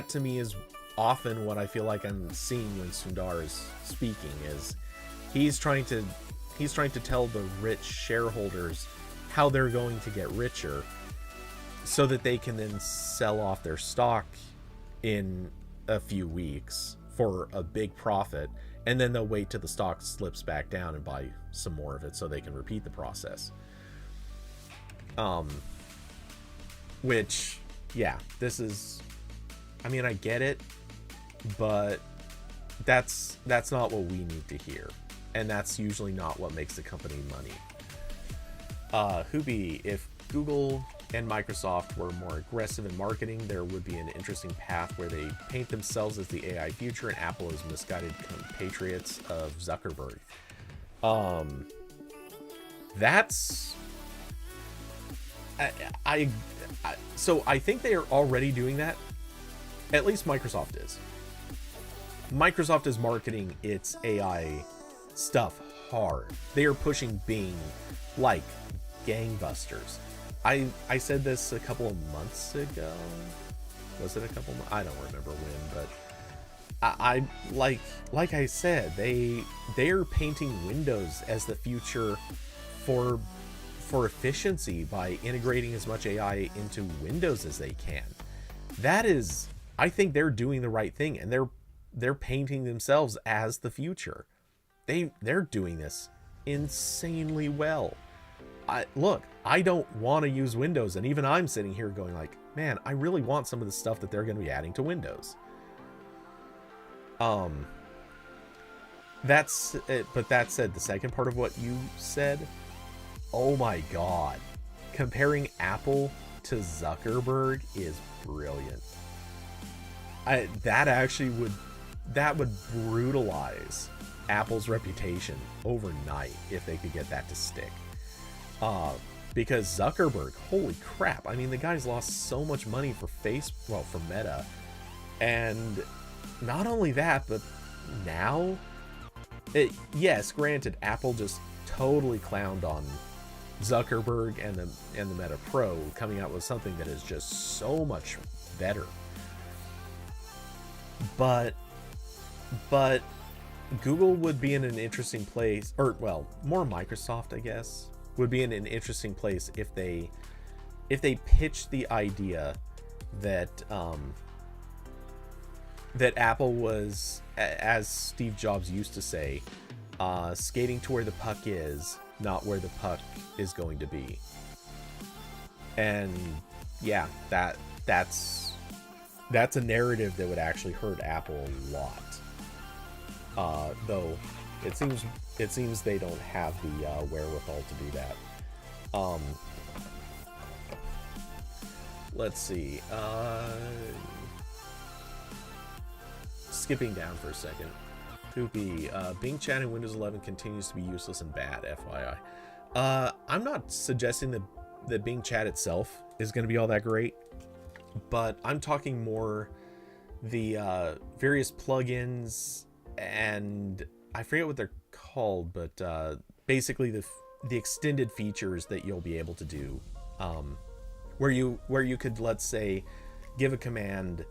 to me is often what I feel like I'm seeing when Sundar is speaking, is he's trying to tell the rich shareholders how they're going to get richer so that they can then sell off their stock in a few weeks for a big profit, and then they'll wait till the stock slips back down and buy some more of it so they can repeat the process. Which, yeah, this is, I mean, I get it, but that's not what we need to hear, and that's usually not what makes the company money. Hubi, if Google and Microsoft were more aggressive in marketing, there would be an interesting path where they paint themselves as the AI future and Apple as misguided compatriots of Zuckerberg. That's so I think they are already doing that. At least Microsoft is. Microsoft is marketing its AI stuff hard. They are pushing Bing like gangbusters. I said this a couple of months ago. Was it a couple months? I don't remember when, but I like I said, they are painting Windows as the future for efficiency by integrating as much AI into Windows as they can. That is, I think they're doing the right thing, and they're painting themselves as the future. They're doing this insanely well. I don't want to use Windows, and even I'm sitting here going like, man, I really want some of the stuff that they're going to be adding to Windows. That's it. But that said, the second part of what you said, oh my god, comparing Apple to Zuckerberg is brilliant. That would brutalize Apple's reputation overnight if they could get that to stick. Because Zuckerberg, holy crap, I mean, the guy's lost so much money for Meta, and not only that, but now, yes, granted, Apple just totally clowned on Zuckerberg and the Meta Pro, coming out with something that is just so much better. But Google would be in an interesting place, or well, more Microsoft, I guess, would be in an interesting place if they pitched the idea that that Apple was, as Steve Jobs used to say, skating to where the puck is, not where the puck is going to be. And yeah, that's a narrative that would actually hurt Apple a lot. Though it seems they don't have the wherewithal to do that. Let's see. Skipping down for a second. Poopy. Bing Chat in Windows 11 continues to be useless and bad, FYI. I'm not suggesting that Bing Chat itself is going to be all that great, but I'm talking more the various plugins, and I forget what they're called, but basically the extended features that you'll be able to do, where you could, let's say, give a command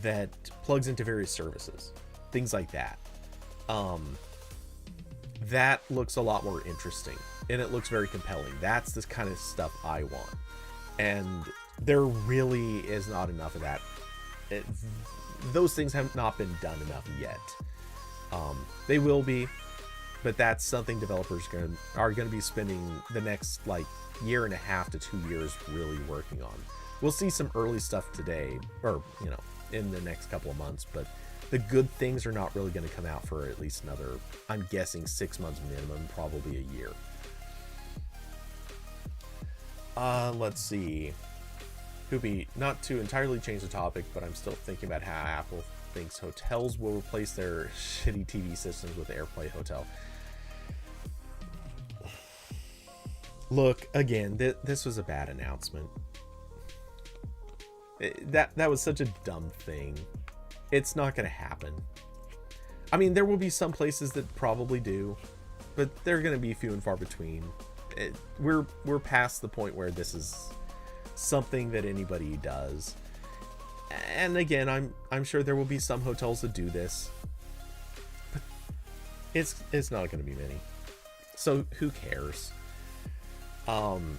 that plugs into various services, things like that. That looks a lot more interesting, and it looks very compelling. That's the kind of stuff I want, and there really is not enough of that. Those things have not been done enough yet. They will be, but that's something developers are going to be spending the next like year and a half to 2 years really working on. We'll see some early stuff today, or in the next couple of months, but the good things are not really going to come out for at least another, I'm guessing, 6 months minimum, probably a year. Let's see. Hoopy, not to entirely change the topic, but I'm still thinking about how Apple thinks hotels will replace their shitty TV systems with AirPlay Hotel. Look, again, this was a bad announcement. That was such a dumb thing. It's not going to happen. I mean, there will be some places that probably do, but they're going to be few and far between. We're past the point where this is something that anybody does. And again, I'm sure there will be some hotels that do this, but it's not going to be many. So who cares? From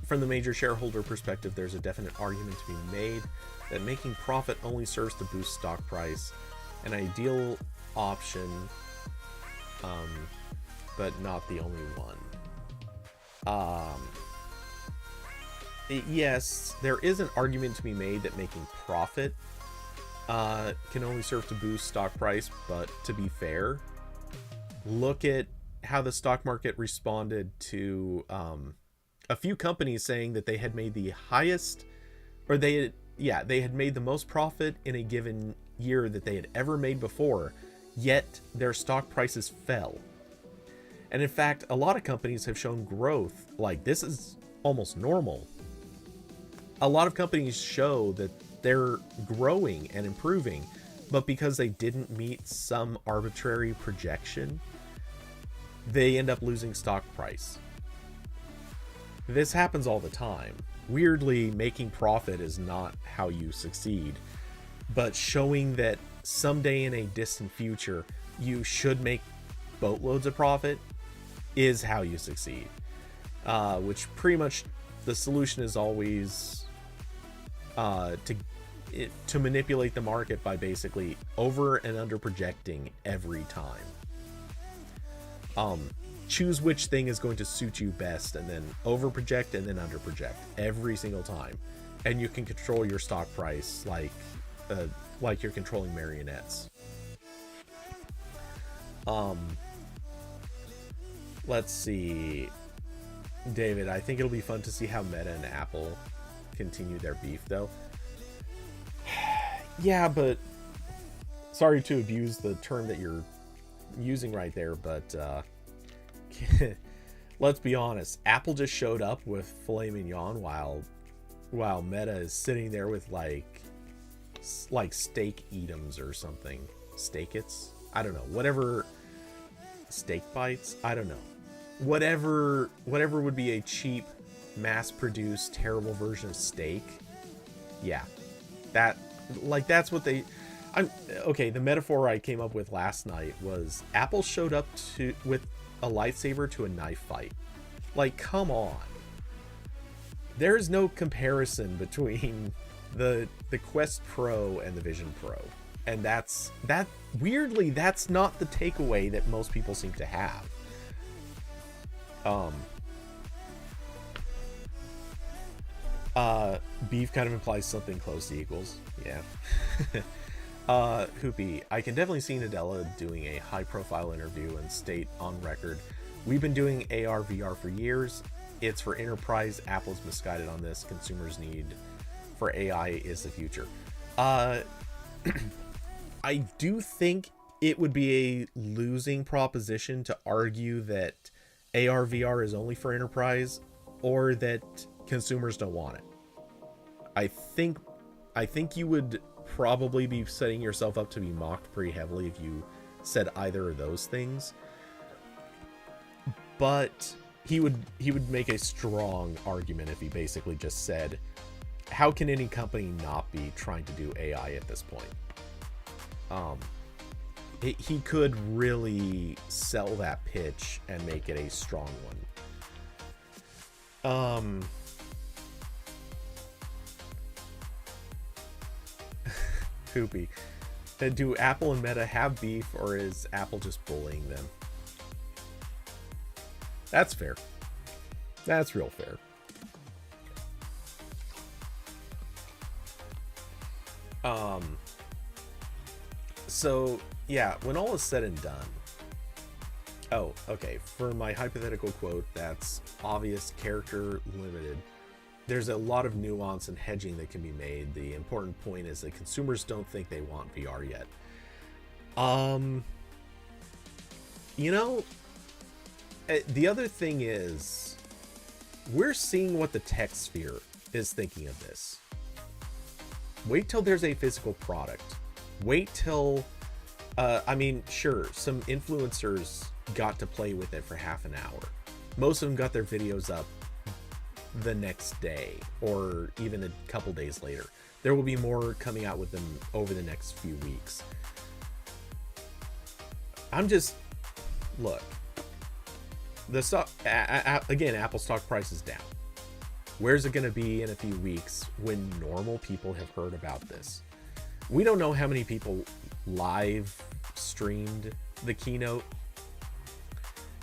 the major shareholder perspective, there's a definite argument to be made that making profit only serves to boost stock price, an ideal option, but not the only one. Yes, there is an argument to be made that making profit can only serve to boost stock price, but to be fair, look at how the stock market responded to a few companies saying that they had made the highest, or they had made the most profit in a given year that they had ever made before, yet their stock prices fell. And in fact, a lot of companies have shown growth. Like, this is almost normal. A lot of companies show that they're growing and improving, but because they didn't meet some arbitrary projection, they end up losing stock price. This happens all the time. Weirdly, making profit is not how you succeed, but showing that someday in a distant future you should make boatloads of profit is how you succeed. Which pretty much the solution is always to manipulate the market by basically over and under projecting every time. Choose which thing is going to suit you best, and then over project and then under project every single time, and you can control your stock price like you're controlling marionettes. Let's see, David, I think it'll be fun to see how Meta and Apple continue their beef, though. Yeah, but sorry to abuse the term that you're using right there, but let's be honest, Apple just showed up with filet mignon while Meta is sitting there with like steak eatums or something. Steakits? I don't know. Whatever. Steak bites? I don't know. Whatever would be a cheap, mass-produced, terrible version of steak. Yeah. That's what they... Okay, the metaphor I came up with last night was Apple showed up with a lightsaber to a knife fight. Like, come on. There is no comparison between the Quest Pro and the Vision Pro. And weirdly, that's not the takeaway that most people seem to have. Beef kind of implies something close to equals. Yeah. Hoopy, I can definitely see Nadella doing a high-profile interview and state on record, we've been doing AR VR for years. It's for enterprise. Apple's misguided on this. Consumers' need for AI is the future. I do think it would be a losing proposition to argue that AR VR is only for enterprise or that consumers don't want it. I think you would probably be setting yourself up to be mocked pretty heavily if you said either of those things. But he would make a strong argument if he basically just said, how can any company not be trying to do AI at this point? He could really sell that pitch and make it a strong one. Hoopy. Do Apple and Meta have beef, or is Apple just bullying them? That's fair. That's real fair. So yeah, when all is said and done. Oh, okay. For my hypothetical quote, that's obvious, character limited. There's a lot of nuance and hedging that can be made. The important point is that consumers don't think they want VR yet. You know, the other thing is, we're seeing what the tech sphere is thinking of this. Wait till there's a physical product. Wait till, I mean, sure, some influencers got to play with it for half an hour. Most of them got their videos up the next day or even a couple days later. There will be more coming out with them over the next few weeks. I'm just, look, the stock, again, Apple stock price is down. Where's it going to be in a few weeks when normal people have heard about this? We don't know how many people live streamed the keynote.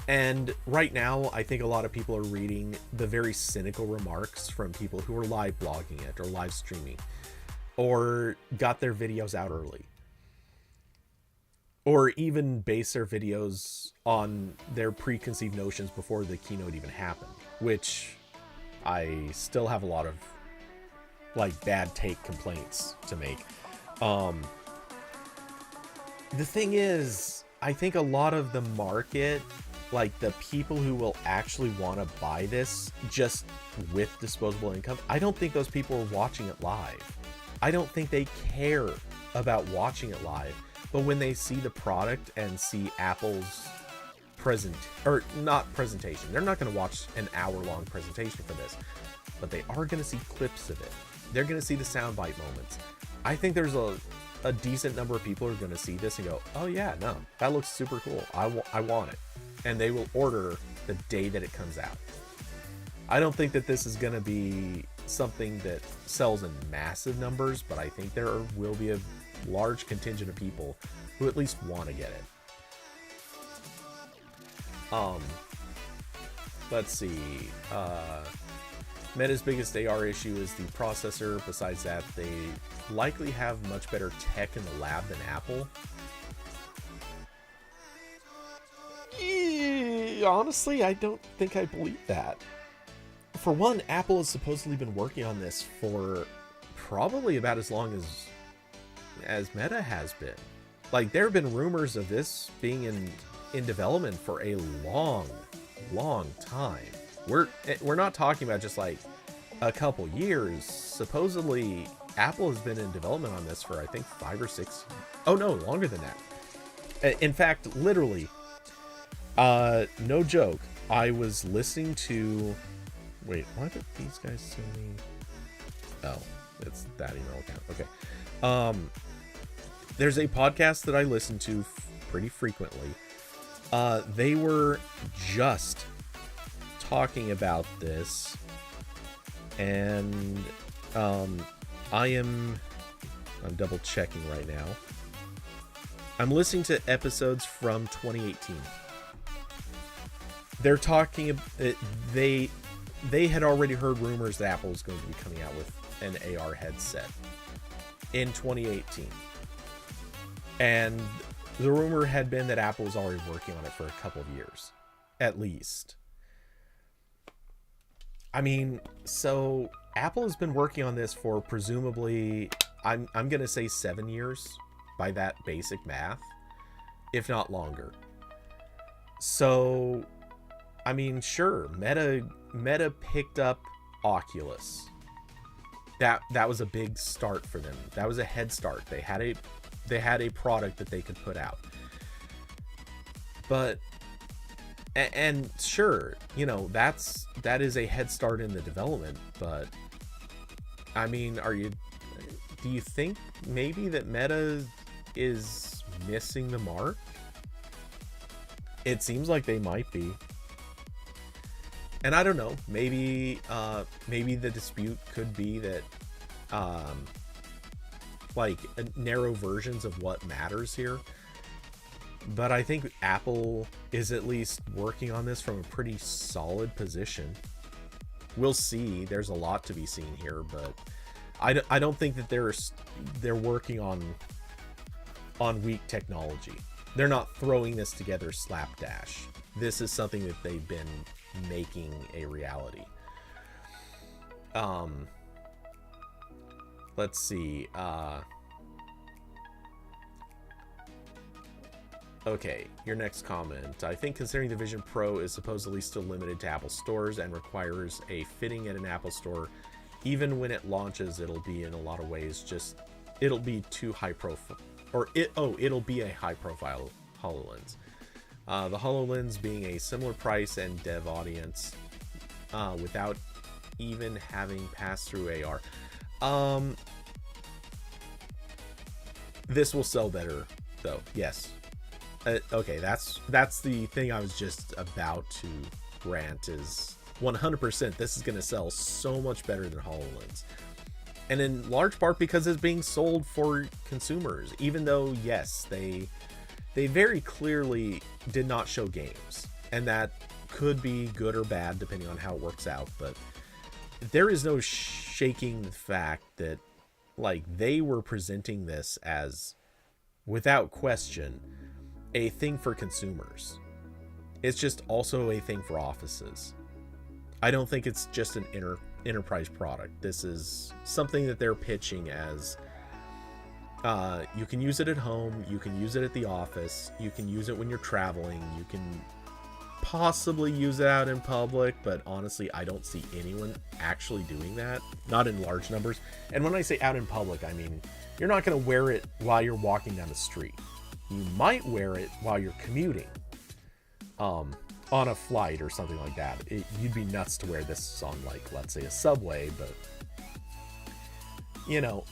And right now, I think a lot of people are reading the very cynical remarks from people who are live blogging it or live streaming or got their videos out early, or even base their videos on their preconceived notions before the keynote even happened, which I still have a lot of like bad take complaints to make. The thing is, I think a lot of the market, like the people who will actually want to buy this just with disposable income, I don't think those people are watching it live. I don't think they care about watching it live. But when they see the product and see Apple's not presentation, they're not going to watch an hour-long presentation for this, but they are going to see clips of it. They're going to see the soundbite moments. I think there's a decent number of people who are going to see this and go, oh yeah, no, that looks super cool. I want it. And they will order the day that it comes out. I don't think that this is going to be something that sells in massive numbers, but I think there will be a large contingent of people who at least want to get it. Let's see. Meta's biggest AR issue is the processor. Besides that, they likely have much better tech in the lab than Apple. Honestly, I don't think I believe that. For one, Apple has supposedly been working on this for probably about as long as Meta has been. Like, there have been rumors of this being in development for a long time. We're not talking about just like a couple years. Supposedly, Apple has been in development on this for I think 5 or 6. Oh no, longer than that. In fact, literally, no joke. I was listening to. Wait, why did these guys send me? Oh, it's that email account. Okay. There's a podcast that I listen to pretty frequently. They were just talking about this, and I'm double checking right now. I'm listening to episodes from 2018. They're talking. They had already heard rumors that Apple was going to be coming out with an AR headset in 2018. And the rumor had been that Apple was already working on it for a couple of years, at least. I mean, so Apple has been working on this for presumably, I'm going to say 7 years by that basic math, if not longer. So, I mean, sure, Meta picked up Oculus. That was a big start for them. That was a head start. They had a product that they could put out. But and sure, you know, that is a head start in the development, but I mean, do you think maybe that Meta is missing the mark? It seems like they might be. And I don't know, maybe the dispute could be that like narrow versions of what matters here. But I think Apple is at least working on this from a pretty solid position. We'll see. There's a lot to be seen here, but I don't think that they're working on weak technology. They're not throwing this together slapdash. This is something that they've been making a reality. Let's see. Okay, your next comment. I think considering the Vision Pro is supposedly still limited to Apple stores and requires a fitting at an Apple store, even when it launches, it'll be in a lot of ways it'll be too high profile, it'll be a high profile HoloLens. The HoloLens being a similar price and dev audience, without even having passed through AR. This will sell better though. Yes. Okay, that's the thing I was just about to rant is 100% this is going to sell so much better than HoloLens. And in large part because it's being sold for consumers, even though, yes, they very clearly did not show games. And that could be good or bad depending on how it works out. But there is no shaking the fact that, like, they were presenting this as, without question, a thing for consumers. It's just also a thing for offices. I don't think it's just an enterprise product. This is something that they're pitching as you can use it at home, you can use it at the office, you can use it when you're traveling, you can possibly use it out in public, but honestly I don't see anyone actually doing that, not in large numbers. And when I say out in public, I mean you're not going to wear it while you're walking down the street. You might wear it while you're commuting, on a flight or something like that. You'd be nuts to wear this on, like, let's say a subway, but you know,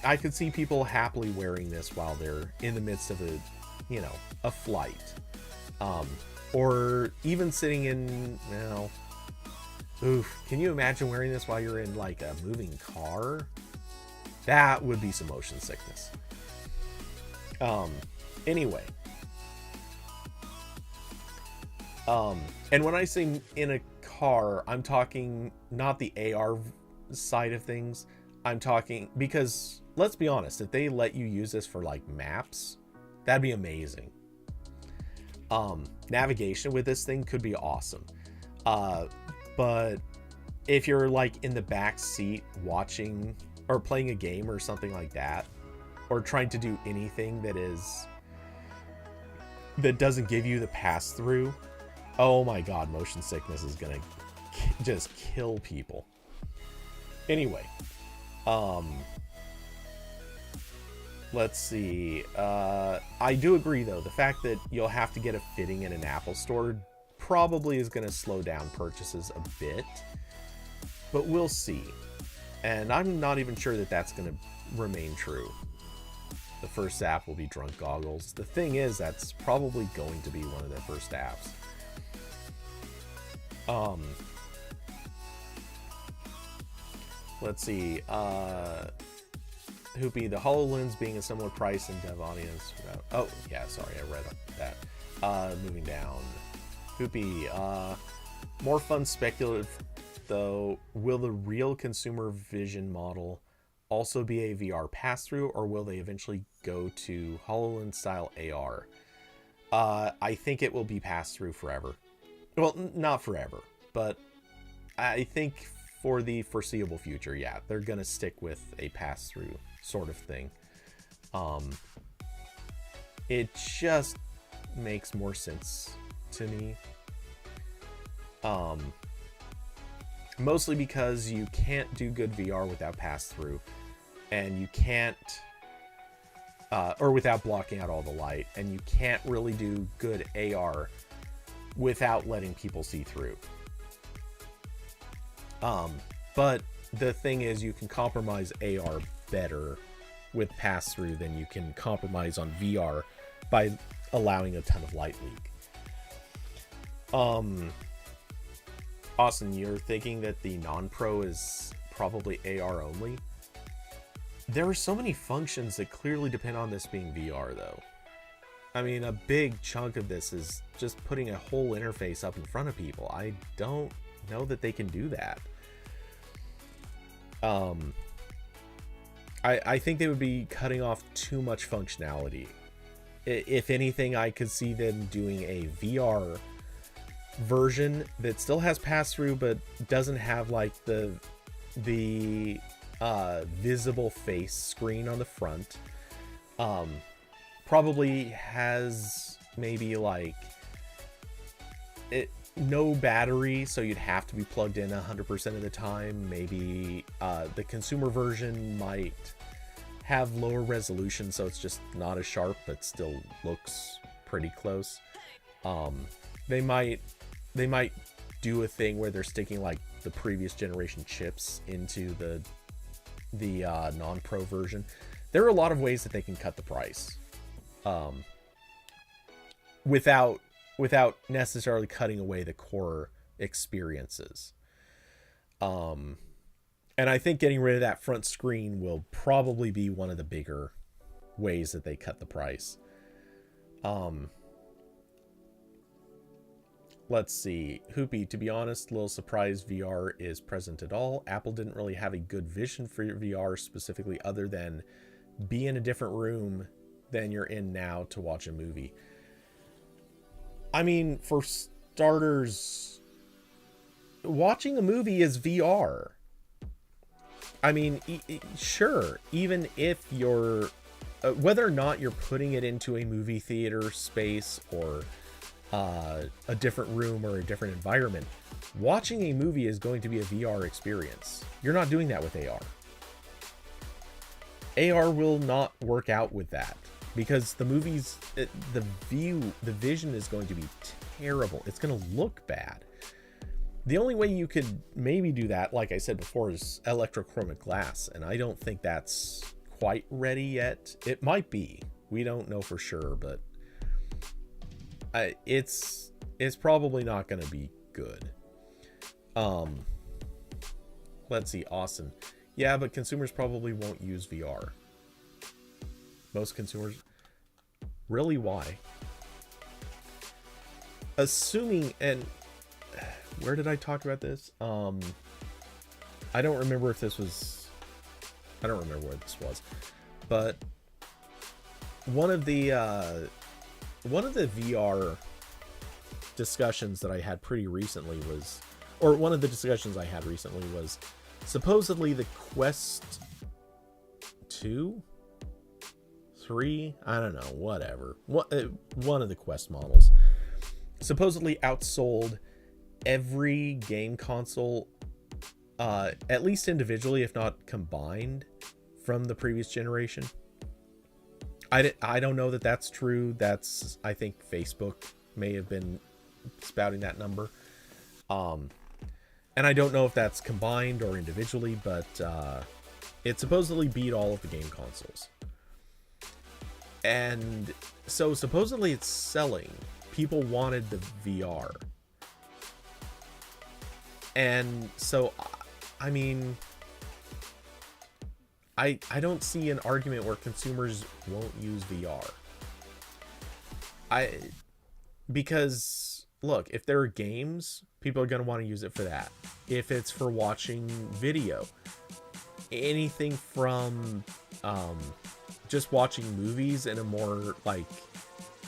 I could see people happily wearing this while they're in the midst of a flight, or even sitting in, can you imagine wearing this while you're in like a moving car? That would be some motion sickness. Anyway, and when I say in a car, I'm talking not the AR side of things. I'm talking, because let's be honest, if they let you use this for like maps, that'd be amazing. Navigation with this thing could be awesome. But if you're like in the back seat watching or playing a game or something like that, or trying to do anything that doesn't give you the pass through, oh my god, motion sickness is gonna just kill people. Anyway, let's see. I do agree though, the fact that you'll have to get a fitting in an Apple store probably is going to slow down purchases a bit, but we'll see. And I'm not even sure that that's going to remain true. The first app will be drunk goggles. The thing is, that's probably going to be one of their first apps. Let's see. Hoopy, the HoloLens being a similar price and dev audience. Oh, yeah, sorry, I read that. Moving down. Hoopy, more fun speculative, though. Will the real consumer vision model also be a VR pass-through, or will they eventually go to HoloLens style AR? I think it will be pass-through forever. Well, not forever, but I think for the foreseeable future, yeah, they're gonna stick with a pass-through sort of thing. It just makes more sense to me. Mostly because you can't do good VR without pass-through, and you can't, or without blocking out all the light, and you can't really do good AR without letting people see through. But the thing is, you can compromise AR better with pass-through than you can compromise on VR by allowing a ton of light leak. Austin, you're thinking that the non-pro is probably AR only? There are so many functions that clearly depend on this being VR, though. I mean, a big chunk of this is just putting a whole interface up in front of people. I don't know that they can do that. I think they would be cutting off too much functionality. If anything, I could see them doing a VR version that still has pass-through, but doesn't have like the visible face screen on the front. Probably has maybe like no battery, so you'd have to be plugged in 100% of the time. Maybe the consumer version might have lower resolution, so it's just not as sharp, but still looks pretty close. They might do a thing where they're sticking like the previous generation chips into the non-pro version. There are a lot of ways that they can cut the price, without necessarily cutting away the core experiences. And I think getting rid of that front screen will probably be one of the bigger ways that they cut the price. Let's see. Hoopy, to be honest, a little surprised VR is present at all. Apple didn't really have a good vision for VR specifically, other than be in a different room than you're in now to watch a movie. I mean, for starters, watching a movie is VR. I mean, sure, even if you're, whether or not you're putting it into a movie theater space or a different room or a different environment, watching a movie is going to be a VR experience. You're not doing that with AR. AR will not work out with that, because the movies, the vision is going to be terrible. It's going to look bad. The only way you could maybe do that, like I said before, is electrochromic glass, and I don't think that's quite ready yet. It might be. We don't know for sure, but it's probably not going to be good. Let's see, Austin. Yeah, but consumers probably won't use VR. Most consumers. Really, why? Assuming, and where did I talk about this? I don't remember if this was, I don't remember where this was, but one of the VR discussions that I had pretty recently was, or one of the discussions I had recently was supposedly the Quest 2, 3, I don't know, whatever. One of the Quest models supposedly outsold every game console, at least individually, if not combined, from the previous generation. I don't know that that's true. That's, I think Facebook may have been spouting that number. And I don't know if that's combined or individually, but it supposedly beat all of the game consoles. And so supposedly it's selling. People wanted the VR. And so, I mean, I don't see an argument where consumers won't use VR. Because look, if there are games, people are going to want to use it for that. If it's for watching video, anything from just watching movies in a more like,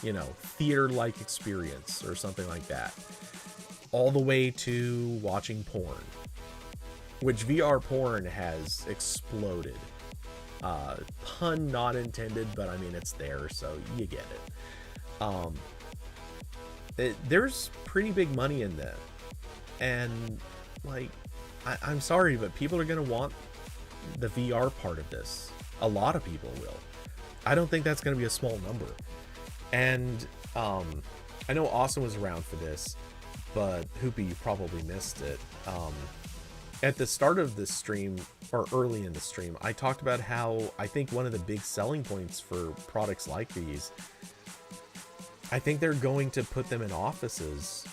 theater-like experience or something like that, all the way to watching porn, which VR porn has exploded. Pun not intended, but I mean, it's there, so you get it. There's pretty big money in that. And, like, I'm sorry, but people are going to want the VR part of this. A lot of people will. I don't think that's going to be a small number. And I know Austin was around for this, but Hoopy, you probably missed it. At the start of the stream, or early in the stream, I talked about how I think one of the big selling points for products like these, I think they're going to put them in offices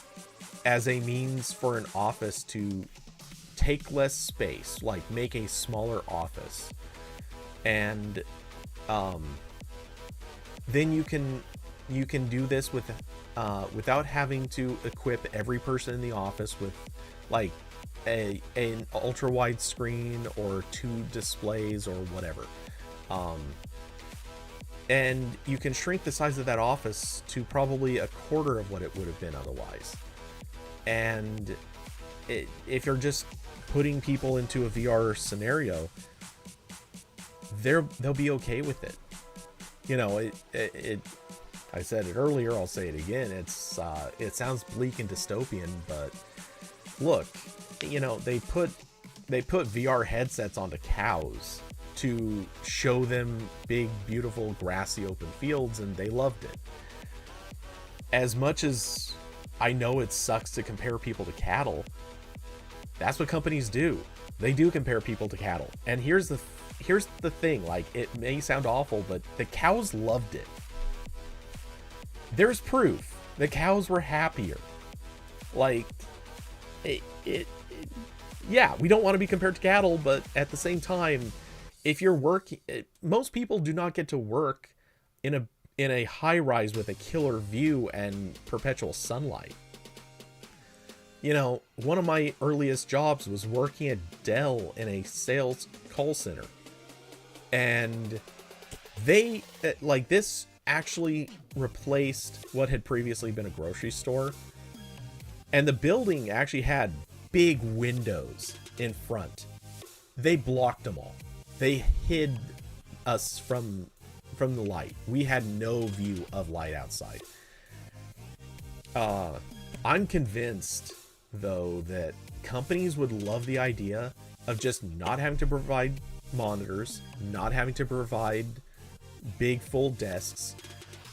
as a means for an office to take less space, like make a smaller office. And then you can do this with without having to equip every person in the office with like an ultra wide screen or 2 displays or whatever. And you can shrink the size of that office to probably a quarter of what it would have been otherwise. And if you're just putting people into a VR scenario, they'll be okay with it. You know, it I said it earlier, I'll say it again. It sounds bleak and dystopian, but look, you know, they put VR headsets onto cows to show them big, beautiful, grassy open fields, and they loved it. As much as I know it sucks to compare people to cattle, that's what companies do. They do compare people to cattle. And here's the thing, like, it may sound awful, but the cows loved it. There's proof. The cows were happier. Like, yeah, we don't want to be compared to cattle, but at the same time, if you're working, most people do not get to work in a high rise with a killer view and perpetual sunlight. You know, one of my earliest jobs was working at Dell in a sales call center. And they, like, this actually replaced what had previously been a grocery store. And the building actually had big windows in front. They blocked them all. They hid us from the light. We had no view of light outside. I'm convinced, though, that companies would love the idea of just not having to provide monitors, not having to provide big full desks,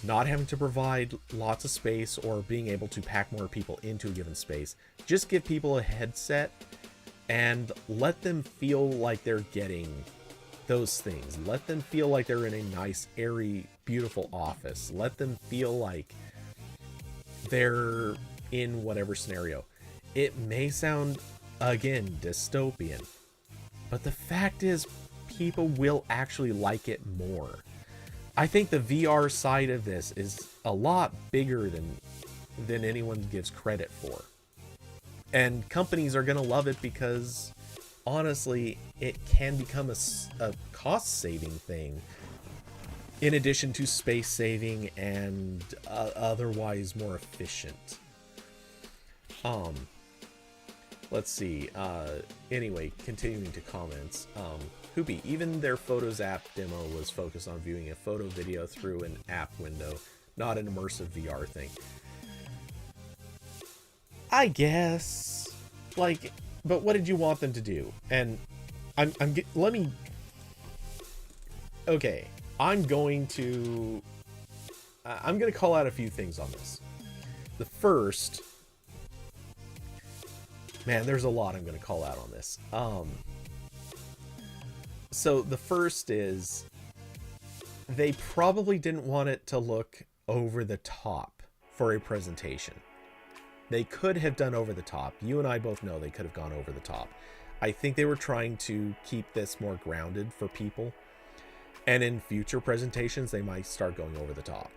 not having to provide lots of space or being able to pack more people into a given space. Just give people a headset and let them feel like they're getting those things. Let them feel like they're in a nice, airy, beautiful office. Let them feel like they're in whatever scenario. It may sound, again, dystopian, but the fact is, people will actually like it more. I think the VR side of this is a lot bigger than anyone gives credit for. And companies are going to love it because, honestly, it can become a cost-saving thing in addition to space-saving and otherwise more efficient. Let's see. Anyway, continuing to comments. Hoopy, even their Photos app demo was focused on viewing a photo video through an app window, not an immersive VR thing. I guess. Like, but what did you want them to do? And okay, I'm going to call out a few things on this. The first, man, there's a lot I'm going to call out on this. So the first is, they probably didn't want it to look over the top for a presentation. They could have done over the top. You and I both know they could have gone over the top. I think they were trying to keep this more grounded for people. And in future presentations, they might start going over the top.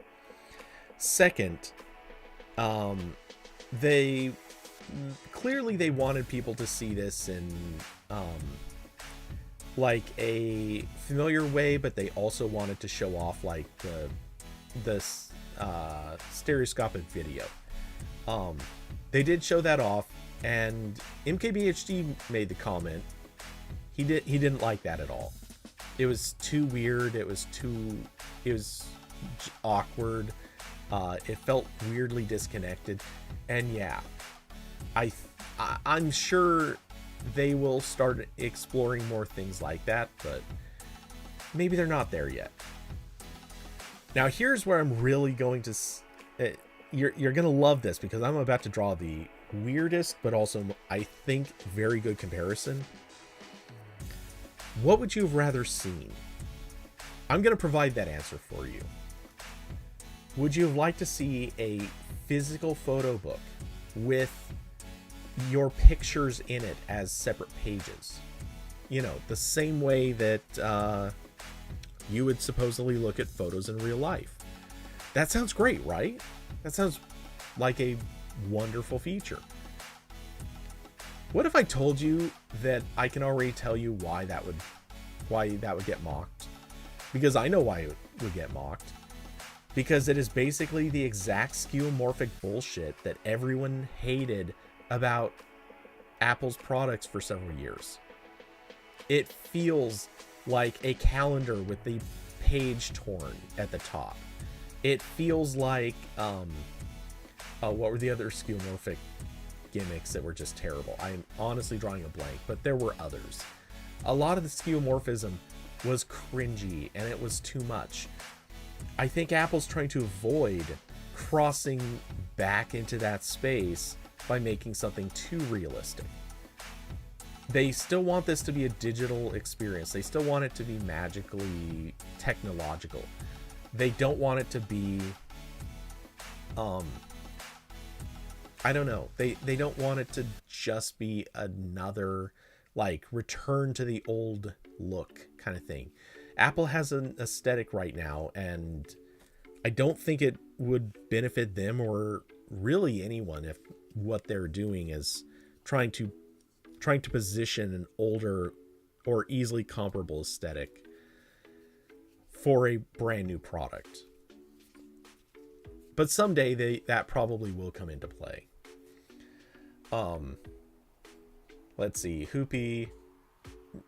Second, they clearly wanted people to see this in like a familiar way, but they also wanted to show off like the stereoscopic video. They did show that off, and MKBHD made the comment he didn't like that at all. It was too weird. It was awkward. It felt weirdly disconnected, and yeah, I'm sure they will start exploring more things like that, but maybe they're not there yet. Now, here's where I'm really going to... You're going to love this, because I'm about to draw the weirdest, but also, I think, very good comparison. What would you have rather seen? I'm going to provide that answer for you. Would you have liked to see a physical photo book with your pictures in it as separate pages? You know, the same way that you would supposedly look at photos in real life. That sounds great, right? That sounds like a wonderful feature. What if I told you that I can already tell you why that would get mocked? Because I know why it would get mocked. Because it is basically the exact skeuomorphic bullshit that everyone hated about Apple's products for several years. It feels like a calendar with the page torn at the top. It feels like what were the other skeuomorphic gimmicks that were just terrible? I'm honestly drawing a blank, but there were others. A lot of the skeuomorphism was cringy and it was too much. I think Apple's trying to avoid crossing back into that space by making something too realistic. They still want this to be a digital experience. They still want it to be magically technological. They don't want it to be I don't know. They don't want it to just be another like return to the old look kind of thing. Apple has an aesthetic right now, and I don't think it would benefit them or really anyone if what they're doing is trying to position an older or easily comparable aesthetic for a brand new product. But someday that probably will come into play. Let's see, Hoopy,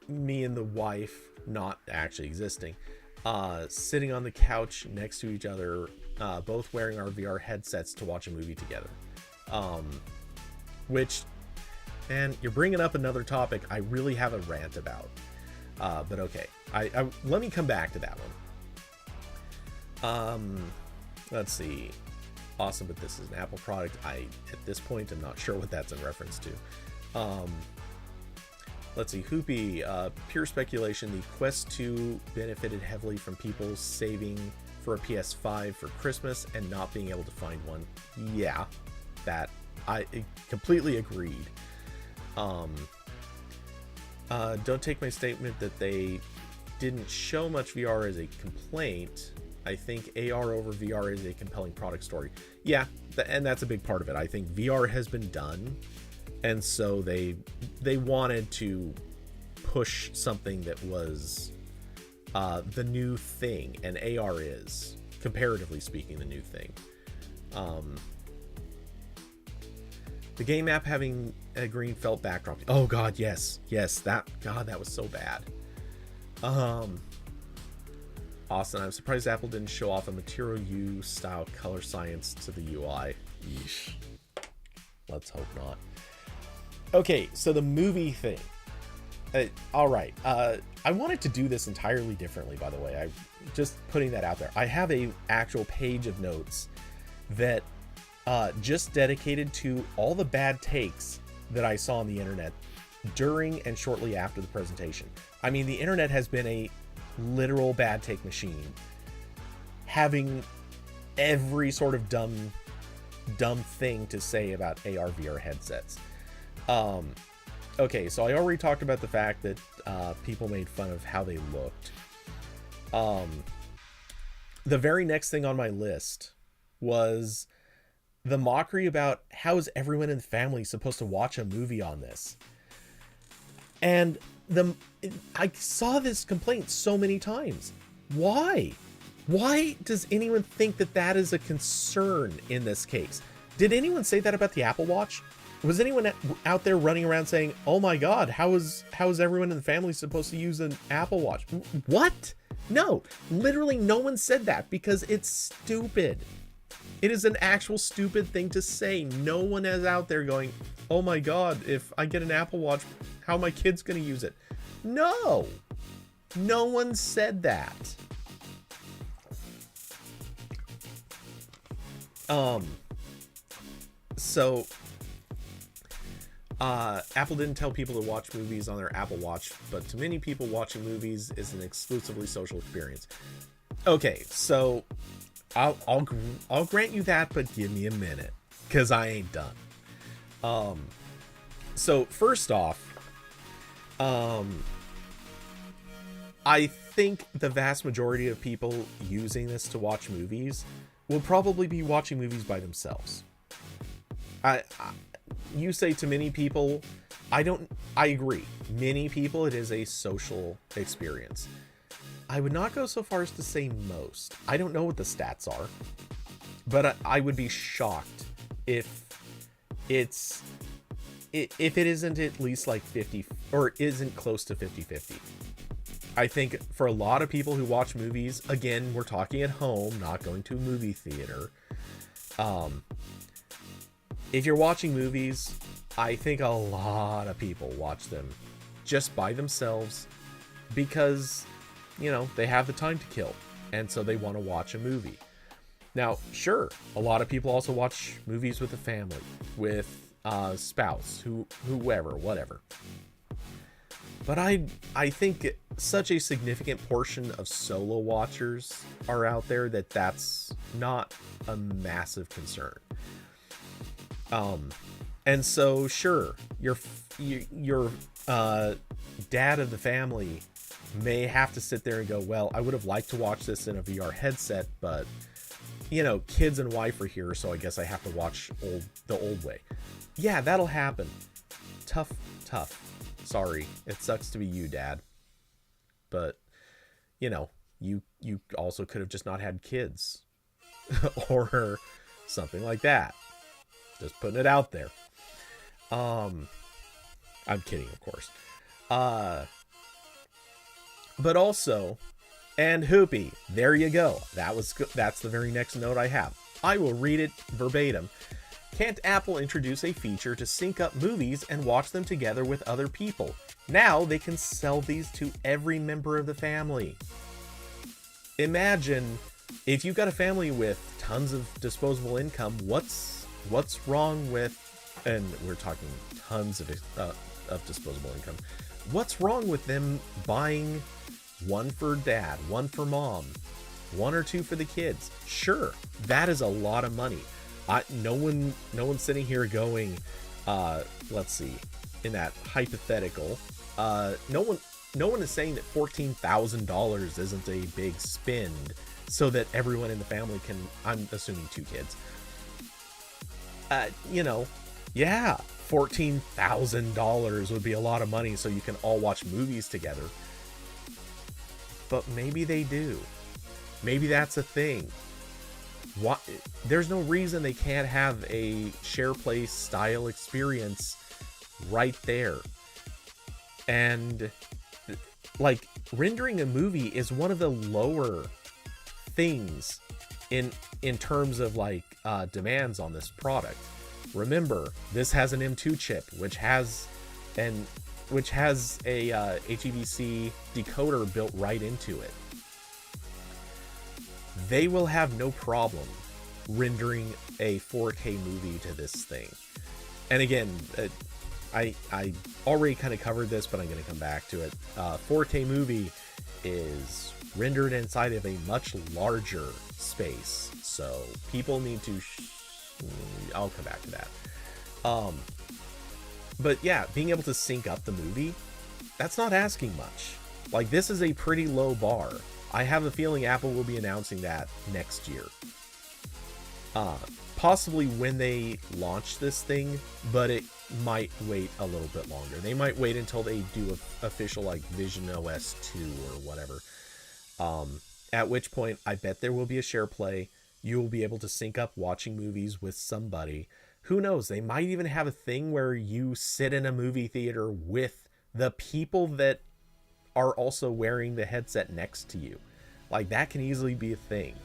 me and the wife, not actually existing, sitting on the couch next to each other, both wearing our VR headsets to watch a movie together. Which, man, you're bringing up another topic I really have a rant about. But okay, I let me come back to that one. Let's see. Awesome, but this is an Apple product. At this point, I'm not sure what that's in reference to. Let's see, Hoopy, pure speculation. The Quest 2 benefited heavily from people saving for a PS5 for Christmas and not being able to find one. Yeah, that I completely agreed. Don't take my statement that they didn't show much VR as a complaint. I think AR over VR is a compelling product story. Yeah, and that's a big part of it. I think VR has been done, and so they wanted to push something that was the new thing, and AR is, comparatively speaking, the new thing. The game app having a green felt backdrop. Oh god, yes, that was so bad. Austin, I'm surprised Apple didn't show off a Material U style color science to the UI. Yeesh. Let's hope not. Okay, so the movie thing. All right. I wanted to do this entirely differently, by the way. I'm just putting that out there. I have a actual page of notes that just dedicated to all the bad takes that I saw on the internet during and shortly after the presentation. I mean, the internet has been a literal bad take machine, having every sort of dumb thing to say about AR VR headsets. Okay, so I already talked about the fact that people made fun of how they looked. The very next thing on my list was the mockery about how is everyone in the family supposed to watch a movie on this. And I saw this complaint so many times. Why does anyone think that is a concern in this case? Did anyone say that about the Apple Watch? Was anyone out there running around saying, oh my god, how is everyone in the family supposed to use an Apple Watch? What? No, literally no one said that because it's stupid. It is an actual stupid thing to say. No one is out there going, oh my god, if I get an Apple Watch, how are my kids going to use it? No one said that. So Apple didn't tell people to watch movies on their Apple Watch, but to many people, watching movies is an exclusively social experience. Okay, so I'll grant you that, but give me a minute, because I ain't done. So first off, I think the vast majority of people using this to watch movies will probably be watching movies by themselves. You say to many people, I agree. Many people, it is a social experience. I would not go so far as to say most. I don't know what the stats are, but I would be shocked if it isn't at least like 50 or isn't close to 50-50. I think for a lot of people who watch movies, again, we're talking at home, not going to a movie theater. If you're watching movies, I think a lot of people watch them just by themselves because, they have the time to kill. And so they want to watch a movie. Now, sure, a lot of people also watch movies with a family, with a spouse, whoever, whatever. But I think such a significant portion of solo watchers are out there that's not a massive concern. And so sure, your dad of the family may have to sit there and go, well, I would have liked to watch this in a VR headset, but kids and wife are here, so I guess I have to watch the old way. Yeah, that'll happen. Tough. Sorry, it sucks to be you, Dad. But, you also could have just not had kids. Or something like that. Just putting it out there. I'm kidding, of course. But also, and Hoopy, there you go. That's the very next note I have. I will read it verbatim. Can't Apple introduce a feature to sync up movies and watch them together with other people? Now they can sell these to every member of the family. Imagine if you've got a family with tons of disposable income, what's wrong with, and we're talking tons of disposable income, what's wrong with them buying one for dad, one for mom, one or two for the kids? Sure, that is a lot of money. No one's sitting here going, let's see, in that hypothetical, no one is saying that $14,000 isn't a big spend so that everyone in the family can, I'm assuming 2 kids, yeah, $14,000 would be a lot of money so you can all watch movies together. But maybe they do. Maybe that's a thing. There's no reason they can't have a share place style experience right there. And like, rendering a movie is one of the lower things in terms of like demands on this product. Remember, this has an M2 chip, which has a HEVC decoder built right into it. They will have no problem rendering a 4K movie to this thing. And again, I already kind of covered this, but I'm going to come back to it. 4K movie is rendered inside of a much larger space, so people need to I'll come back to that. But yeah, being able to sync up the movie, that's not asking much. Like, this is a pretty low bar. I have a feeling Apple will be announcing that next year. Possibly when they launch this thing, but it might wait a little bit longer. They might wait until they do official like Vision OS 2 or whatever. At which point, I bet there will be a share play. You will be able to sync up watching movies with somebody. Who knows? They might even have a thing where you sit in a movie theater with the people that are also wearing the headset next to you. Like, that can easily be a thing.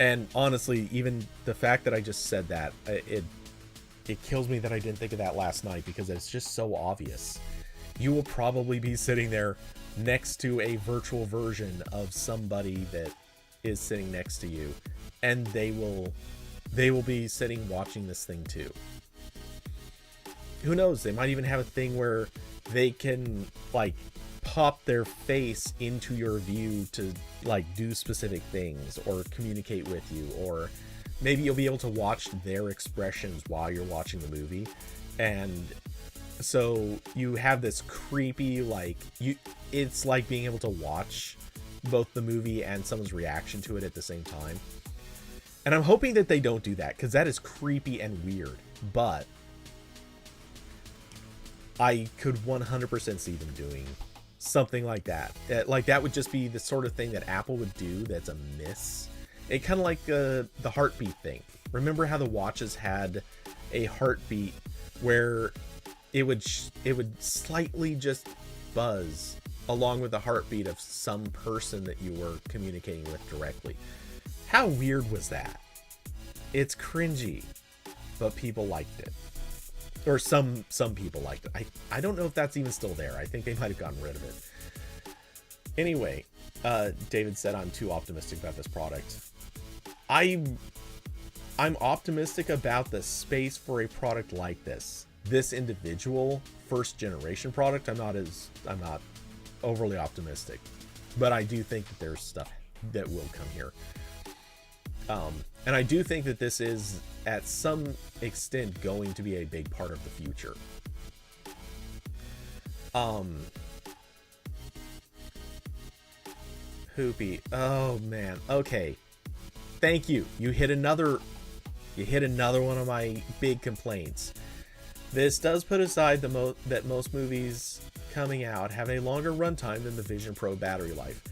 And honestly, even the fact that I just said that, it kills me that I didn't think of that last night, because it's just so obvious. You will probably be sitting there next to a virtual version of somebody that is sitting next to you, and they will be sitting watching this thing too. Who knows? They might even have a thing where they can like pop their face into your view to like do specific things or communicate with you, or maybe you'll be able to watch their expressions while you're watching the movie. And so you have this creepy, like, it's like being able to watch both the movie and someone's reaction to it at the same time. And I'm hoping that they don't do that, because that is creepy and weird. But I could 100% see them doing something like that. Like, that would just be the sort of thing that Apple would do that's a miss. It kind of like the heartbeat thing. Remember how the watches had a heartbeat where it would slightly just buzz along with the heartbeat of some person that you were communicating with directly. How weird was that? It's cringy, but people liked it. Or some people liked it. I don't know if that's even still there. I think they might have gotten rid of it. Anyway, David said I'm too optimistic about this product. I'm optimistic about the space for a product like this. This individual first generation product, I'm not overly optimistic, but I do think that there's stuff that will come here. And I do think that this is at some extent going to be a big part of the future. Hoopy. Oh man. Okay. Thank you. You hit another one of my big complaints. This does put aside that most movies coming out have a longer runtime than the Vision Pro battery life.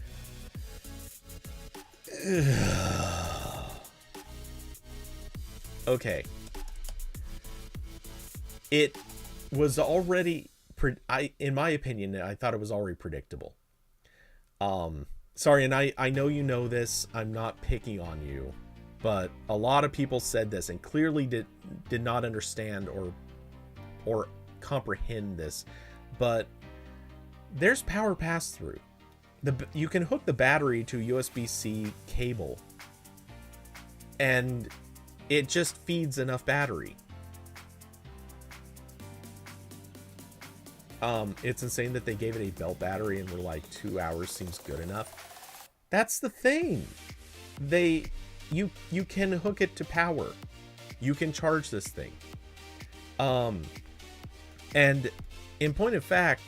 Okay. It was already, in my opinion, I thought it was already predictable. Sorry, and I know you know this. I'm not picking on you, but a lot of people said this and clearly did not understand or comprehend this. But there's power pass-through. You can hook the battery to USB-C cable, and it just feeds enough battery. It's insane that they gave it a belt battery and were like 2 hours seems good enough. That's the thing. You can hook it to power. You can charge this thing. And in point of fact,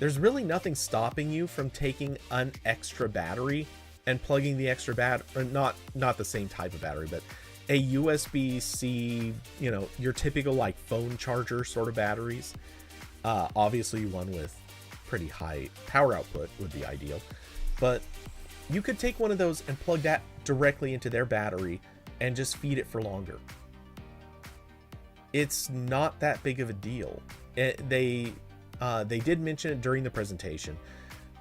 there's really nothing stopping you from taking an extra battery and plugging the extra not the same type of battery, but a USB-C, your typical like phone charger sort of batteries. Obviously one with pretty high power output would be ideal, but you could take one of those and plug that directly into their battery and just feed it for longer. It's not that big of a deal. They did mention it during the presentation,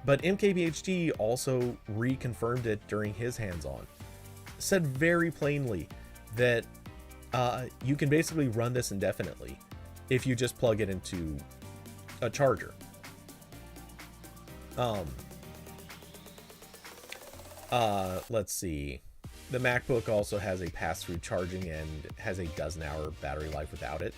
but MKBHD also reconfirmed it during his hands-on. Said very plainly that you can basically run this indefinitely if you just plug it into a charger. Let's see. The MacBook also has a pass-through charging and has a dozen-hour battery life without it.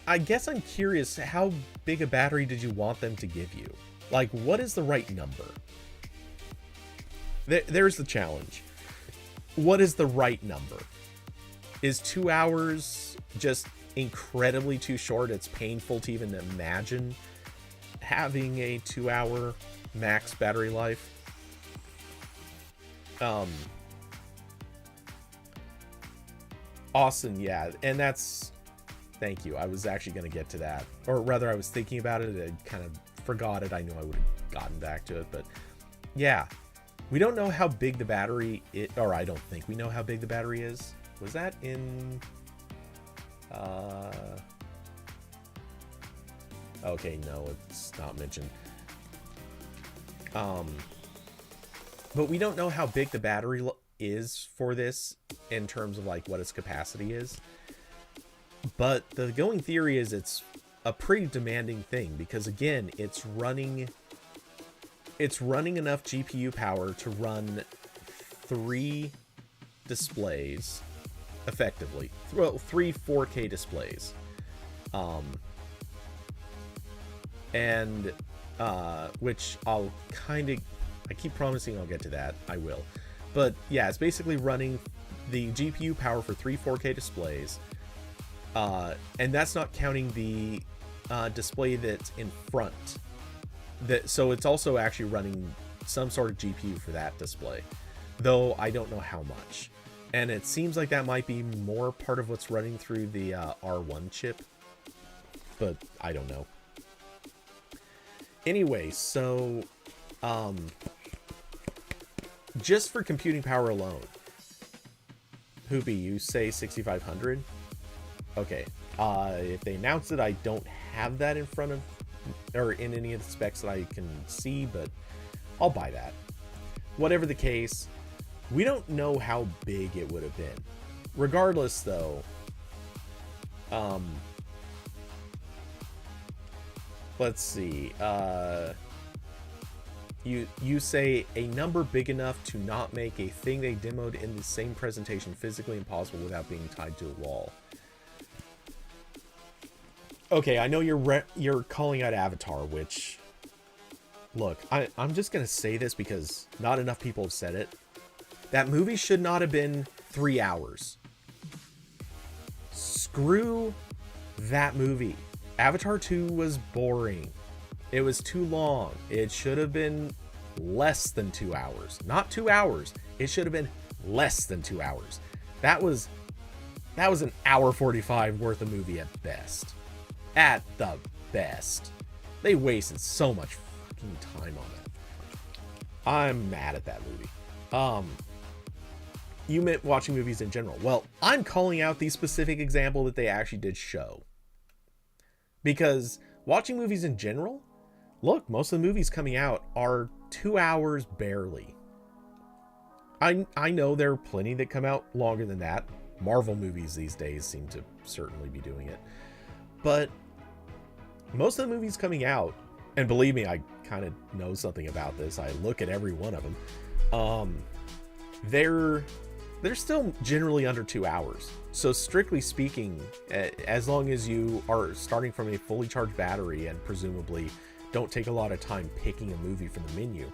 I guess I'm curious, how big a battery did you want them to give you? Like, what is the right number? There's the challenge. What is the right number? Is 2 hours just incredibly too short? It's painful to even imagine having a 2 hour max battery life. Awesome, yeah, and that's, thank you. I was actually going to get to that, or rather I was thinking about it. I kind of forgot it. I knew I would have gotten back to it, but yeah, we don't know how big the battery is, or I don't think we know how big the battery is. Was that in okay, no, it's not mentioned. But we don't know how big the battery is for this in terms of like what its capacity is. But the going theory is it's a pretty demanding thing because, again, it's running enough GPU power to run 3 displays effectively. Well, 3 4K displays. Which I keep promising I'll get to that. I will. But yeah, it's basically running the GPU power for 3 4K displays And that's not counting the display that's in front. So it's also actually running some sort of GPU for that display, though I don't know how much. And it seems like that might be more part of what's running through the R1 chip, but I don't know. Anyway, so just for computing power alone, Hoopy, you say 6500? Okay. If they announce it, I don't have that in front of, or in any of the specs that I can see, but I'll buy that. Whatever the case, we don't know how big it would have been. Regardless, though, let's see. You say a number big enough to not make a thing they demoed in the same presentation physically impossible without being tied to a wall. Okay, I know you're calling out Avatar, which, look, I'm just gonna say this because not enough people have said it. That movie should not have been 3 hours. Screw that movie. Avatar 2 was boring. It was too long. It should have been less than 2 hours. Not 2 hours. It should have been less than 2 hours. That was an hour 45 worth of movie at best. At the best. They wasted so much fucking time on it. I'm mad at that movie. You meant watching movies in general. Well, I'm calling out the specific example that they actually did show. Because watching movies in general, look, most of the movies coming out are 2 hours barely. I know there are plenty that come out longer than that. Marvel movies these days seem to certainly be doing it. But most of the movies coming out, and believe me, I kind of know something about this. I look at every one of them. They're still generally under 2 hours. So strictly speaking, as long as you are starting from a fully charged battery and presumably don't take a lot of time picking a movie from the menu,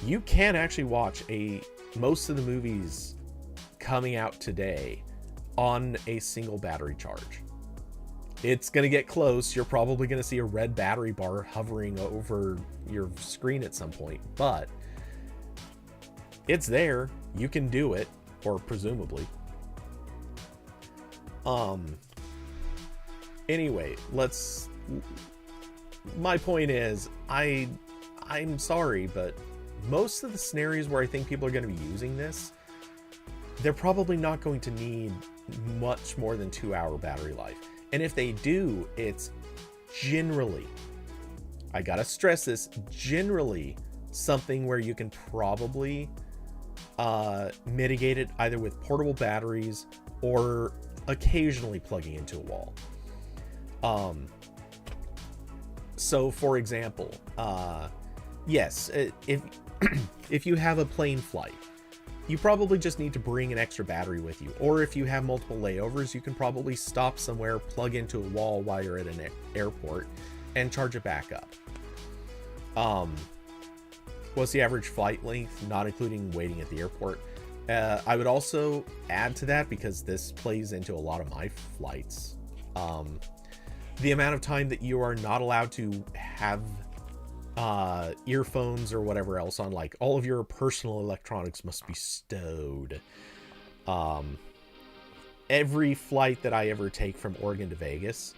you can actually watch most of the movies coming out today on a single battery charge. It's going to get close. You're probably going to see a red battery bar hovering over your screen at some point, but it's there. You can do it, or presumably. Anyway, my point is, I'm sorry, but most of the scenarios where I think people are going to be using this, they're probably not going to need much more than 2 hour battery life. And if they do, it's generally, I gotta stress this, generally something where you can probably mitigate it either with portable batteries or occasionally plugging into a wall. So for example, yes, if you have a plane flight, you probably just need to bring an extra battery with you. Or if you have multiple layovers, you can probably stop somewhere, plug into a wall while you're at an airport, and charge it back up. What's the average flight length, not including waiting at the airport? I would also add to that, because this plays into a lot of my flights, the amount of time that you are not allowed to have earphones or whatever else on. Like, all of your personal electronics must be stowed. Every flight that I ever take from Oregon to Vegas,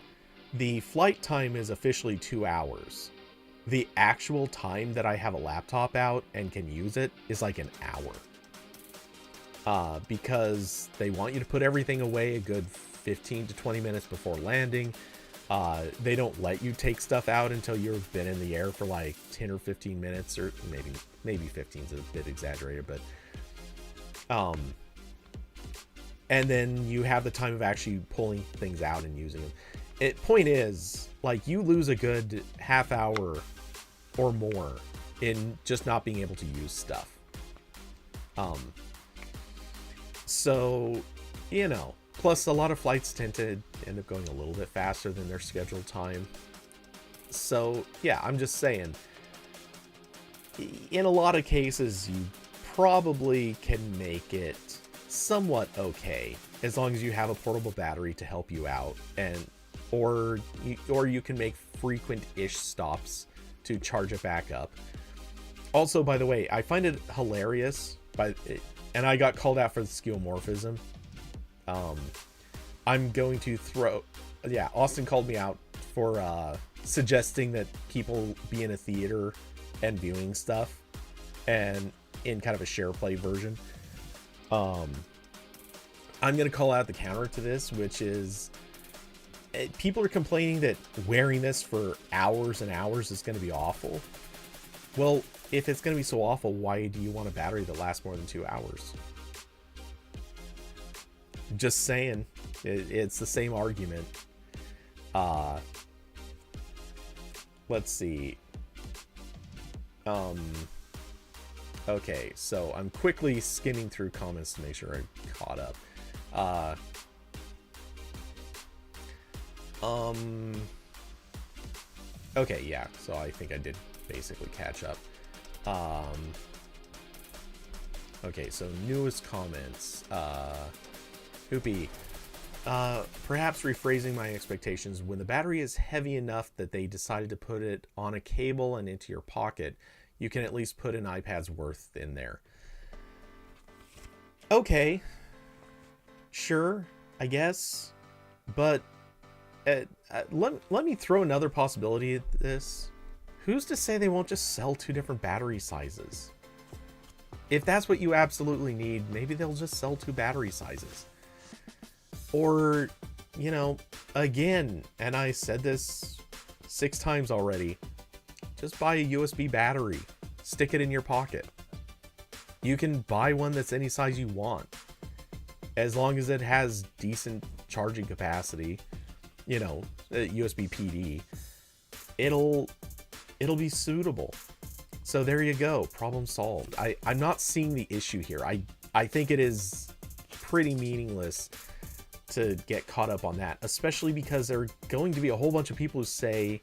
the flight time is officially 2 hours. The actual time that I have a laptop out and can use it is like an hour. Because they want you to put everything away a good 15 to 20 minutes before landing. They don't let you take stuff out until you've been in the air for like 10 or 15 minutes, or maybe 15 is a bit exaggerated, but and then you have the time of actually pulling things out and using them. Point is, like, you lose a good half hour or more in just not being able to use stuff. So, you know, plus a lot of flights tend to end up going a little bit faster than their scheduled time. So yeah, I'm just saying, in a lot of cases, you probably can make it somewhat okay as long as you have a portable battery to help you out, and or you can make frequent-ish stops to charge it back up. Also, by the way, I find it hilarious, and I got called out for the skeuomorphism. I'm going to Austin called me out for suggesting that people be in a theater and viewing stuff, and in kind of a share play version. I'm going to call out the counter to this, which is people are complaining that wearing this for hours and hours is going to be awful. Well, if it's going to be so awful, why do you want a battery that lasts more than 2 hours? Just saying, it's the same argument. Let's see. Okay, so I'm quickly skimming through comments to make sure I'm caught up. Okay, yeah, so I think I did basically catch up. Okay, so newest comments. Hoopy. Perhaps rephrasing my expectations, when the battery is heavy enough that they decided to put it on a cable and into your pocket, you can at least put an iPad's worth in there. Okay. Sure, I guess. But let me throw another possibility at this. Who's to say they won't just sell 2 different battery sizes? If that's what you absolutely need, maybe they'll just sell 2 battery sizes. Or, you know, again, and I said this 6 times already, just buy a USB battery, stick it in your pocket. You can buy one that's any size you want, as long as it has decent charging capacity, you know, USB PD, it'll be suitable. So there you go, problem solved. I'm not seeing the issue here. I think it is pretty meaningless to get caught up on that, especially because there are going to be a whole bunch of people who say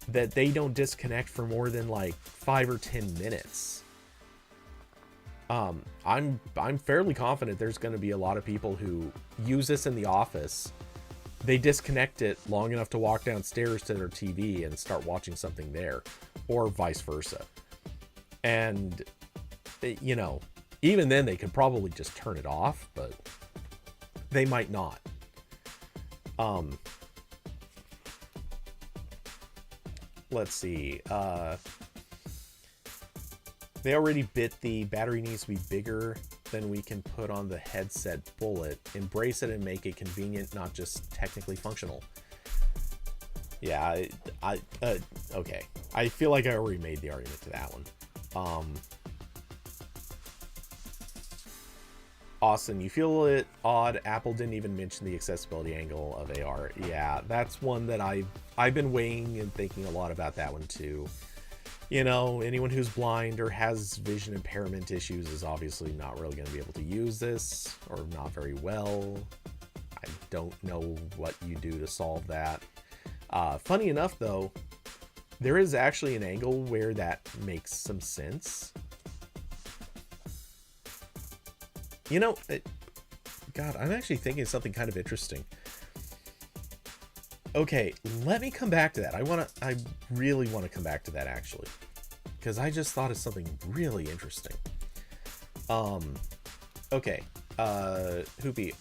that they don't disconnect for more than like 5 or 10 minutes. I'm fairly confident there's going to be a lot of people who use this in the office. They disconnect it long enough to walk downstairs to their TV and start watching something there, or vice versa. And, you know, even then they could probably just turn it off, but they might not. Let's see. They already bit the battery needs to be bigger than we can put on the headset bullet. Embrace it and make it convenient, not just technically functional. Yeah, okay. I feel like I already made the argument to that one. Austin, you feel it odd Apple didn't even mention the accessibility angle of AR. Yeah, that's one that I've been weighing and thinking a lot about that one too. You know, anyone who's blind or has vision impairment issues is obviously not really going to be able to use this, or not very well. I don't know what you do to solve that. Funny enough though, there is actually an angle where that makes some sense. You know, God, I'm actually thinking of something kind of interesting. Okay, let me come back to that. I really want to come back to that actually, because I just thought of something really interesting. Okay, Hoopy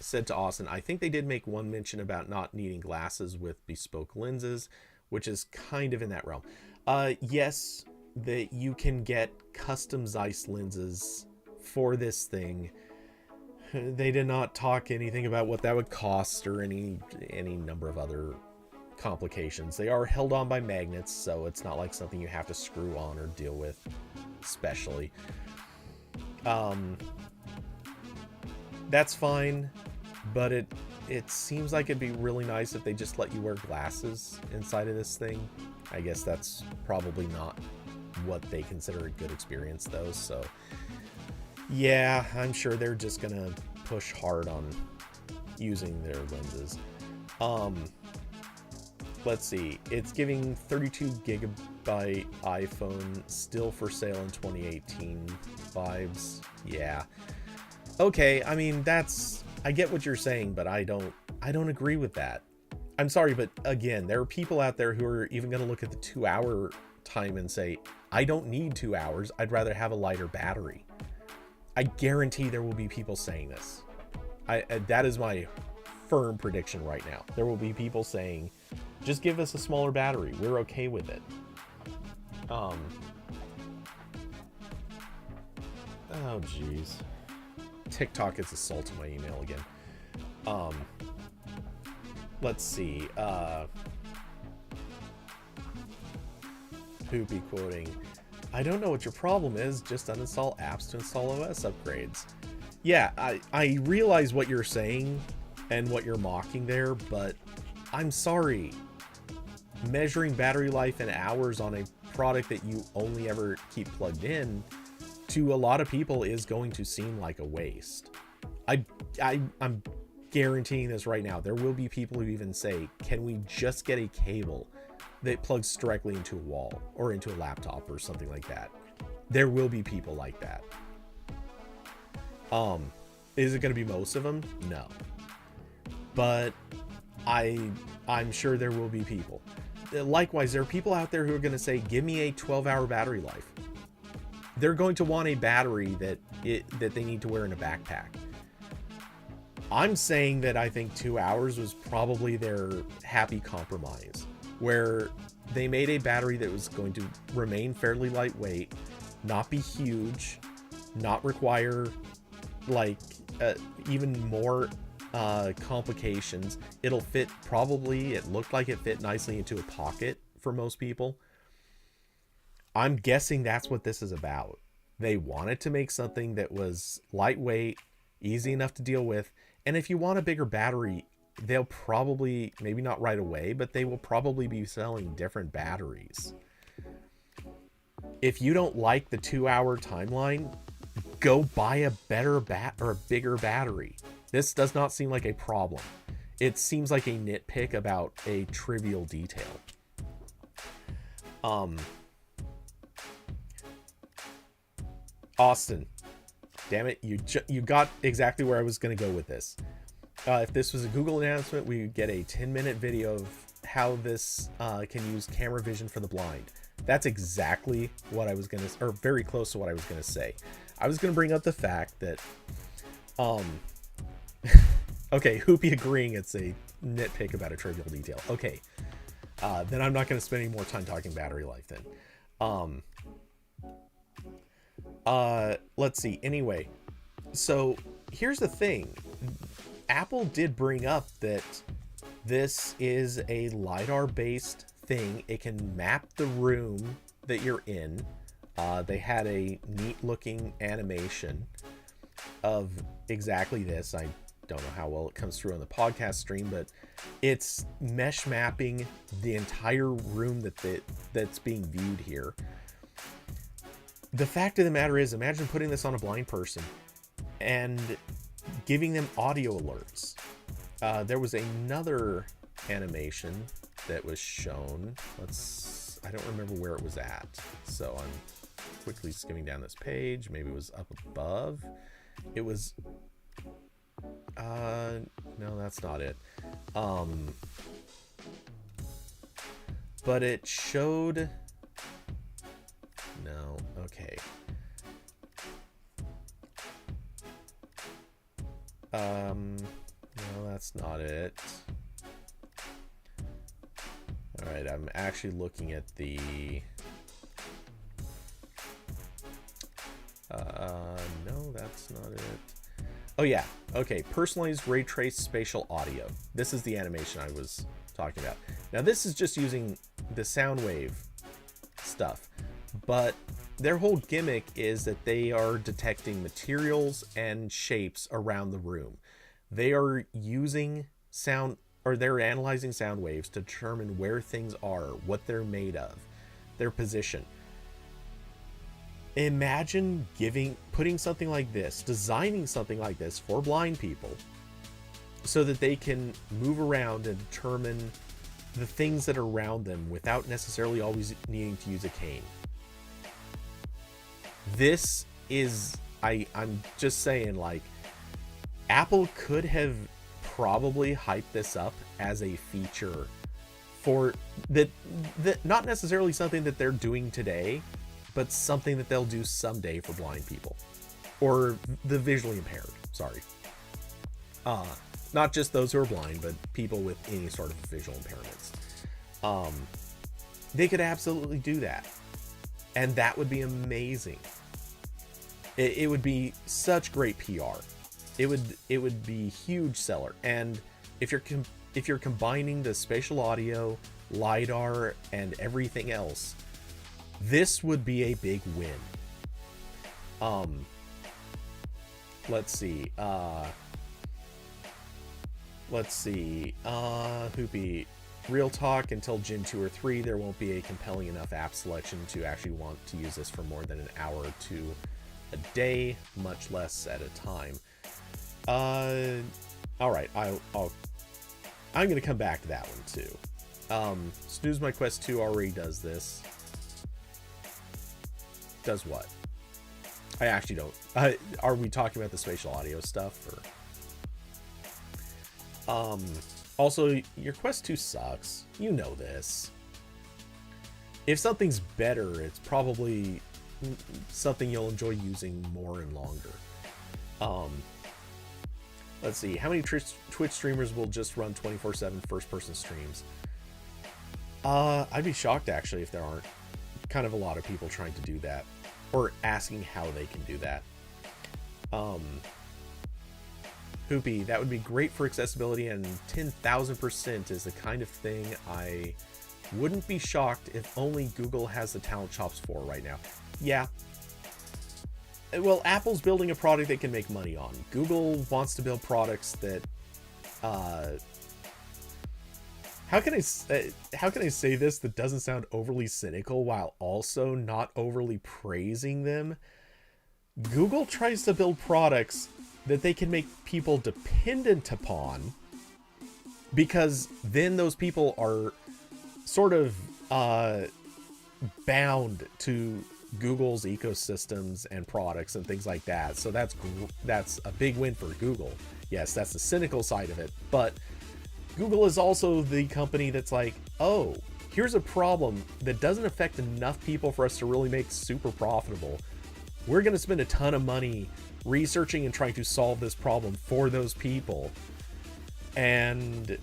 said to Austin, I think they did make one mention about not needing glasses with bespoke lenses, which is kind of in that realm. Yes, that you can get custom Zeiss lenses for this thing. They did not talk anything about what that would cost or any number of other complications. They are held on by magnets, so it's not like something you have to screw on or deal with specially. That's fine, but it seems like it'd be really nice if they just let you wear glasses inside of this thing. I guess that's probably not what they consider a good experience though, so yeah, I'm sure they're just gonna push hard on using their lenses. Let's see, it's giving 32 gigabyte iPhone still for sale in 2018 vibes. Yeah, okay, I mean that's I get what you're saying, but I don't agree with that. I'm sorry, but again, there are people out there who are even going to look at the 2-hour time and say, I don't need 2 hours. I'd rather have a lighter battery. I guarantee there will be people saying this. That is my firm prediction right now. There will be people saying, just give us a smaller battery. We're okay with it. Oh, jeez. TikTok is assaulting my email again. Let's see. Poopy quoting, I don't know what your problem is, just uninstall apps to install OS upgrades. Yeah, I realize what you're saying and what you're mocking there, but I'm sorry. Measuring battery life in hours on a product that you only ever keep plugged in, to a lot of people is going to seem like a waste. I'm guaranteeing this right now. There will be people who even say, can we just get a cable that plugs directly into a wall or into a laptop or something like that? There will be people like that. Is it going to be most of them? No. But I'm sure there will be people. Likewise, there are people out there who are going to say, give me a 12-hour battery life. They're going to want a battery that they need to wear in a backpack. I'm saying that I think 2 hours was probably their happy compromise, where they made a battery that was going to remain fairly lightweight, not be huge, not require like even more complications. It'll fit, probably, it looked like it fit nicely into a pocket for most people. I'm guessing that's what this is about. They wanted to make something that was lightweight, easy enough to deal with, and if you want a bigger battery, they'll probably, maybe not right away, but they will probably be selling different batteries. If you don't like the 2-hour timeline, go buy a better or a bigger battery. This does not seem like a problem. It seems like a nitpick about a trivial detail. Austin, damn it, you got exactly where I was going to go with this. If this was a Google announcement, we would get a 10-minute video of how this can use camera vision for the blind. That's exactly what I was going to, or very close to what I was going to say. I was going to bring up the fact that, okay, Hoopy agreeing it's a nitpick about a trivial detail. Okay, then I'm not going to spend any more time talking battery life then. Let's see. Anyway, so here's the thing. Apple did bring up that this is a LiDAR based thing. It can map the room that you're in. They had a neat looking animation of exactly this. I don't know how well it comes through on the podcast stream, but it's mesh mapping the entire room that's being viewed here. The fact of the matter is, imagine putting this on a blind person and giving them audio alerts. There was another animation that was shown. I don't remember where it was at, so I'm quickly skimming down this page. Maybe it was up above. It was, no, that's not it. But it showed, no, okay. No, that's not it. All right, I'm actually looking at the, no, that's not it. Oh yeah, okay, personalized ray trace spatial audio. This is the animation I was talking about. Now this is just using the sound wave stuff, but their whole gimmick is that they are detecting materials and shapes around the room. They are using sound, or they're analyzing sound waves to determine where things are, what they're made of, their position. Imagine putting something like this, designing something like this for blind people so that they can move around and determine the things that are around them without necessarily always needing to use a cane. This is, I'm just saying, like, Apple could have probably hyped this up as a feature for that not necessarily something that they're doing today, but something that they'll do someday for blind people or the visually impaired. Sorry. Not just those who are blind, but people with any sort of visual impairments. They could absolutely do that. And that would be amazing. It would be such great PR. It would be huge seller. And if you're combining the spatial audio, LiDAR, and everything else, this would be a big win. Let's see. Hoopy. Real talk, until Gen 2 or 3, there won't be a compelling enough app selection to actually want to use this for more than an hour or two a day, much less at a time. All right, I'm going to come back to that one too. Snooze My Quest 2 already does this. Does what? I actually don't. Are we talking about the spatial audio stuff? Or? Also, your Quest 2 sucks. You know this. If something's better, it's probably something you'll enjoy using more and longer. Let's see. How many Twitch streamers will just run 24/7 first-person streams? I'd be shocked, actually, if there aren't kind of a lot of people trying to do that. Or asking how they can do that. Hoopy, that would be great for accessibility, and 10,000% is the kind of thing I wouldn't be shocked if only Google has the talent chops for right now. Yeah. Well, Apple's building a product they can make money on. Google wants to build products that... How can I say this that doesn't sound overly cynical while also not overly praising them? Google tries to build products that they can make people dependent upon, because then those people are sort of bound to Google's ecosystems and products and things like that. So that's a big win for Google. Yes, that's the cynical side of it, but Google is also the company that's like, oh, here's a problem that doesn't affect enough people for us to really make super profitable. We're going to spend a ton of money researching and trying to solve this problem for those people. And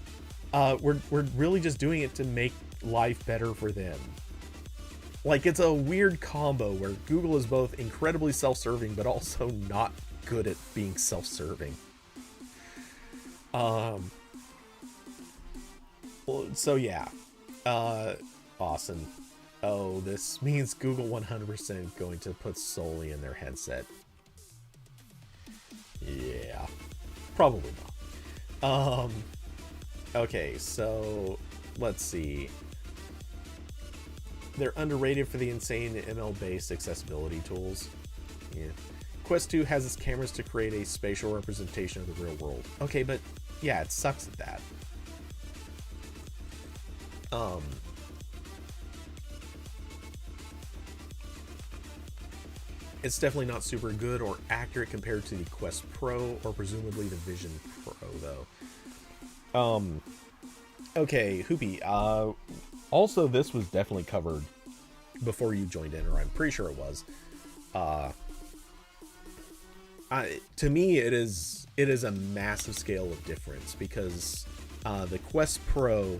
we're really just doing it to make life better for them. Like, it's a weird combo where Google is both incredibly self-serving, but also not good at being self-serving. So yeah, awesome. Oh, this means Google 100% going to put solely in their headset. Yeah, probably not. Okay, so let's see. They're underrated for the insane ML-based accessibility tools. Yeah. Quest 2 has its cameras to create a spatial representation of the real world. Okay, but yeah, it sucks at that. It's definitely not super good or accurate compared to the Quest Pro or presumably the Vision Pro, though. Okay, Hoopy. Also, this was definitely covered before you joined in, or I'm pretty sure it was. To me, it is a massive scale of difference, because the Quest Pro,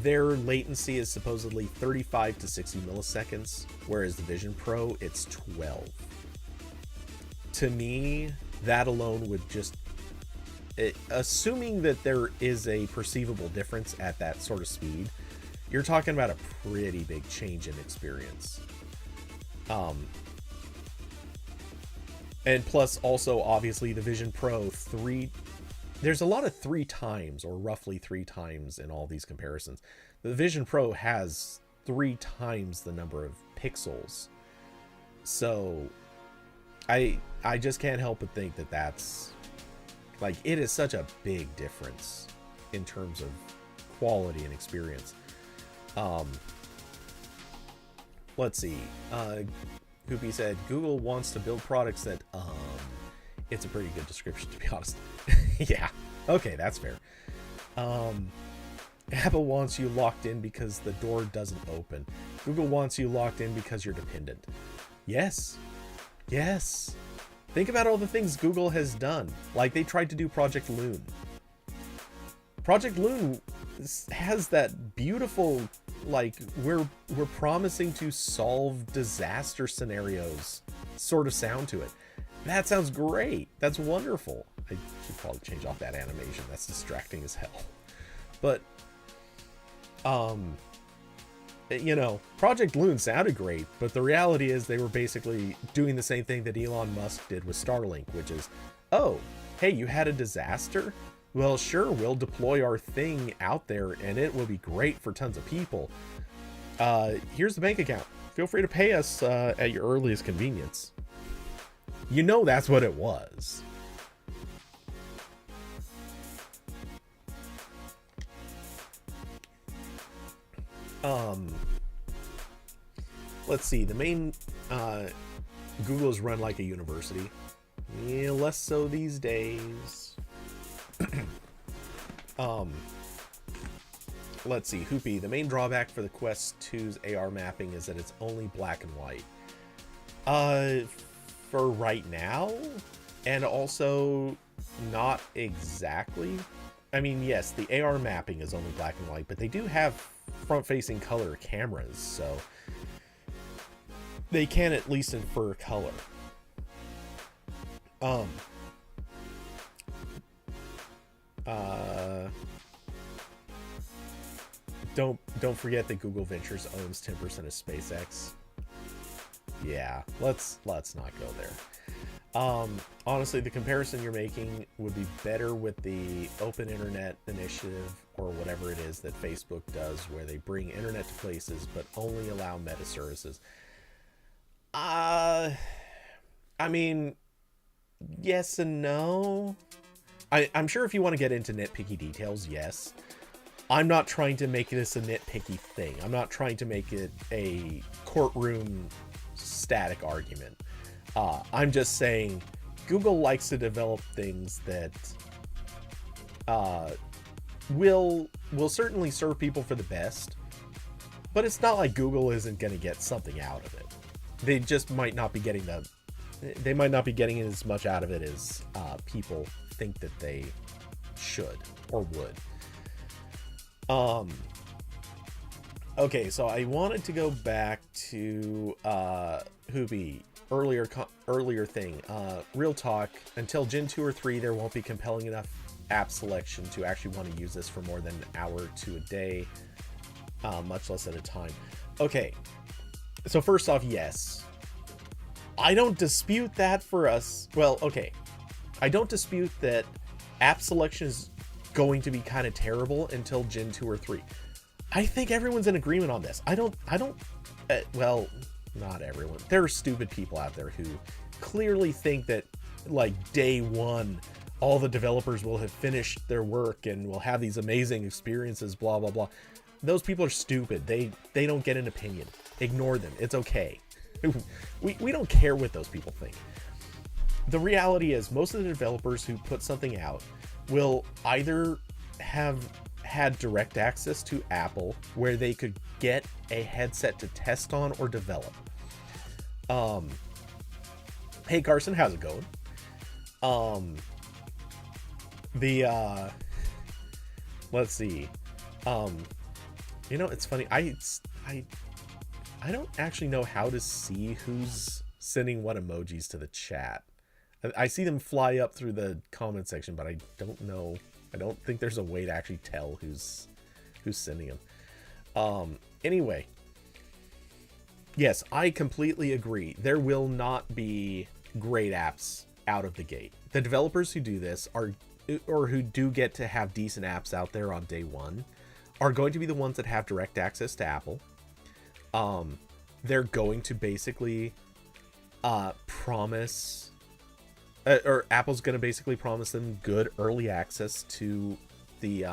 their latency is supposedly 35 to 60 milliseconds, whereas the Vision Pro, it's 12. To me, that alone would just... assuming that there is a perceivable difference at that sort of speed, you're talking about a pretty big change in experience. And plus, also, obviously, the Vision Pro, there's a lot of 3 times, or roughly 3 times in all these comparisons. The Vision Pro has 3 times the number of pixels. So, I just can't help but think that that's... like, it is such a big difference in terms of quality and experience. Let's see. Hoopy said, Google wants to build products that, It's a pretty good description, to be honest. Yeah. Okay, that's fair. Apple wants you locked in because the door doesn't open. Google wants you locked in because you're dependent. Yes. Yes. Think about all the things Google has done. Like, they tried to do Project Loon. Project Loon has that beautiful, like, we're promising to solve disaster scenarios sort of sound to it. That sounds great. That's wonderful. I should probably change off that animation. That's distracting as hell. But, you know, Project Loon sounded great, but the reality is they were basically doing the same thing that Elon Musk did with Starlink, which is, oh, hey, you had a disaster? Well, sure, we'll deploy our thing out there and it will be great for tons of people. Here's the bank account. Feel free to pay us at your earliest convenience. You know that's what it was. Let's see. The main Google is run like a university. Yeah, less so these days. Let's see. Hoopy. The main drawback for the Quest 2's AR mapping is that it's only black and white. For right now, and also not exactly. I mean, yes, the AR mapping is only black and white, but they do have front-facing color cameras, so they can at least infer color. Don't forget that Google Ventures owns 10% of SpaceX. Yeah, let's not go there. Honestly, the comparison you're making would be better with the Open Internet Initiative, or whatever it is that Facebook does, where they bring internet to places but only allow meta services. I mean, yes and no. I'm sure if you want to get into nitpicky details, yes. I'm not trying to make this a nitpicky thing. I'm not trying to make it a courtroom static argument. I'm just saying Google likes to develop things that will certainly serve people for the best, but it's not like Google isn't going to get something out of it. They just might not be getting they might not be getting as much out of it as people think that they should or would. Okay, so I wanted to go back to Hoobie earlier thing. Real talk, until Gen 2 or 3, there won't be compelling enough app selection to actually want to use this for more than an hour or two a day, much less at a time. Okay, so first off, yes. I don't dispute that for us. Well, okay. I don't dispute that app selection is going to be kind of terrible until Gen 2 or 3. I think everyone's in agreement on this. Well, not everyone. There are stupid people out there who clearly think that, like, day one, all the developers will have finished their work and will have these amazing experiences, blah, blah, blah. Those people are stupid. They don't get an opinion. Ignore them. It's okay. We don't care what those people think. The reality is, most of the developers who put something out will either have had direct access to Apple, where they could get a headset to test on or develop. Hey Carson, how's it going? Let's see. You know, it's funny. I don't actually know how to see who's sending what emojis to the chat. I see them fly up through the comment section, but I don't know. I don't think there's a way to actually tell who's sending them. Anyway, yes, I completely agree. There will not be great apps out of the gate. The developers who do this or who do get to have decent apps out there on day one, are going to be the ones that have direct access to Apple. They're going to basically promise, or Apple's going to basically promise them good early access to the,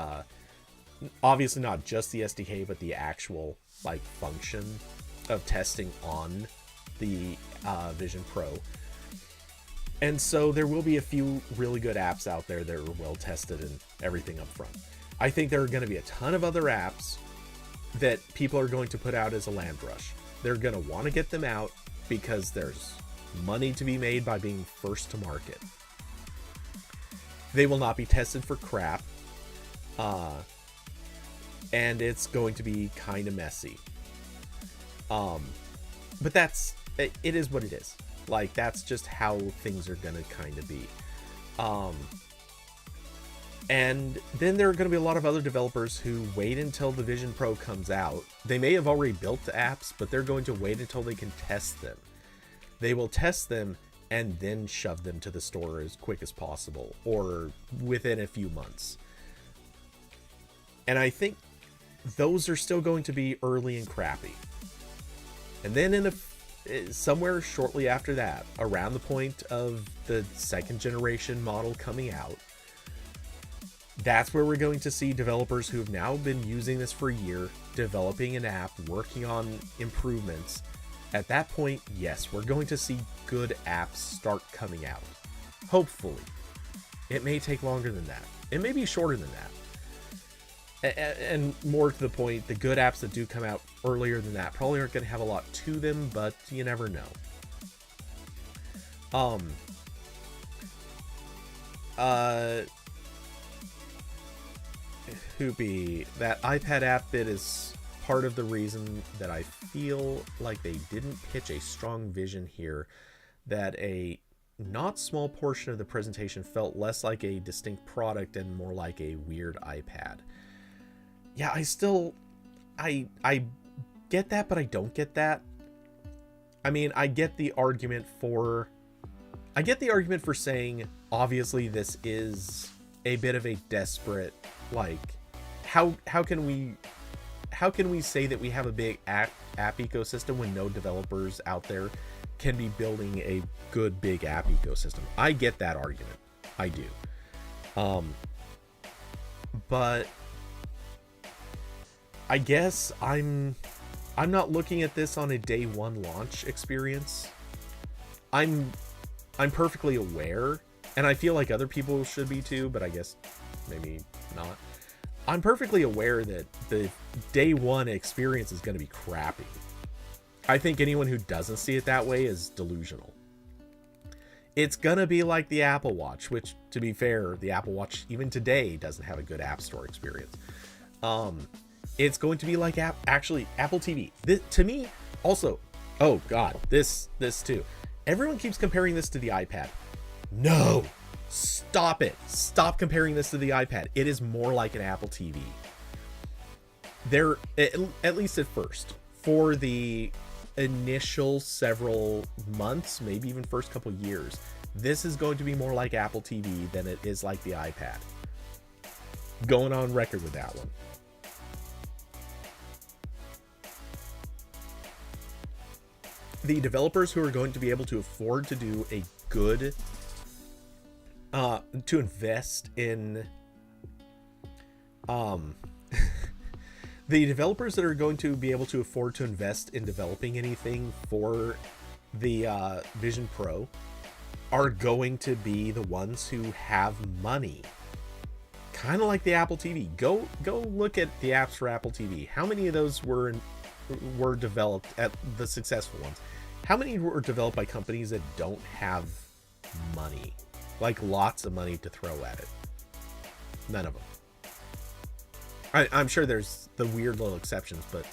obviously not just the SDK, but the actual, like, function of testing on the Vision Pro. And so there will be a few really good apps out there that are well tested and everything up front. I think there are going to be a ton of other apps that people are going to put out as a land rush. They're going to want to get them out because there's money to be made by being first to market. They will not be tested for crap. And it's going to be kind of messy. But it is what it is. Like, that's just how things are going to kind of be. And then there are going to be a lot of other developers who wait until the Vision Pro comes out. They may have already built the apps, but they're going to wait until they can test them. They will test them and then shove them to the store as quick as possible, or within a few months. And I think those are still going to be early and crappy. And then somewhere shortly after that, around the point of the second generation model coming out, that's where we're going to see developers who have now been using this for a year, developing an app, working on improvements. At that point, yes, we're going to see good apps start coming out. Hopefully. It may take longer than that. It may be shorter than that. And more to the point, the good apps that do come out earlier than that probably aren't going to have a lot to them, but you never know. Hoopy, that iPad app bit is part of the reason that I feel like they didn't pitch a strong vision here, that a not small portion of the presentation felt less like a distinct product and more like a weird iPad. Yeah, I get that, but I don't get that. I mean, I get the argument for saying, obviously this is a bit of a desperate, like, how can we say that we have a big app ecosystem when no developers out there can be building a good big app ecosystem? I get that argument. I do. But I guess I'm not looking at this on a day one launch experience. I'm perfectly aware, and I feel like other people should be too, but I guess maybe not. I'm perfectly aware that the day one experience is going to be crappy. I think anyone who doesn't see it that way is delusional. It's going to be like the Apple Watch, which, to be fair, the Apple Watch even today doesn't have a good App Store experience. It's going to be like Apple TV. This, to me, also, oh god, this too. Everyone keeps comparing this to the iPad. No! Stop it. Stop comparing this to the iPad. It is more like an Apple TV. There, at least at first, for the initial several months, maybe even first couple years, this is going to be more like Apple TV than it is like the iPad. Going on record with that one. The developers who are going to be able to afford to do a good to invest in the developers that are going to be able to afford to invest in developing anything for the Vision Pro are going to be the ones who have money. Kind of like the Apple TV. Go look at the apps for Apple TV. How many of those were developed at the successful ones? How many were developed by companies that don't have money? Like lots of money to throw at it. None of them. I'm sure there's the weird little exceptions, but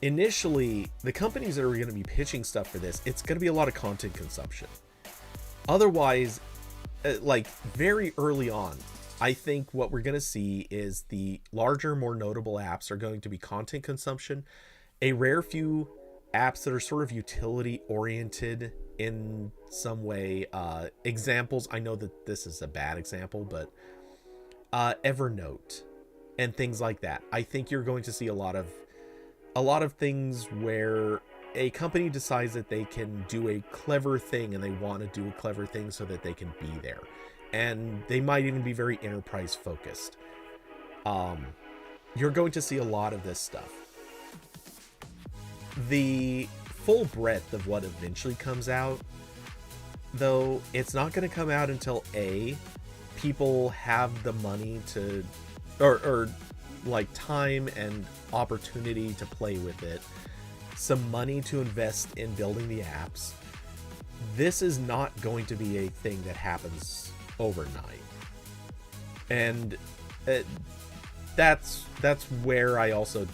initially, the companies that are going to be pitching stuff for this, it's going to be a lot of content consumption. Otherwise, like very early on, I think what we're going to see is the larger, more notable apps are going to be content consumption. A rare few apps that are sort of utility oriented in some way. Examples, I know that this is a bad example, but Evernote and things like that. I think you're going to see a lot of things where a company decides that they can do a clever thing and they want to do a clever thing so that they can be there. And they might even be very enterprise focused. You're going to see a lot of this stuff. The full breadth of what eventually comes out though, it's not going to come out until people have the money to, or like time and opportunity to play with it, some money to invest in building the apps. This is not going to be a thing that happens overnight. And that's where I also,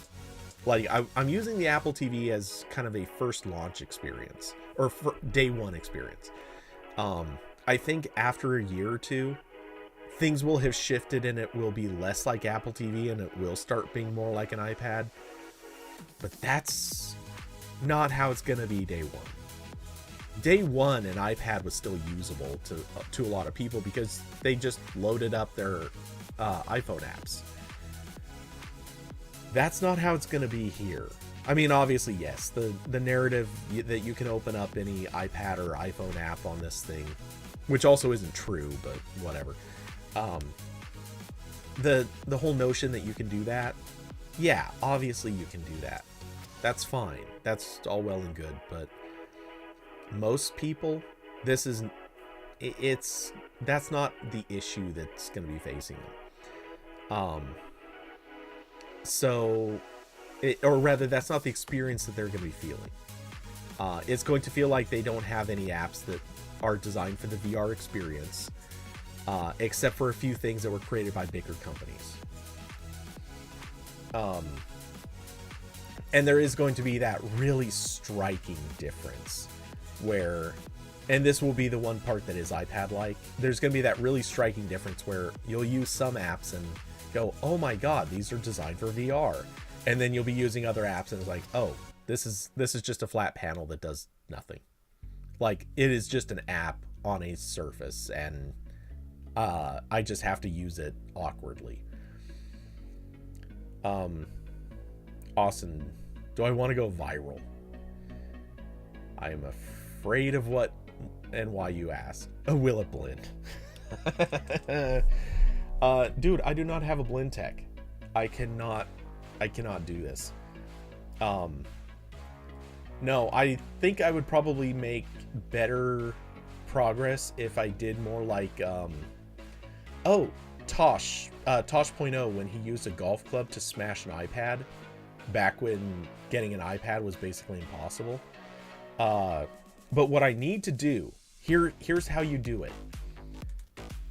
like, I'm using the Apple TV as kind of a first launch experience, or day one experience. I think after a year or two, things will have shifted and it will be less like Apple TV and it will start being more like an iPad. But that's not how it's going to be day one. Day one, an iPad was still usable to a lot of people because they just loaded up their iPhone apps. That's not how it's going to be here. I mean, obviously, yes, the narrative that you can open up any iPad or iPhone app on this thing, which also isn't true, but whatever. The whole notion that you can do that, yeah, obviously you can do that. That's fine. That's all well and good, but most people, that's not the issue that's going to be facing them. Or rather, that's not the experience that they're going to be feeling. It's going to feel like they don't have any apps that are designed for the VR experience, except for a few things that were created by bigger companies. And there is going to be that really striking difference where, and this will be the one part that is iPad-like, there's going to be that really striking difference where you'll use some apps and go, oh my god, these are designed for VR. And then you'll be using other apps and it's like, oh, this is just a flat panel that does nothing. Like, it is just an app on a surface, and I just have to use it awkwardly. Austin, do I want to go viral? I am afraid of what and why you ask. Oh, will it blend? Dude, I do not have a blend tech. I cannot do this. No, I think I would probably make better progress if I did more like Tosh.0 when he used a golf club to smash an iPad back when getting an iPad was basically impossible. But what I need to do, here's how you do it.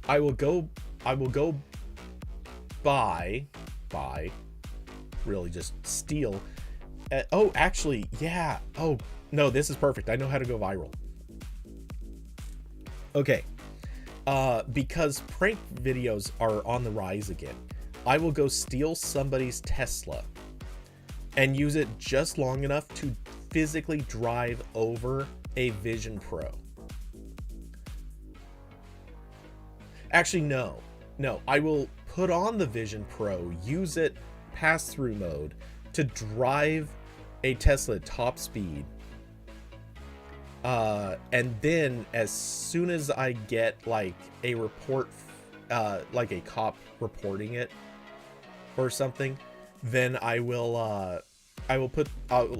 I will go buy, really just steal. Oh, actually, yeah. Oh, no, this is perfect. I know how to go viral. Okay. Because prank videos are on the rise again, I will go steal somebody's Tesla and use it just long enough to physically drive over a Vision Pro. Actually, no, I will put on the Vision Pro, use it pass-through mode to drive a Tesla at top speed. And then as soon as I get like a report, like a cop reporting it or something, then I'll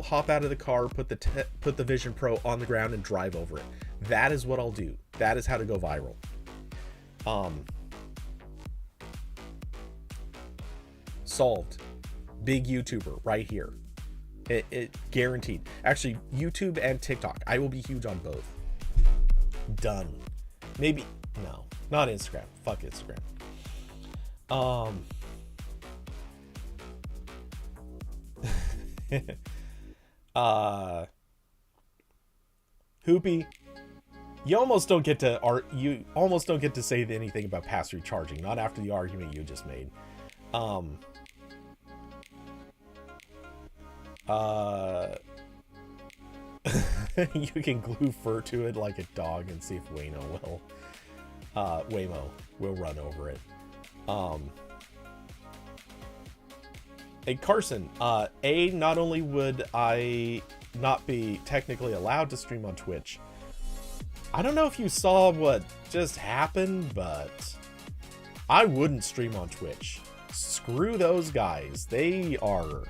hop out of the car, put the Vision Pro on the ground and drive over it. That is what I'll do. That is how to go viral. Solved. Big YouTuber right here. It guaranteed. Actually, YouTube and TikTok. I will be huge on both. Done. Maybe no, not Instagram. Fuck Instagram. Hoopy, you almost don't get to say anything about pass-through charging. Not after the argument you just made. You can glue fur to it like a dog and see if Waymo will run over it. Hey Carson, not only would I not be technically allowed to stream on Twitch, I don't know if you saw what just happened, but I wouldn't stream on Twitch. Screw those guys. They are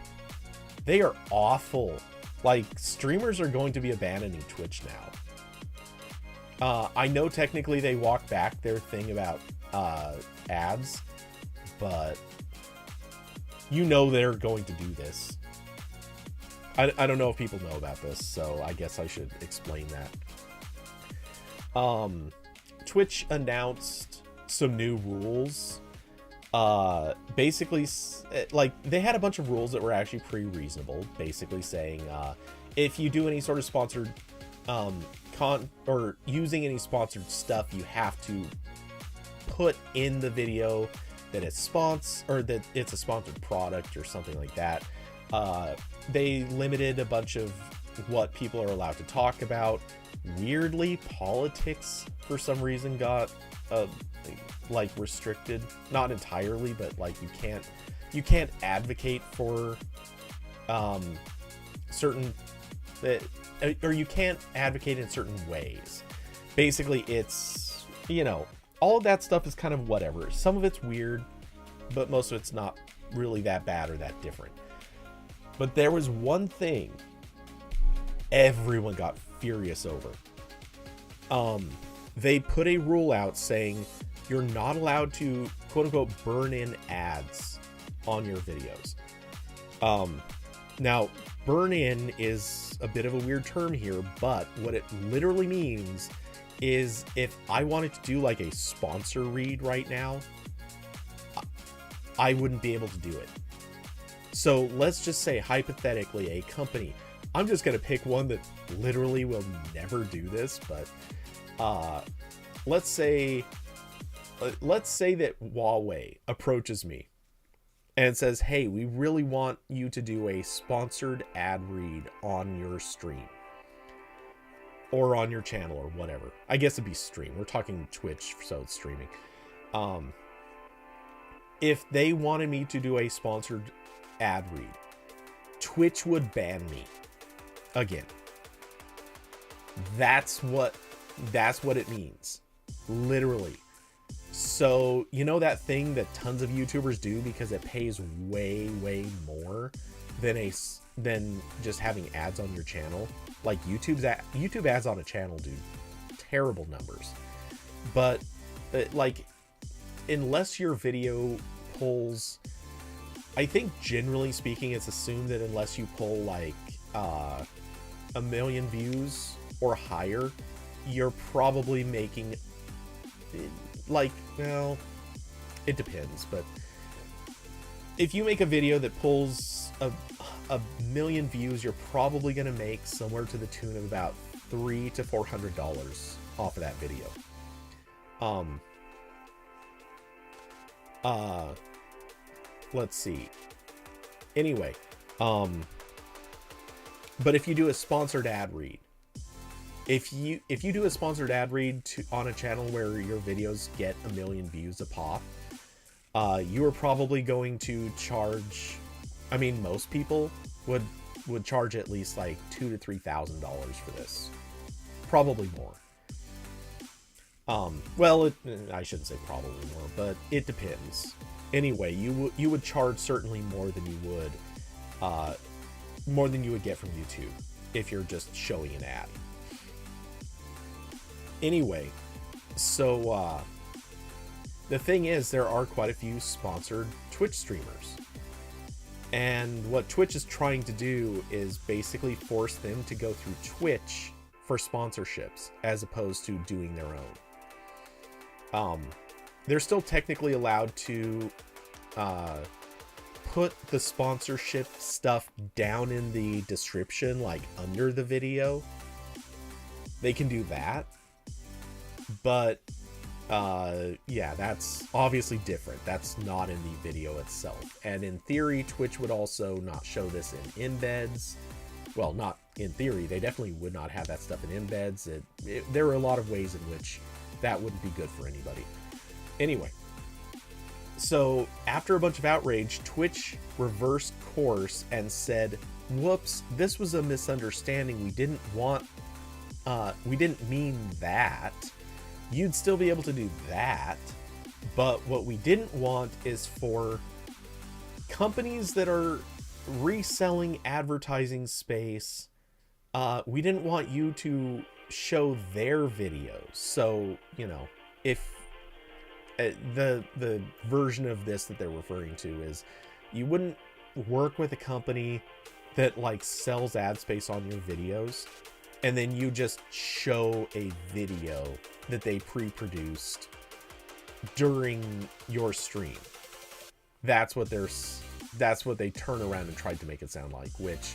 awful. Like, streamers are going to be abandoning Twitch I know technically they walked back their thing about ads, but you know they're going to do this. I don't know if people know about this, so I guess I should explain that. Twitch announced some new rules. Basically, like, they had a bunch of rules that were actually pretty reasonable, basically saying if you do any sort of sponsored or using any sponsored stuff, you have to put in the video that it's that it's a sponsored product or something like that. They limited a bunch of what people are allowed to talk about. Weirdly, politics for some reason got like restricted, not entirely, but like you can't advocate for certain or you can't advocate in certain ways. Basically, it's, you know, all of that stuff is kind of whatever. Some of it's weird, but most of it's not really that bad or that different. But there was one thing everyone got furious over. They put a rule out saying you're not allowed to, quote unquote, burn in ads on your videos. Now, burn in is a bit of a weird term here, but what it literally means is if I wanted to do like a sponsor read right now, I wouldn't be able to do it. So let's just say, hypothetically, a company, I'm just going to pick one that literally will never do this, but let's say that Huawei approaches me and says, hey, we really want you to do a sponsored ad read on your stream or on your channel or whatever. I guess it'd be stream. We're talking Twitch, so it's streaming. If they wanted me to do a sponsored ad read, Twitch would ban me again. That's what it means, literally. So, you know that thing that tons of YouTubers do because it pays way more than just having ads on your channel? Like YouTube ads on a channel do terrible numbers. But like, unless your video pulls, I think generally speaking, it's assumed that unless you pull like 1 million views or higher, you're probably making, like, well, it depends, but if you make a video that pulls a million views, you're probably going to make somewhere to the tune of about $300 to $400 off of that video. Let's see. Anyway, but if you do a sponsored ad read, if you do a sponsored ad read on a channel where your videos get 1 million views a pop, you are probably going to charge, I mean, most people would charge at least like $2,000 to $3,000 for this, probably more. Well, I shouldn't say probably more, but it depends. Anyway, you would charge certainly more than you would get from YouTube if you're just showing an ad. Anyway, so the thing is, there are quite a few sponsored Twitch streamers. And what Twitch is trying to do is basically force them to go through Twitch for sponsorships as opposed to doing their own. They're still technically allowed to put the sponsorship stuff down in the description, like under the video. They can do that. But yeah, that's obviously different. That's not in the video itself. And in theory, Twitch would also not show this in embeds. Well, not in theory. They definitely would not have that stuff in embeds. There are a lot of ways in which that wouldn't be good for anybody. Anyway, so after a bunch of outrage, Twitch reversed course and said, whoops, this was a misunderstanding. We didn't mean that. You'd still be able to do that, but what we didn't want is for companies that are reselling advertising space we didn't want you to show their videos. So, you know, if the version of this that they're referring to is you wouldn't work with a company that like sells ad space on your videos and then you just show a video that they pre-produced during your stream. That's what they turn around and tried to make it sound like, which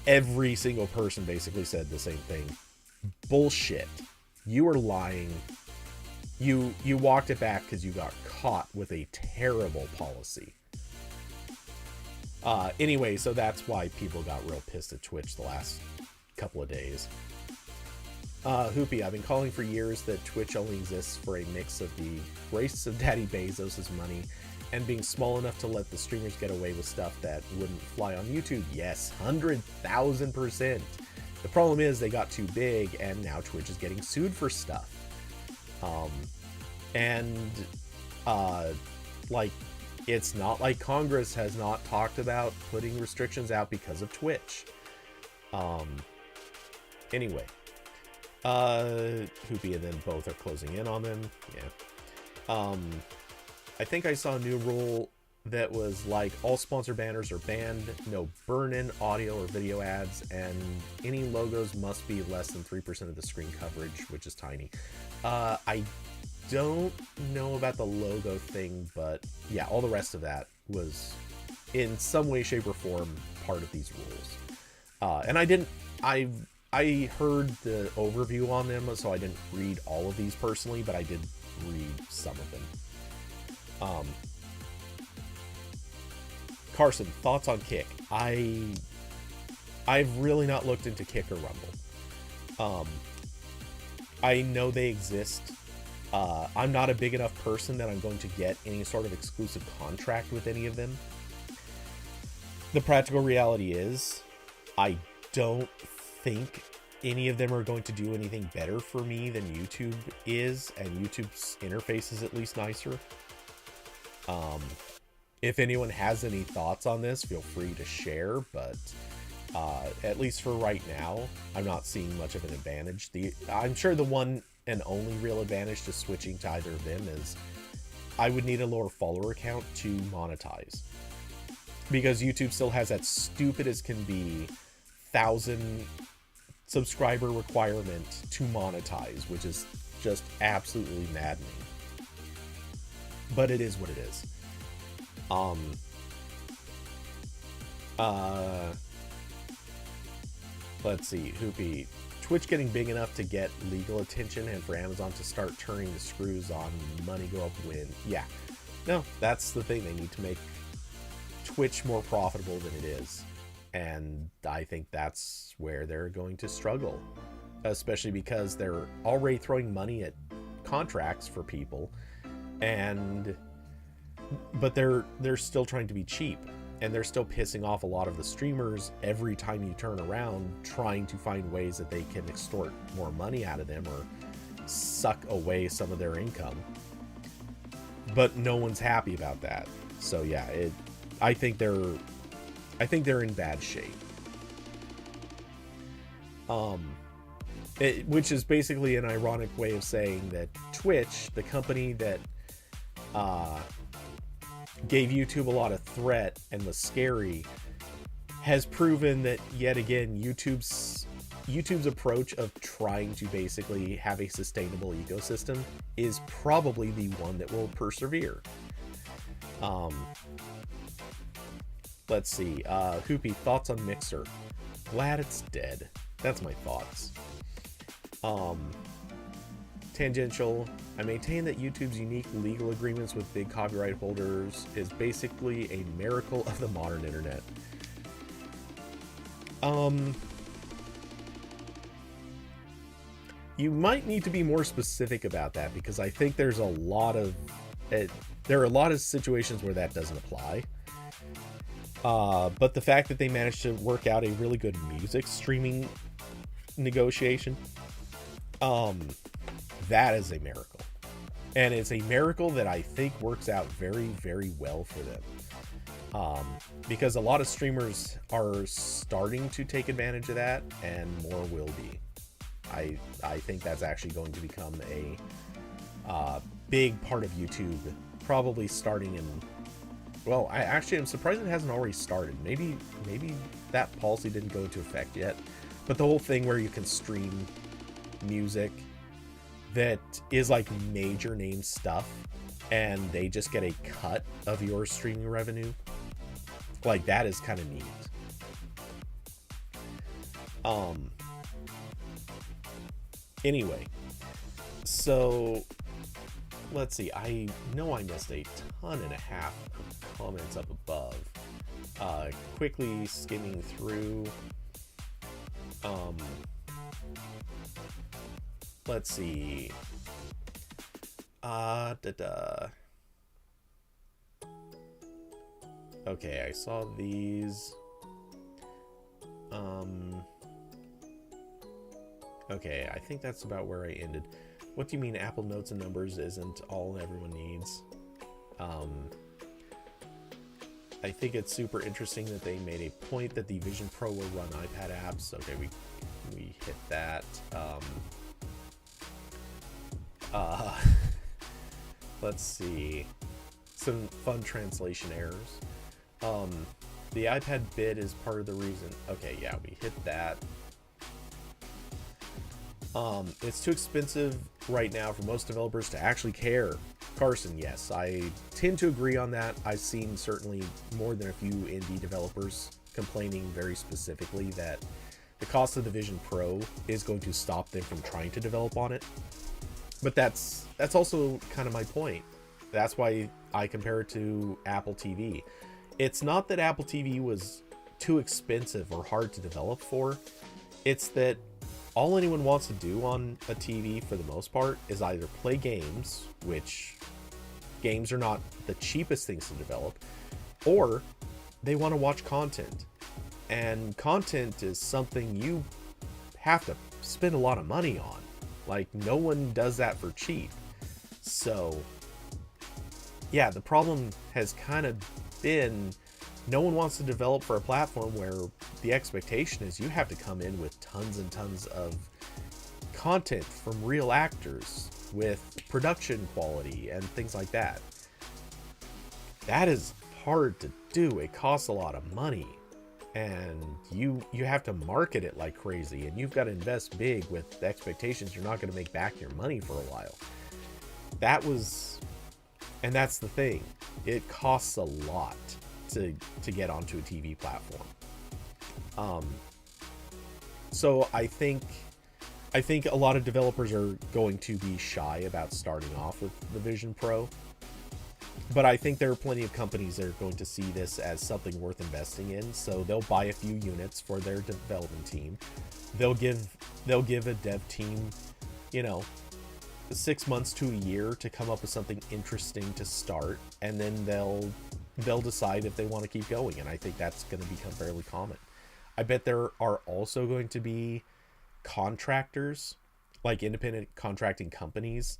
every single person basically said the same thing. Bullshit. You are lying. You walked it back because you got caught with a terrible policy. Anyway, so that's why people got real pissed at Twitch the last couple of days. Hoopy, I've been calling for years that Twitch only exists for a mix of the grace of Daddy Bezos' money and being small enough to let the streamers get away with stuff that wouldn't fly on YouTube. Yes, 100,000%. The problem is they got too big and now Twitch is getting sued for stuff. Like, it's not like Congress has not talked about putting restrictions out because of Twitch. Anyway. Hoopy and then both are closing in on them. Yeah. I think I saw a new rule that was like all sponsor banners are banned, no burn-in audio or video ads, and any logos must be less than 3% of the screen coverage, which is tiny. I don't know about the logo thing, but yeah, all the rest of that was in some way, shape, or form part of these rules. And I heard the overview on them, so I didn't read all of these personally, but I did read some of them. Carson, thoughts on Kick? I've really not looked into Kick or Rumble. I know they exist. I'm not a big enough person that I'm going to get any sort of exclusive contract with any of them. The practical reality is, I don't think any of them are going to do anything better for me than YouTube is, and YouTube's interface is at least nicer. If anyone has any thoughts on this, feel free to share, but at least for right now, I'm not seeing much of an advantage. I'm sure the one and only real advantage to switching to either of them is I would need a lower follower count to monetize, because YouTube still has that stupid as can be 1,000 subscriber requirement to monetize, which is just absolutely maddening. But it is what it is. Let's see, Hoopy. Twitch getting big enough to get legal attention and for Amazon to start turning the screws on money go up win. Yeah. No, that's the thing. They need to make Twitch more profitable than it is. And I think that's where they're going to struggle. Especially because they're already throwing money at contracts for people. But they're still trying to be cheap. And they're still pissing off a lot of the streamers every time you turn around, trying to find ways that they can extort more money out of them or suck away some of their income. But no one's happy about that. So yeah, I think they're in bad shape. Which is basically an ironic way of saying that Twitch, the company that gave YouTube a lot of threat and was scary, has proven that yet again YouTube's approach of trying to basically have a sustainable ecosystem is probably the one that will persevere. Let's see, Hoopy, thoughts on Mixer? Glad it's dead. That's my thoughts. Tangential, I maintain that YouTube's unique legal agreements with big copyright holders is basically a miracle of the modern internet. You might need to be more specific about that, because I think there's a lot of there are a lot of situations where that doesn't apply. But the fact that they managed to work out a really good music streaming negotiation, that is a miracle. And it's a miracle that I think works out very, very well for them. because a lot of streamers are starting to take advantage of that, and more will be. I think that's actually going to become a big part of YouTube, probably starting in. Well, I'm surprised it hasn't already started. Maybe that policy didn't go into effect yet. But the whole thing where you can stream music that is like major name stuff, and they just get a cut of your streaming revenue, like that is kind of neat. Anyway, so let's see. I know I missed a ton and a half of comments up above. Quickly skimming through. Let's see. Okay, I saw these. Okay, I think that's about where I ended. What do you mean Apple Notes and Numbers isn't all everyone needs? I think it's super interesting that they made a point that the Vision Pro will run iPad apps. Okay, we hit that. Let's see. Some fun translation errors. The iPad bit is part of the reason. Okay, yeah, we hit that. It's too expensive right now for most developers to actually care. Carson, yes, I tend to agree on that. I've seen certainly more than a few indie developers complaining very specifically that the cost of the Vision Pro is going to stop them from trying to develop on it. But that's also kind of my point. That's why I compare it to Apple TV. It's not that Apple TV was too expensive or hard to develop for. It's that all anyone wants to do on a TV for the most part is either play games, which games are not the cheapest things to develop, or they want to watch content. And content is something you have to spend a lot of money on. Like, no one does that for cheap. So, yeah, the problem has kind of been no one wants to develop for a platform where the expectation is you have to come in with tons and tons of content from real actors with production quality and things like that. That is hard to do. It costs a lot of money, and you have to market it like crazy, and you've got to invest big with the expectations you're not going to make back your money for a while. And that's the thing. It costs a lot to get onto a TV platform. So I think a lot of developers are going to be shy about starting off with the Vision Pro. But I think there are plenty of companies that are going to see this as something worth investing in. So they'll buy a few units for their development team. They'll give a dev team, 6 months to a year to come up with something interesting to start, and then they'll decide if they want to keep going. And I think that's going to become fairly common. I bet there are also going to be contractors, like independent contracting companies,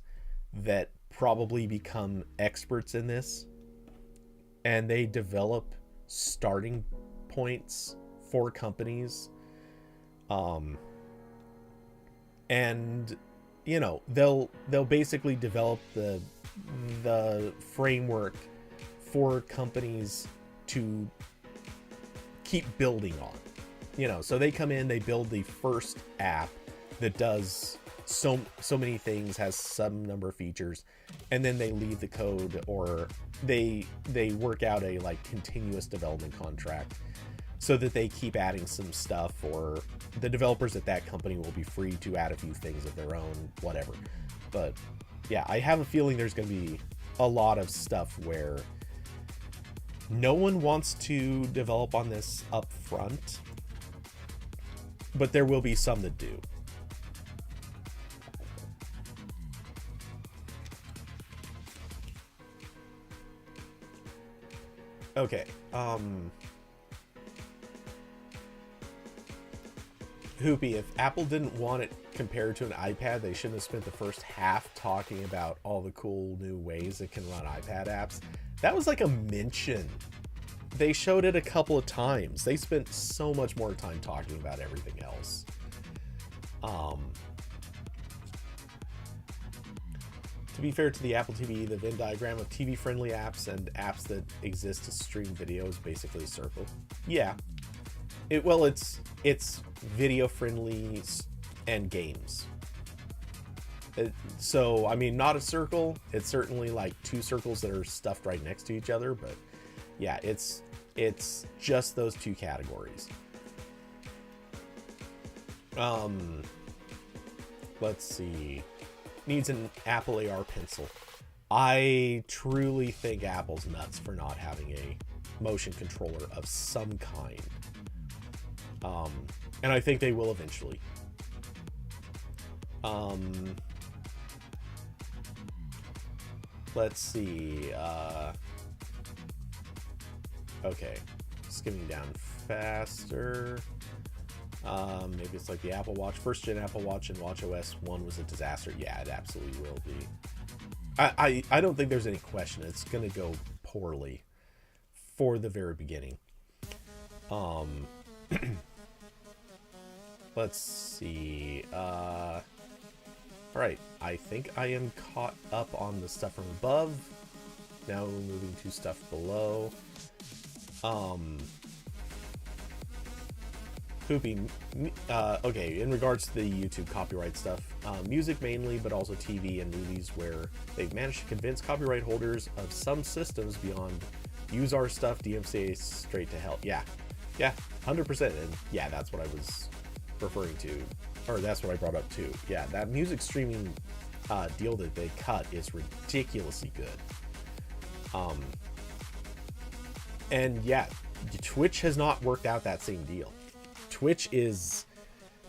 that probably become experts in this, and they develop starting points for companies, and they'll basically develop the framework for companies to keep building on. So they come in, they build the first app that does so many things, has some number of features, and then they leave the code, or they work out a continuous development contract so that they keep adding some stuff, or the developers at that company will be free to add a few things of their own, whatever. But yeah, I have a feeling there's going to be a lot of stuff where no one wants to develop on this up front, but there will be some that do. Okay, Hoopy, if Apple didn't want it compared to an iPad, they shouldn't have spent the first half talking about all the cool new ways it can run iPad apps. That was like a mention they showed it a couple of times. They spent so much more time talking about everything else. To be fair to the Apple TV, the Venn diagram of TV-friendly apps and apps that exist to stream video is basically a circle. Yeah. It's video-friendly and games. So, I mean, not a circle. It's certainly like two circles that are stuffed right next to each other, but yeah, it's just those two categories. Let's see. Needs an Apple AR pencil. I truly think Apple's nuts for not having a motion controller of some kind. And I think they will eventually. Let's see. Okay, skimming down faster. Maybe it's like the Apple Watch. First gen Apple Watch and WatchOS 1 was a disaster. Yeah, it absolutely will be. I don't think there's any question. It's going to go poorly for the very beginning. Let's see. All right. I think I am caught up on the stuff from above. Now moving to stuff below. Okay, in regards to the YouTube copyright stuff, music mainly, but also TV and movies, where they've managed to convince copyright holders of some systems beyond use our stuff, DMCA straight to hell. Yeah, 100%. And yeah, that's what I was referring to, or that's what I brought up too. Yeah, that music streaming deal that they cut is ridiculously good. And yeah, Twitch has not worked out that same deal. Twitch is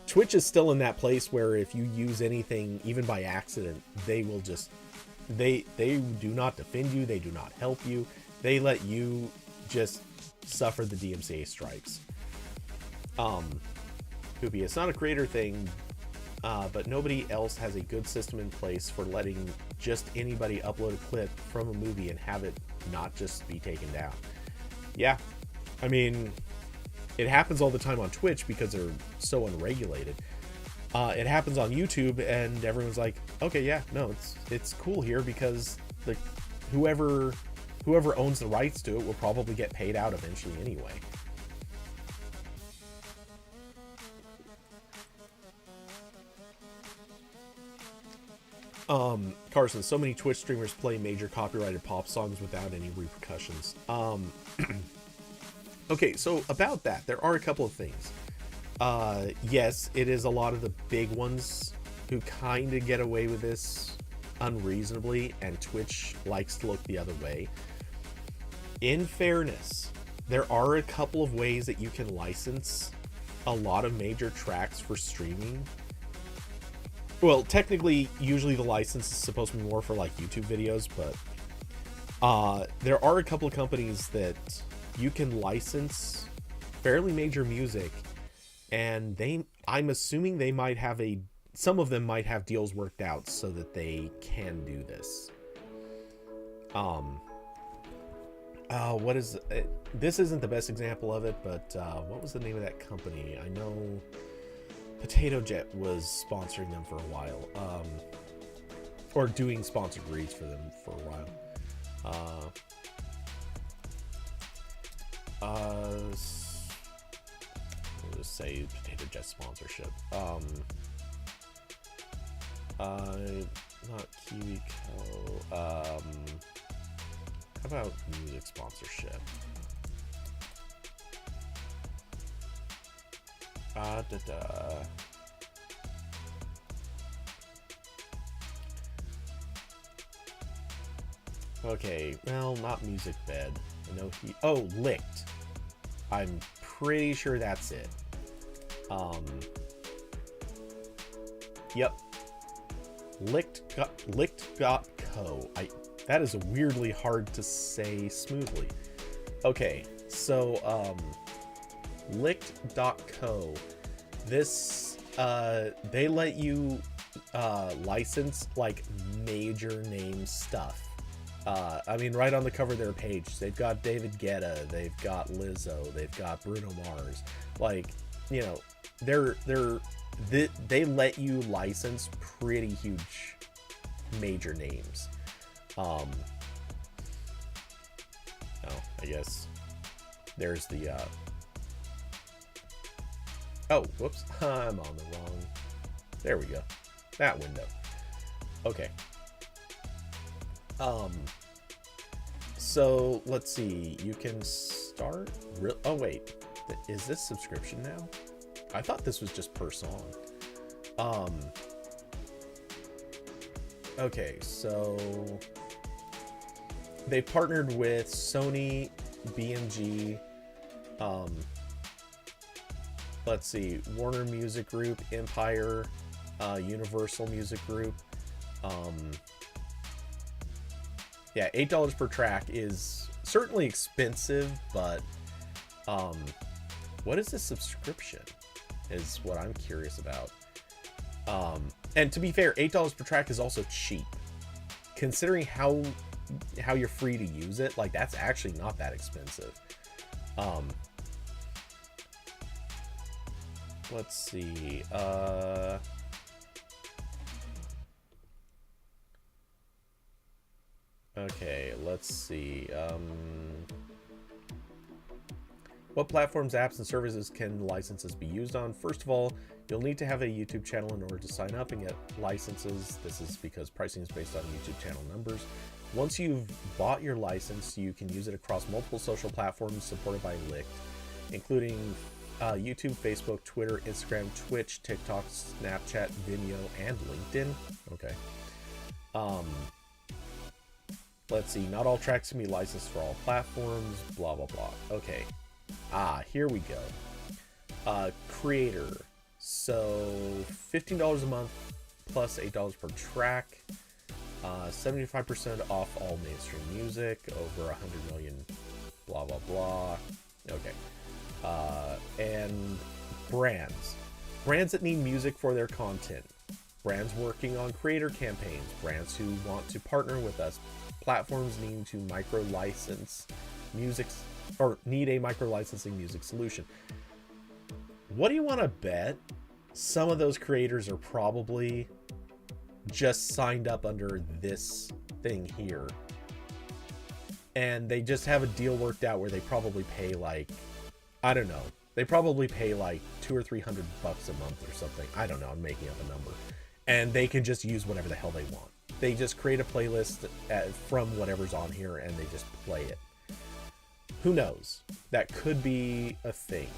still in that place where if you use anything, even by accident, they will just, they do not defend you. They do not help you. They let you just suffer the DMCA strikes. Poopy, it's not a creator thing, but nobody else has a good system in place for letting just anybody upload a clip from a movie and have it not just be taken down. Yeah, I mean, it happens all the time on Twitch because they're so unregulated. It happens on YouTube, and everyone's like, okay, yeah, no, it's cool here because the whoever owns the rights to it will probably get paid out eventually anyway. Carson, so many Twitch streamers play major copyrighted pop songs without any repercussions. Okay, so about that, there are a couple of things. Yes, it is a lot of the big ones who kind of get away with this unreasonably, and Twitch likes to look the other way. In fairness, there are a couple of ways that you can license a lot of major tracks for streaming. Well, technically, usually the license is supposed to be more for like YouTube videos, but there are a couple of companies that you can license fairly major music, and I'm assuming they might have some of them might have deals worked out so that they can do this. What is it? This isn't the best example of it, but what was the name of that company? I know Potato Jet was sponsoring them for a while, or doing sponsored reads for them for a while. I'll just say Potato Jet sponsorship. Not KiwiCo. How about music sponsorship? Okay, well, not Music Bed. I know Licked. I'm pretty sure that's it. Yep. Licked.co. That is weirdly hard to say smoothly. Okay, so Licked.co. This they let you license like major name stuff I mean, right on the cover of their page, they've got David Guetta, they've got Lizzo, they've got Bruno Mars. Like, you know, they let you license pretty huge major names. Oh, I guess there's the oh, whoops, I'm on the wrong, there we go, that window. Okay. So let's see, you can start oh wait, is this subscription now? I thought this was just per song. Okay, so they partnered with Sony, BMG, let's see, Warner Music Group, Empire, Universal Music Group. Yeah, $8 per track is certainly expensive, but what is this subscription is what I'm curious about. And to be fair, $8 per track is also cheap. Considering how you're free to use it, like, that's actually not that expensive. Let's see. Okay, let's see. What platforms, apps, and services can licenses be used on? First of all, you'll need to have a YouTube channel in order to sign up and get licenses. This is because pricing is based on YouTube channel numbers. Once you've bought your license, you can use it across multiple social platforms supported by Licked, including YouTube, Facebook, Twitter, Instagram, Twitch, TikTok, Snapchat, Vimeo, and LinkedIn. Okay. Let's see. Not all tracks can be licensed for all platforms. Blah, blah, blah. Okay. Here we go. Creator. So $15 a month plus $8 per track. 75% off all mainstream music. Over 100 million. Blah, blah, blah. Okay. And brands. Brands that need music for their content. Brands working on creator campaigns. Brands who want to partner with us. Platforms needing to micro-license music, or need a micro-licensing music solution. What do you want to bet? Some of those creators are probably just signed up under this thing here. And they just have a deal worked out where they probably pay like, I don't know. They probably pay like $200 or $300 a month or something. I don't know. I'm making up a number. And they can just use whatever the hell they want. They just create a playlist from whatever's on here and they just play it. Who knows? That could be a thing.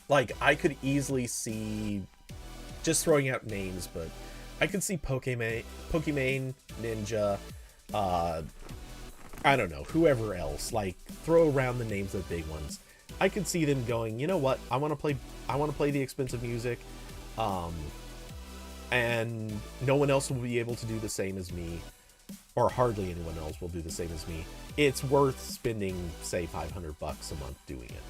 Like, I could easily see, just throwing out names, but I could see Pokimane, Ninja, I don't know, whoever else. Like, throw around the names of the big ones. I could see them going, you know what? I want to play the expensive music. And no one else will be able to do the same as me, or hardly anyone else will do the same as me. It's worth spending, say, $500 a month doing it.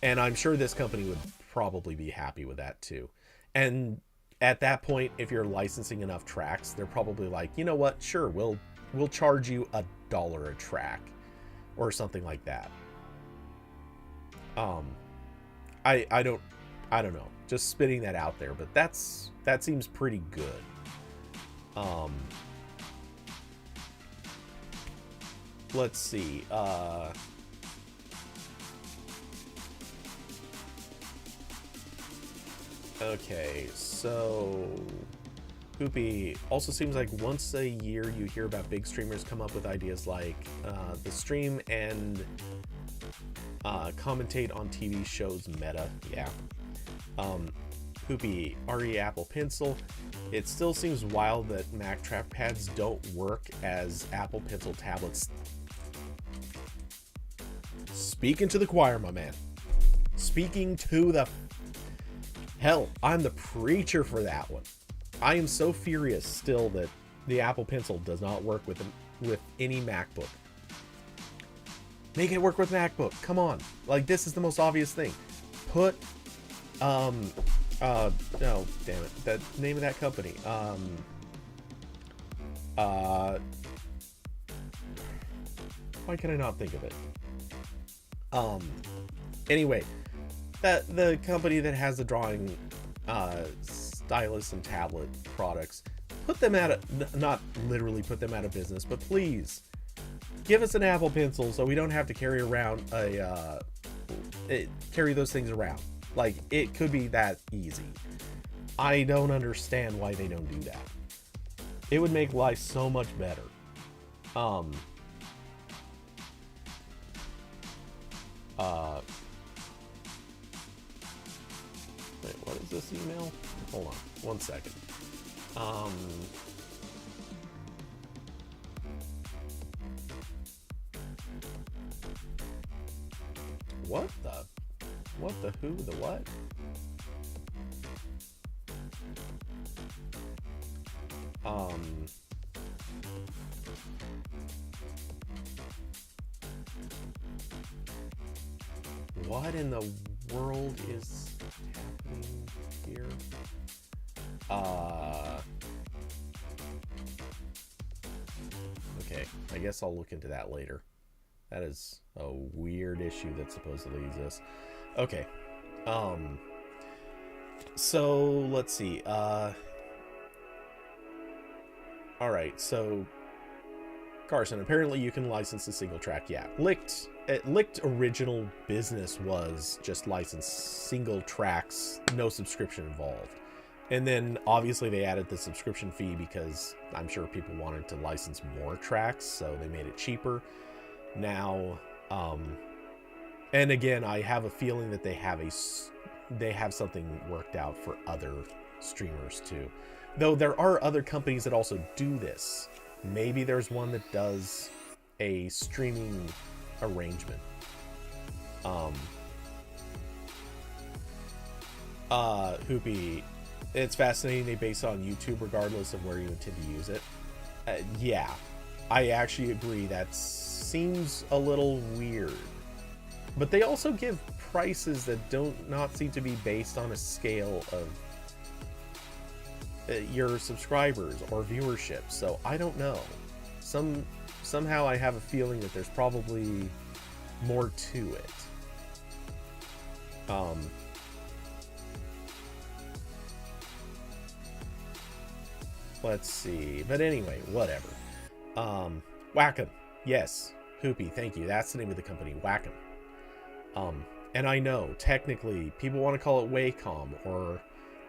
And I'm sure this company would probably be happy with that too. And at that point, if you're licensing enough tracks, they're probably like, you know what? Sure, we'll charge you $1 a track, or something like that. I don't know. Just spitting that out there, but that seems pretty good. Let's see. Okay, so Poopy also seems like once a year you hear about big streamers come up with ideas like the stream and commentate on TV shows meta. Yeah. Poopy, RE Apple Pencil. It still seems wild that Mac trackpads don't work as Apple Pencil tablets. Speaking to the choir, my man. Speaking to the... Hell, I'm the preacher for that one. I am so furious still that the Apple Pencil does not work with any MacBook. Make it work with MacBook. Come on. Like, this is the most obvious thing. Put... no, damn it. The name of that company. Why can I not think of it? Anyway, the company that has the drawing stylus and tablet products, put them not literally put them out of business, but please give us an Apple Pencil so we don't have to carry around carry those things around. Like, it could be that easy. I don't understand why they don't do that. It would make life so much better. Wait, what is this email? Hold on, 1 second. What the who, the what? What in the world is happening here? Okay, I guess I'll look into that later. That is a weird issue that supposedly exists. Okay. So let's see. Alright, so Carson, apparently you can license a single track. Yeah. Licked original business was just license single tracks, no subscription involved. And then obviously they added the subscription fee because I'm sure people wanted to license more tracks, so they made it cheaper. Now, and again, I have a feeling that they have something worked out for other streamers too. Though there are other companies that also do this. Maybe there's one that does a streaming arrangement. Hoopy, it's fascinating they base it on YouTube regardless of where you intend to use it. Yeah, I actually agree. That seems a little weird. But they also give prices that don't not seem to be based on a scale of your subscribers or viewership. So I don't know. Somehow I have a feeling that there's probably more to it. Let's see. But anyway, whatever. Wacom. Yes. Hoopy, thank you. That's the name of the company, Wacom. And I know, technically, people want to call it Wacom or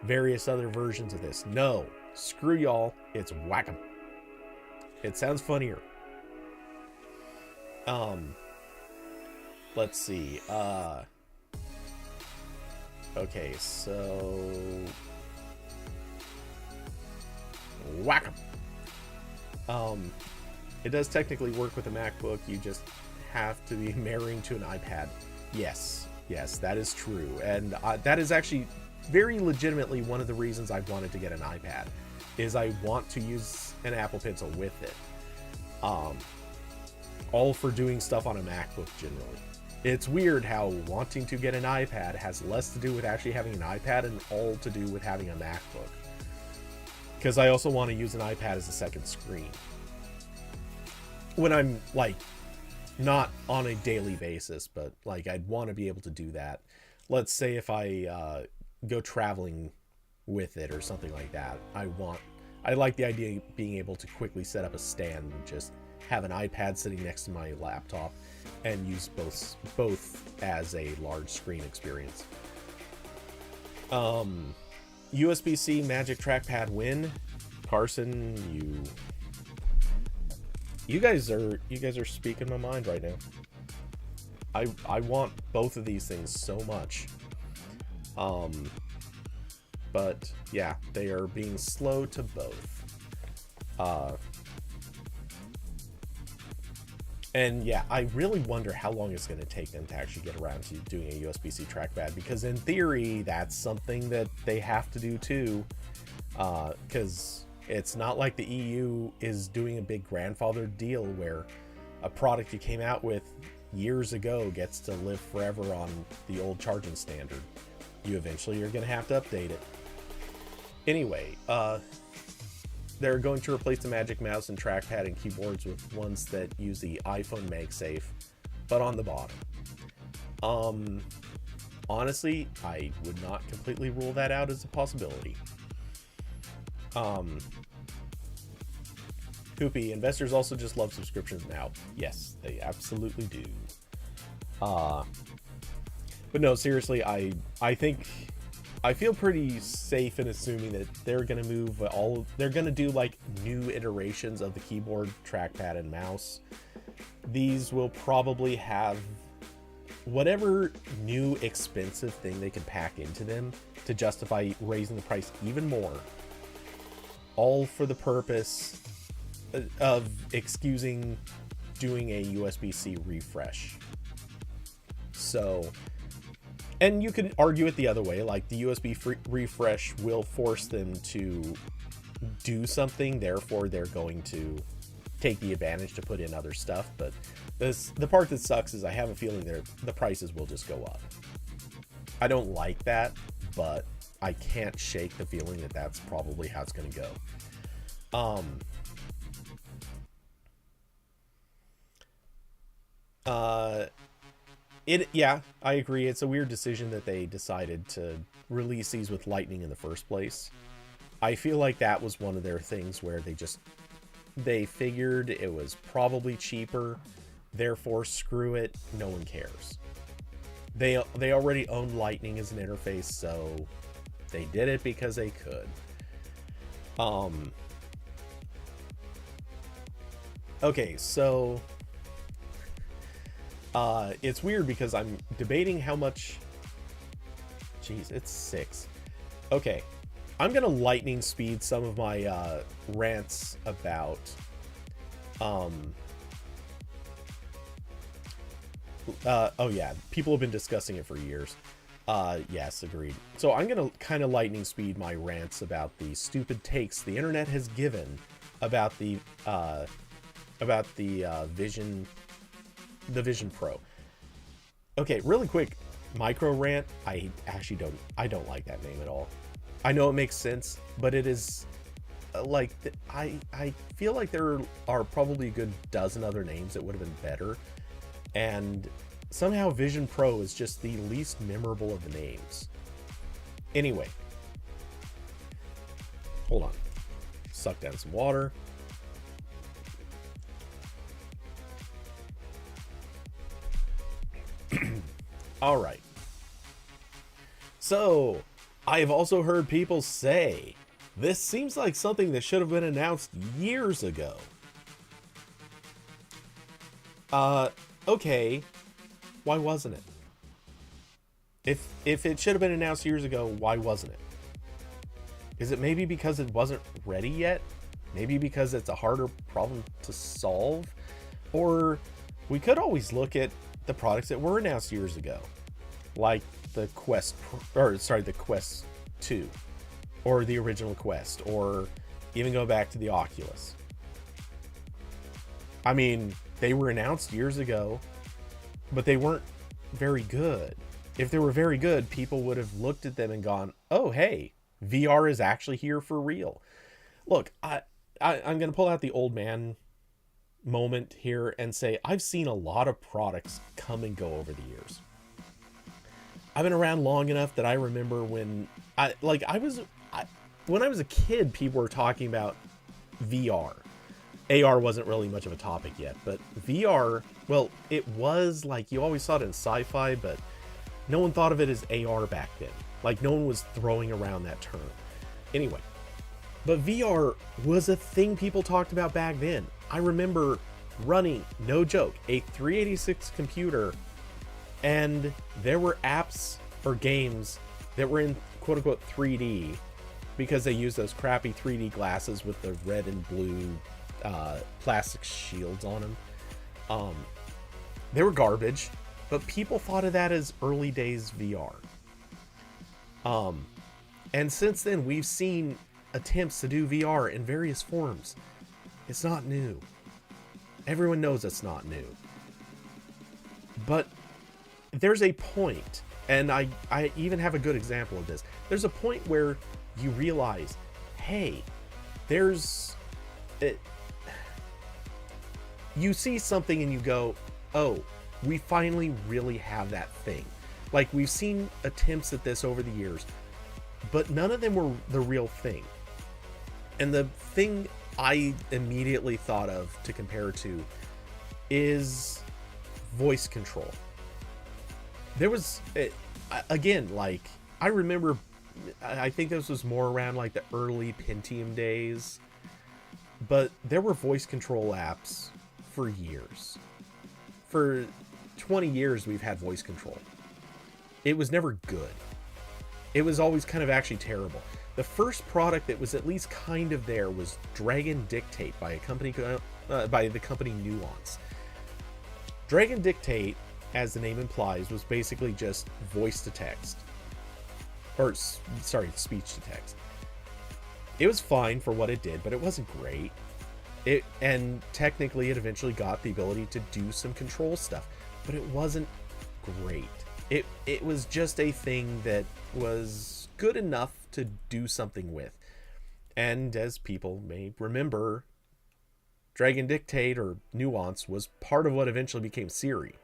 various other versions of this. No. Screw y'all. It's Wacom. It sounds funnier. Let's see. Okay, so Wacom. It does technically work with a MacBook. You just have to be marrying to an iPad. Yes, that is true. And that is actually very legitimately one of the reasons I wanted to get an iPad, is I want to use an Apple Pencil with it. All for doing stuff on a MacBook generally. It's weird how wanting to get an iPad has less to do with actually having an iPad and all to do with having a MacBook. Because I also want to use an iPad as a second screen. When I'm, like, not on a daily basis, but, like, I'd want to be able to do that. Let's say if I go traveling with it or something like that. I like the idea of being able to quickly set up a stand and just have an iPad sitting next to my laptop and use both as a large screen experience. USB-C Magic Trackpad win. Carson, you guys are speaking my mind right now. I want both of these things so much. But yeah, they are being slow to both. And yeah, I really wonder how long it's going to take them to actually get around to doing a USB-C trackpad, because in theory, that's something that they have to do too. Because it's not like the EU is doing a big grandfathered deal where a product you came out with years ago gets to live forever on the old charging standard. You eventually are going to have to update it. Anyway, they're going to replace the Magic Mouse and trackpad and keyboards with ones that use the iPhone MagSafe, but on the bottom. Honestly, I would not completely rule that out as a possibility. Hoopy, investors also just love subscriptions now. Yes, they absolutely do. But no, seriously, I think I feel pretty safe in assuming that they're gonna move they're gonna do like new iterations of the keyboard, trackpad, and mouse. These will probably have whatever new expensive thing they can pack into them to justify raising the price even more, all for the purpose of excusing doing a USB-C refresh. So, and you could argue it the other way, like the USB refresh will force them to do something, therefore they're going to take the advantage to put in other stuff. But the part that sucks is I have a feeling the prices will just go up. I don't like that, but I can't shake the feeling that that's probably how it's going to go. Yeah, I agree. It's a weird decision that they decided to release these with Lightning in the first place. I feel like that was one of their things where they figured it was probably cheaper, therefore screw it, no one cares. They already own Lightning as an interface, so they did it because they could. Okay, so it's weird because I'm debating how much. Jeez, it's 6. Okay, I'm gonna lightning speed some of my rants about oh yeah, people have been discussing it for years. Yes, agreed. So I'm gonna kind of lightning speed my rants about the stupid takes the internet has given about the Vision Pro. Okay, really quick micro rant. I don't like that name at all. I know it makes sense, but it is like I feel like there are probably a good dozen other names that would have been better, and somehow Vision Pro is just the least memorable of the names. Anyway, hold on, suck down some water. All right. So, I've also heard people say this seems like something that should have been announced years ago. Okay. Why wasn't it? If it should have been announced years ago, why wasn't it? Is it maybe because it wasn't ready yet? Maybe because it's a harder problem to solve? Or we could always look at the products that were announced years ago, like the Quest 2, or the original Quest, or even go back to the Oculus. I mean, they were announced years ago, but they weren't very good. If they were very good, people would have looked at them and gone, oh, hey, VR is actually here for real. Look, I'm going to pull out the old man moment here and say I've seen a lot of products come and go over the years. I've been around long enough that I remember when I was a kid, people were talking about VR. AR wasn't really much of a topic yet, but VR, well, it was like you always saw it in sci-fi, but no one thought of it as AR back then. Like no one was throwing around that term. Anyway, but VR was a thing people talked about back then. I remember running, no joke, a 386 computer, and there were apps or games that were in quote-unquote 3D because they used those crappy 3D glasses with the red and blue plastic shields on them. They were garbage, but people thought of that as early days VR. And since then, we've seen attempts to do VR in various forms. It's not new. Everyone knows it's not new. But there's a point, and I even have a good example of this. There's a point where you realize, hey, there's it, you see something and you go, oh, we finally really have that thing. Like, we've seen attempts at this over the years, but none of them were the real thing. And the thing I immediately thought of to compare to is voice control. There was, again, like, I remember, I think this was more around like the early Pentium days, but there were voice control apps for years. For 20 years, we've had voice control. It was never good. It was always kind of actually terrible. The first product that was at least kind of there was Dragon Dictate by the company Nuance. Dragon Dictate, as the name implies, was basically just voice to text. Or, sorry, speech to text. It was fine for what it did, but it wasn't great. And technically, it eventually got the ability to do some control stuff, but it wasn't great. It was just a thing that was good enough to do something with. And as people may remember, Dragon Dictate or Nuance was part of what eventually became Siri.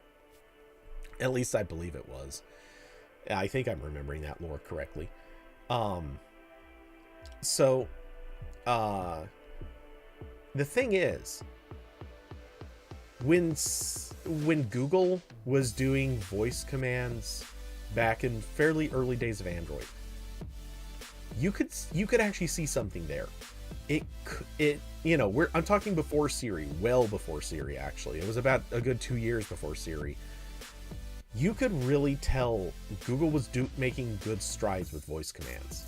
At least I believe it was. I think I'm remembering that lore correctly. The thing is, when Google was doing voice commands back in fairly early days of Android, you could actually see something there. I'm talking before Siri, well before Siri actually. It was about a good 2 years before Siri. You could really tell Google was making good strides with voice commands.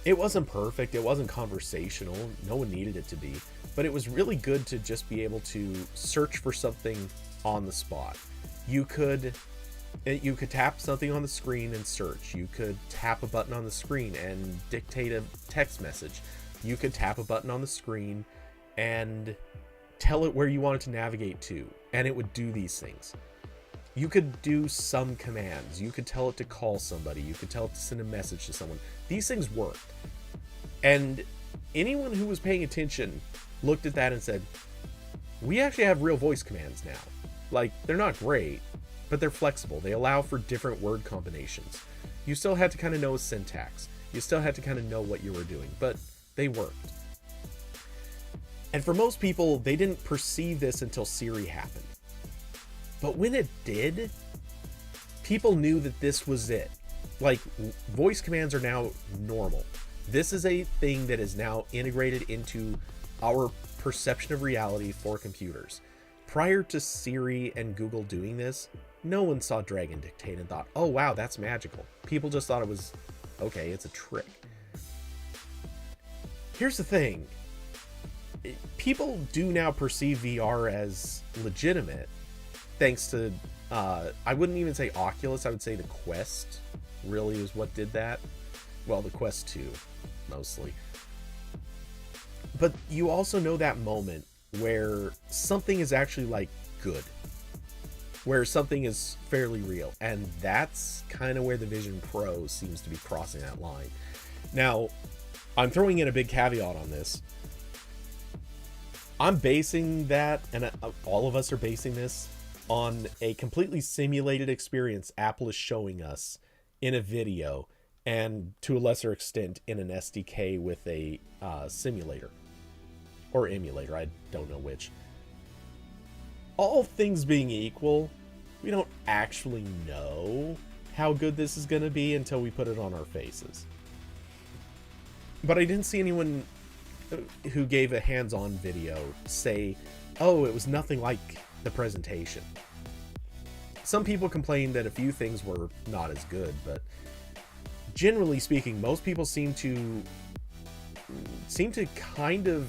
It wasn't perfect, it wasn't conversational, no one needed it to be, but it was really good to just be able to search for something on the spot. You could tap something on the screen and search. You could tap a button on the screen and dictate a text message. You could tap a button on the screen and tell it where you wanted to navigate to, and it would do these things. You could do some commands. You could tell it to call somebody. You could tell it to send a message to someone. These things worked. And anyone who was paying attention looked at that and said, we actually have real voice commands now. Like, they're not great, but they're flexible. They allow for different word combinations. You still had to kind of know syntax. You still had to kind of know what you were doing, but they worked. And for most people, they didn't perceive this until Siri happened. But when it did, people knew that this was it. Like, voice commands are now normal. This is a thing that is now integrated into our perception of reality for computers. Prior to Siri and Google doing this, no one saw Dragon Dictate and thought, oh wow, that's magical. People just thought it was, okay, it's a trick. Here's the thing. People do now perceive VR as legitimate, thanks to, I wouldn't even say Oculus, I would say the Quest really is what did that. Well, the Quest 2, mostly. But you also know that moment where something is actually, like, good. Where something is fairly real. And that's kind of where the Vision Pro seems to be crossing that line. Now, I'm throwing in a big caveat on this. I'm basing that, and all of us are basing this, on a completely simulated experience Apple is showing us in a video, and to a lesser extent in an SDK with a simulator. Or emulator, I don't know which. All things being equal, we don't actually know how good this is going to be until we put it on our faces. But I didn't see anyone who gave a hands-on video say, oh, it was nothing like the presentation. Some people complained that a few things were not as good, but generally speaking, most people seem to kind of,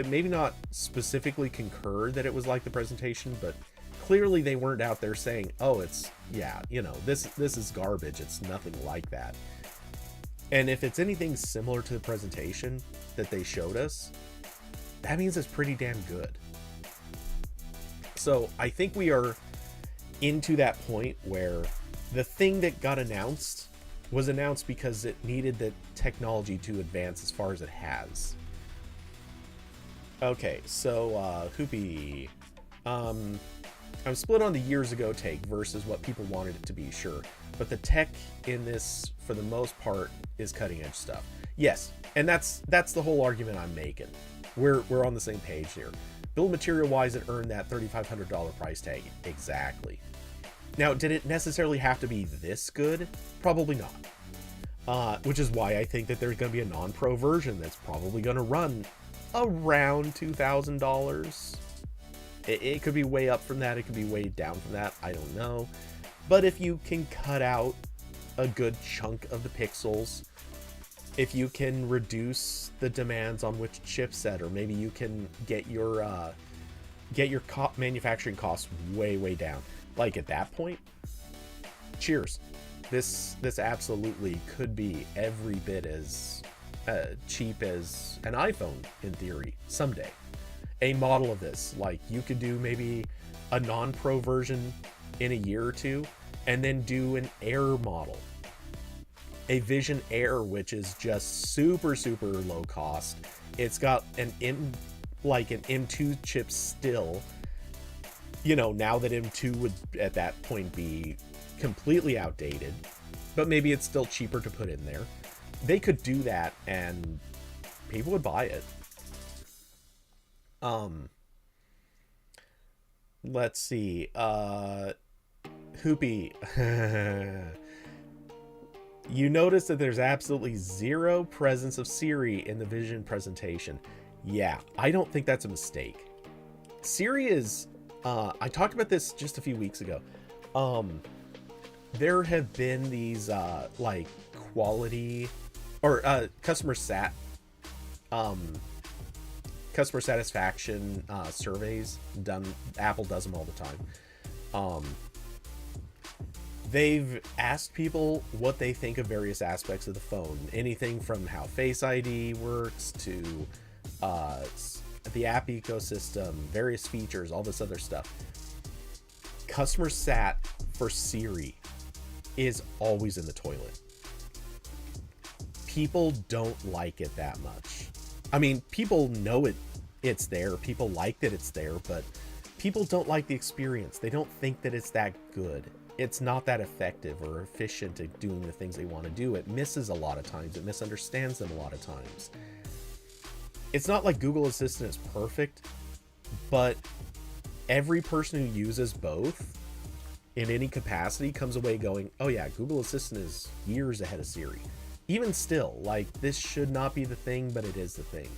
maybe not specifically concur that it was like the presentation, but clearly they weren't out there saying, oh, it's, yeah, you know, this is garbage. It's nothing like that. And if it's anything similar to the presentation that they showed us, that means it's pretty damn good. So I think we are into that point where the thing that got announced was announced because it needed the technology to advance as far as it has. Okay, so Hoopy, I'm split on the years ago take versus what people wanted it to be, sure. But the tech in this, for the most part, is cutting edge stuff. Yes, and that's the whole argument I'm making. We're on the same page here. Bill material wise, it earned that $3,500 price tag exactly. Now, did it necessarily have to be this good? Probably not. Which is why I think that there's going to be a non-pro version that's probably going to run around $2,000. It could be way up from that. It could be way down from that. I don't know. But if you can cut out a good chunk of the pixels, if you can reduce the demands on which chipset, or maybe you can get your manufacturing costs way down, like at that point, cheers. This absolutely could be every bit as cheap as an iPhone in theory someday. A model of this, like you could do maybe a non-pro version in a year or two, and then do an Air model, a Vision Air, which is just super low cost. It's got an M2 chip still. You know, now that M2 would at that point be completely outdated, but maybe it's still cheaper to put in there. They could do that and people would buy it. Let's see. Hoopy. You notice that there's absolutely zero presence of Siri in the Vision presentation. Yeah, I don't think that's a mistake. Siri is, I talked about this just a few weeks ago. There have been these, like, quality, or, customer satisfaction surveys done. Apple does them all the time. They've asked people what they think of various aspects of the phone, anything from how Face ID works to the app ecosystem, various features, all this other stuff. Customer sat for Siri is always in the toilet. People don't like it that much. I mean, people know it's there, people like that it's there, but people don't like the experience. They don't think that it's that good. It's not that effective or efficient at doing the things they want to do. It misses a lot of times. It misunderstands them a lot of times. It's not like Google Assistant is perfect, but every person who uses both in any capacity comes away going, oh yeah, Google Assistant is years ahead of Siri. Even still, like, this should not be the thing, but it is the thing.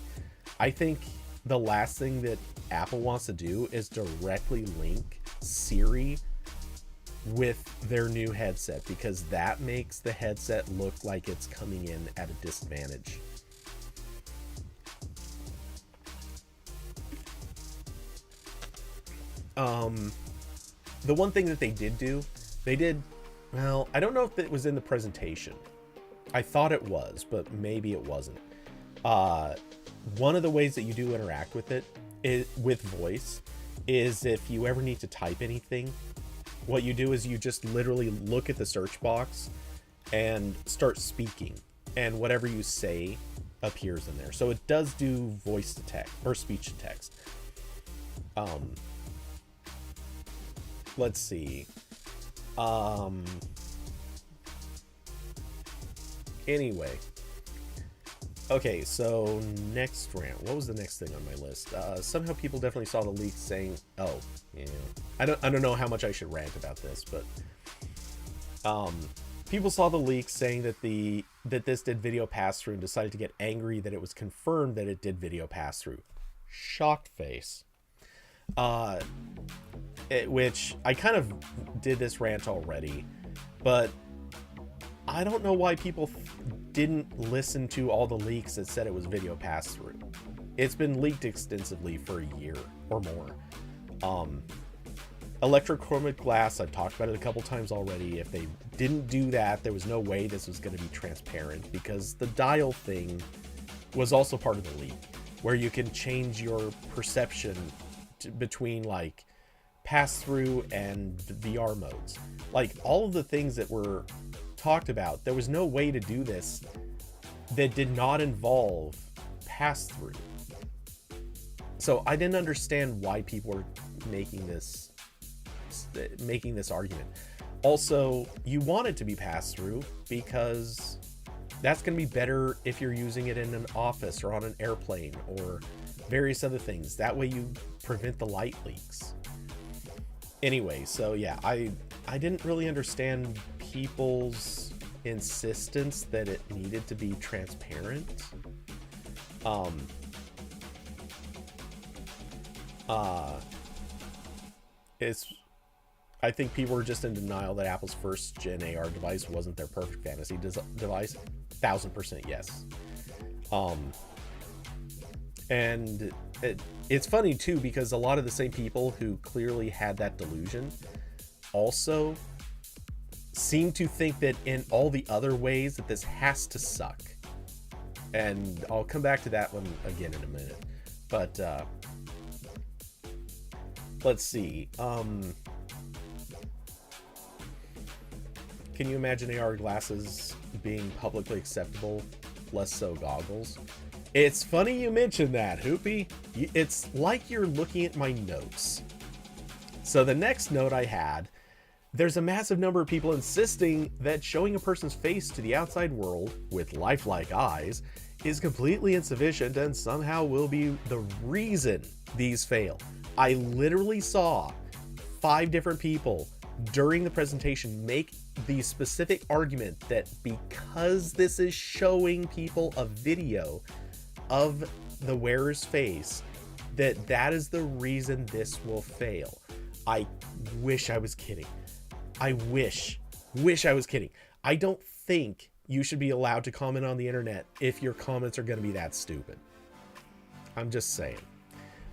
I think the last thing that Apple wants to do is directly link Siri with their new headset, because that makes the headset look like it's coming in at a disadvantage. The one thing that they did, well, I don't know if it was in the presentation. I thought it was, but maybe it wasn't. One of the ways that you do interact with it with voice is if you ever need to type anything, what you do is you just literally look at the search box and start speaking, and whatever you say appears in there. So it does do voice to text or speech to text. Let's see. Anyway. Okay, so next rant. What was the next thing on my list? Somehow people definitely saw the leak saying, oh, yeah. I don't know how much I should rant about this, but people saw the leak saying that this did video pass-through and decided to get angry that it was confirmed that it did video pass-through. Shocked face. Which I kind of did this rant already, but I don't know why people didn't listen to all the leaks that said it was video pass-through. It's been leaked extensively for a year or more. Electrochromic glass, I've talked about it a couple times already. If they didn't do that, there was no way this was going to be transparent, because the dial thing was also part of the leak, where you can change your perception between like pass-through and VR modes. Like all of the things that were talked about, there was no way to do this that did not involve pass-through. So I didn't understand why people were making this argument. Also, you want it to be passed through because that's going to be better if you're using it in an office or on an airplane or various other things. That way you prevent the light leaks. Anyway, so yeah, I didn't really understand people's insistence that it needed to be transparent. I think people were just in denial that Apple's first gen AR device wasn't their perfect fantasy device. 1000% yes. And it's funny too, because a lot of the same people who clearly had that delusion also seem to think that in all the other ways that this has to suck. And I'll come back to that one again in a minute. But let's see. Can you imagine AR glasses being publicly acceptable? Less so goggles. It's funny you mentioned that, Hoopy. It's like you're looking at my notes. So the next note I had, there's a massive number of people insisting that showing a person's face to the outside world with lifelike eyes is completely insufficient and somehow will be the reason these fail. I literally saw 5 different people during the presentation make the specific argument that because this is showing people a video of the wearer's face, that is the reason this will fail. I wish I was kidding. I wish I was kidding. I don't think you should be allowed to comment on the internet if your comments are going to be that stupid. I'm just saying.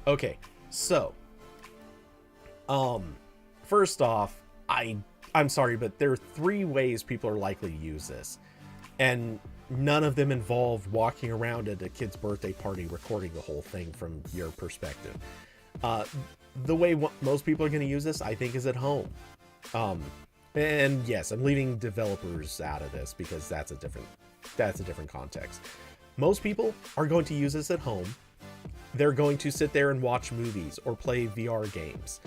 Okay, so first off, I'm sorry, but there are 3 ways people are likely to use this, and none of them involve walking around at a kid's birthday party recording the whole thing from your perspective. The way most people are going to use this, I think, is at home. And yes, I'm leaving developers out of this because that's a different context. Most people are going to use this at home. They're going to sit there and watch movies or play VR games.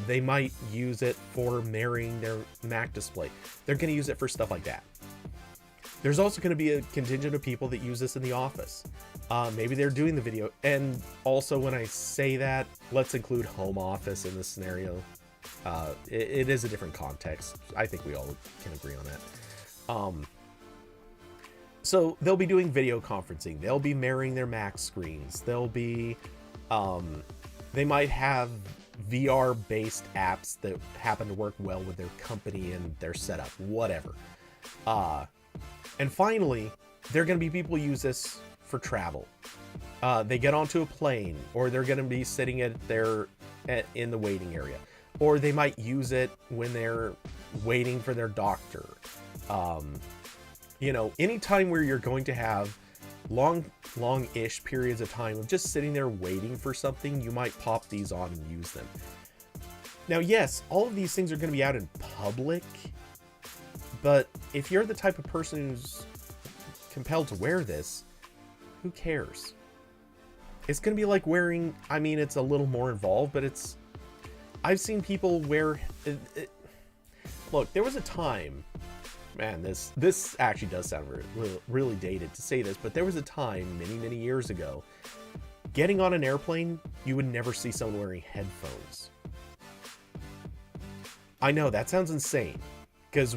They might use it for mirroring their Mac display. They're going to use it for stuff like that. There's also going to be a contingent of people that use this in the office. Maybe they're doing the video. And also, when I say that, let's include home office in this scenario. It is a different context. I think we all can agree on that. So they'll be doing video conferencing. They'll be mirroring their Mac screens. They'll be, they might have VR-based apps that happen to work well with their company and their setup, whatever. And finally, there are going to be people who use this for travel. They get onto a plane, or they're going to be sitting in the waiting area, or they might use it when they're waiting for their doctor. Anytime where you're going to have long-ish periods of time of just sitting there waiting for something, you might pop these on and use them. Now, yes, all of these things are going to be out in public, but if you're the type of person who's compelled to wear this, who cares? It's going to be like wearing, it's a little more involved, but I've seen people wear, look, there was a time, man, this actually does sound really dated to say this, but there was a time many years ago, getting on an airplane, you would never see someone wearing headphones. I know, that sounds insane, because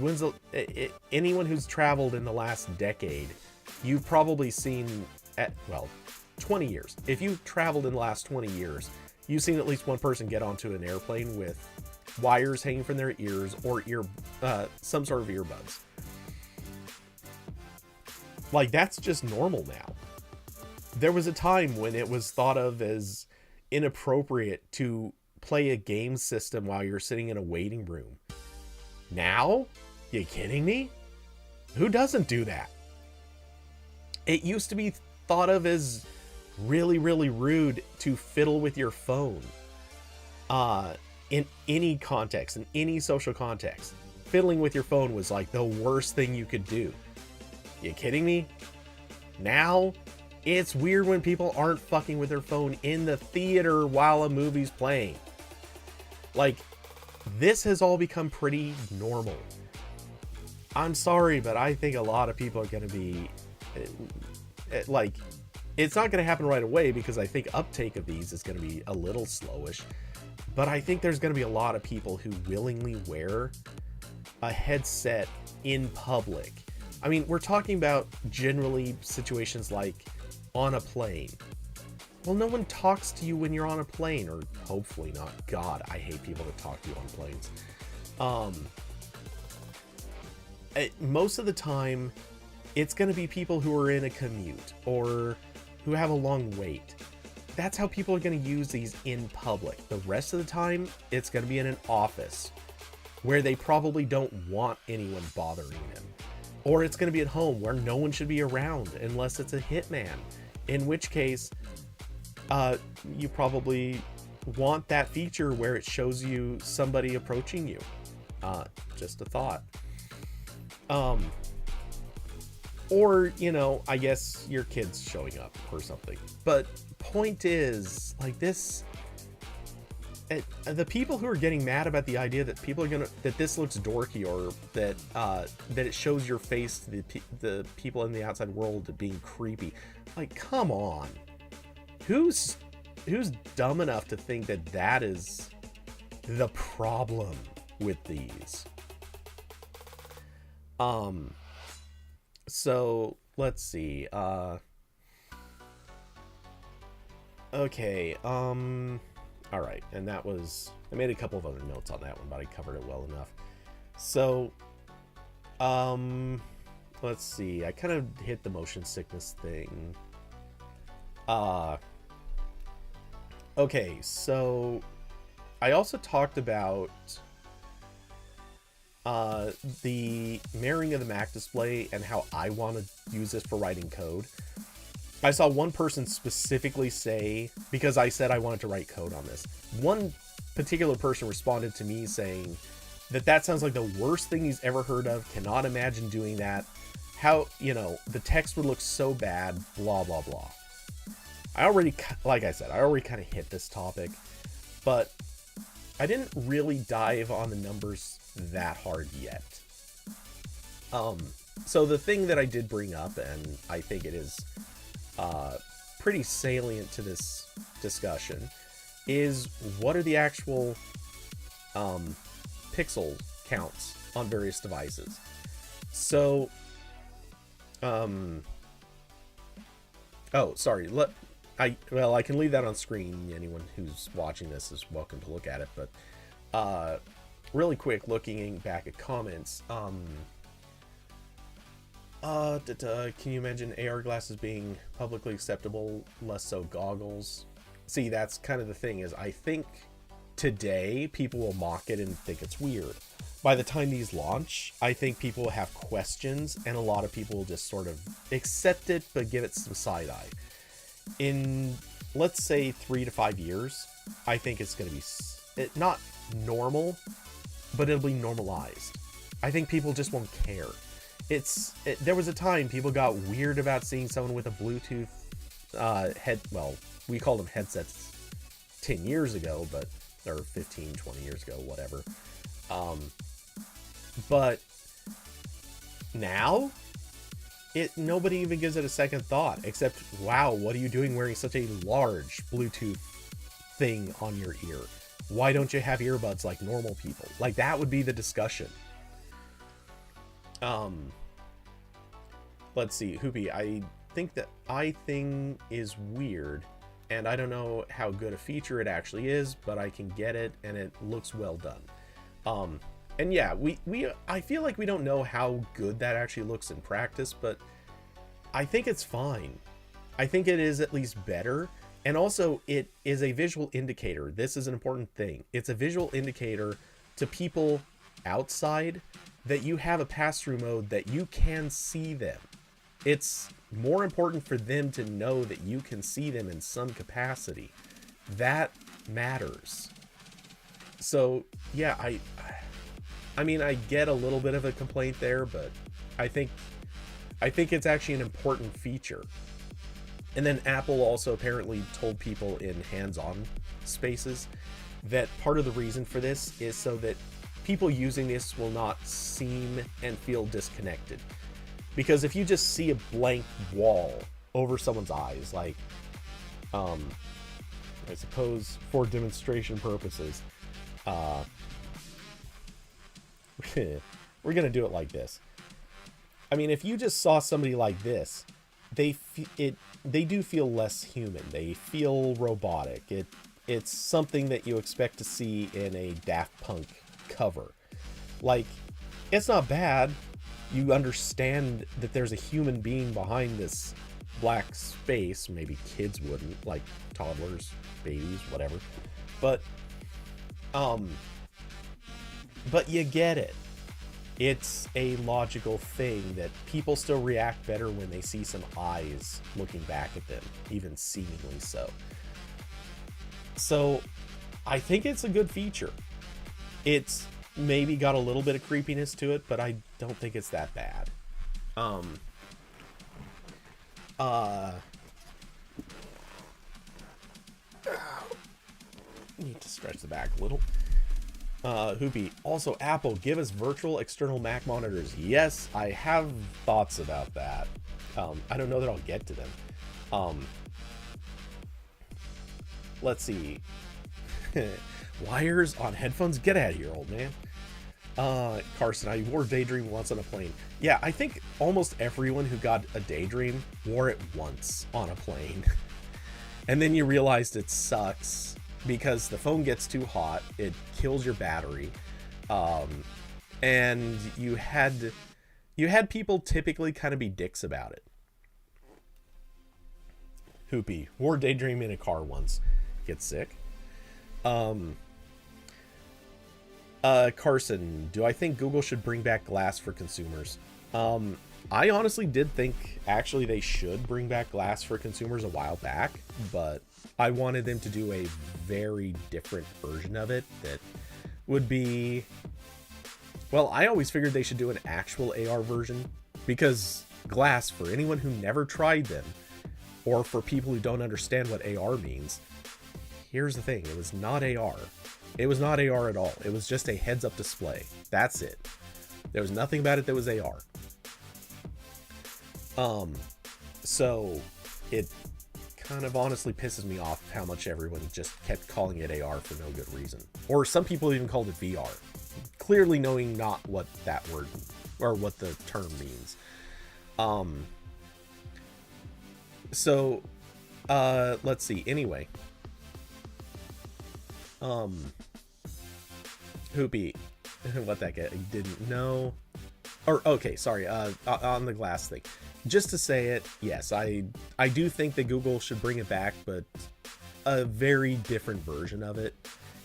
anyone who's traveled in the last decade, you've probably seen, 20 years. If you've traveled in the last 20 years, you've seen at least one person get onto an airplane with wires hanging from their ears or some sort of earbuds. Like, that's just normal now. There was a time when it was thought of as inappropriate to play a game system while you're sitting in a waiting room. Now? You kidding me? Who doesn't do that? It used to be thought of as really rude to fiddle with your phone. In any context, in any social context, fiddling with your phone was like the worst thing you could do. You kidding me? Now, It's weird when people aren't fucking with their phone in the theater while a movie's playing. Like, this has all become pretty normal. I'm sorry, but I think a lot of people are going to be, like, it's not going to happen right away because I think uptake of these is going to be a little slowish. But I think there's going to be a lot of people who willingly wear a headset in public. I mean, we're talking about generally situations like on a plane. Well, no one talks to you when you're on a plane, or hopefully not. God, I hate people that talk to you on planes. Most of the time, it's going to be people who are in a commute or who have a long wait. That's how people are going to use these in public. The rest of the time, it's going to be in an office where they probably don't want anyone bothering them. Or it's going to be at home where no one should be around unless it's a hitman. In which case, you probably want that feature where it shows you somebody approaching you. Just a thought. Or, you know, I guess your kid's showing up or something. But point is, like, this, the people who are getting mad about the idea that people are that this looks dorky, or that it shows your face to the people in the outside world being creepy, like, come on, who's dumb enough to think that that is the problem with these? So let's see. Okay. All right. And that was, I made a couple of other notes on that one, but I covered it well enough. So, let's see. I kind of hit the motion sickness thing. Okay. So I also talked about the mirroring of the Mac display and how I want to use this for writing code. I saw one person specifically say, because I said I wanted to write code on this, one particular person responded to me saying that sounds like the worst thing he's ever heard of, cannot imagine doing that, how, you know, the text would look so bad, blah, blah, blah. Like I said, I already kind of hit this topic, but I didn't really dive on the numbers that hard yet. So the thing that I did bring up, and I think it is pretty salient to this discussion, is what are the actual pixel counts on various devices. So, oh, sorry. I can leave that on screen. Anyone who's watching this is welcome to look at it. But really quick, looking back at comments. Can you imagine AR glasses being publicly acceptable? Less so goggles. See, that's kind of the thing, is I think today people will mock it and think it's weird. By the time these launch, I think people will have questions, and a lot of people will just sort of accept it, but give it some side eye. In, let's say, 3 to 5 years, I think it's going to be not normal, but it'll be normalized. I think people just won't care. There was a time people got weird about seeing someone with a Bluetooth we called them headsets 10 years ago, or 15, 20 years ago, whatever. But now, nobody even gives it a second thought, except, wow, what are you doing wearing such a large Bluetooth thing on your ear? Why don't you have earbuds like normal people? Like, that would be the discussion. Let's see, Hoopy, I think that iThing is weird, and I don't know how good a feature it actually is, but I can get it, and it looks well done. And yeah, I feel like we don't know how good that actually looks in practice, but I think it's fine. I think it is at least better, and also it is a visual indicator. This is an important thing. It's a visual indicator to people outside that you have a pass-through mode, that you can see them. It's more important for them to know that you can see them in some capacity. That matters. So yeah, I mean, I get a little bit of a complaint there, but I think it's actually an important feature. And then Apple also apparently told people in hands-on spaces that part of the reason for this is so that people using this will not seem and feel disconnected. Because if you just see a blank wall over someone's eyes, like, I suppose for demonstration purposes, we're gonna do it like this. I mean, if you just saw somebody like this, they do feel less human. They feel robotic. It's something that you expect to see in a Daft Punk cover. Like, it's not bad. You understand that there's a human being behind this black space. Maybe kids wouldn't, like toddlers, babies, whatever. But you get it. It's a logical thing that people still react better when they see some eyes looking back at them, even seemingly so. So, I think it's a good feature. It's maybe got a little bit of creepiness to it, but I don't think it's that bad. Need to stretch the back a little. Hoopy. Also, Apple, give us virtual external Mac monitors. Yes, I have thoughts about that. I don't know that I'll get to them. Let's see. Wires on headphones? Get out of here, old man. Carson, I wore Daydream once on a plane. Yeah, I think almost everyone who got a Daydream wore it once on a plane. And then you realized it sucks because the phone gets too hot, it kills your battery, and you had people typically kind of be dicks about it. Hoopy, wore Daydream in a car once. Get sick. Carson, do I think Google should bring back Glass for consumers? I honestly did think actually they should bring back Glass for consumers a while back, but I wanted them to do a very different version of it that would be... Well, I always figured they should do an actual AR version, because Glass, for anyone who never tried them, or for people who don't understand what AR means, here's the thing, it was not AR. It was not AR at all. It was just a heads-up display. That's it. There was nothing about it that was AR. So it kind of honestly pisses me off how much everyone just kept calling it AR for no good reason. Or some people even called it VR, clearly knowing not what that word or what the term means. So let's see. Anyway, Hoopy, what that guy didn't know. Or okay, sorry. On the Glass thing, just to say it, yes, I do think that Google should bring it back, but a very different version of it.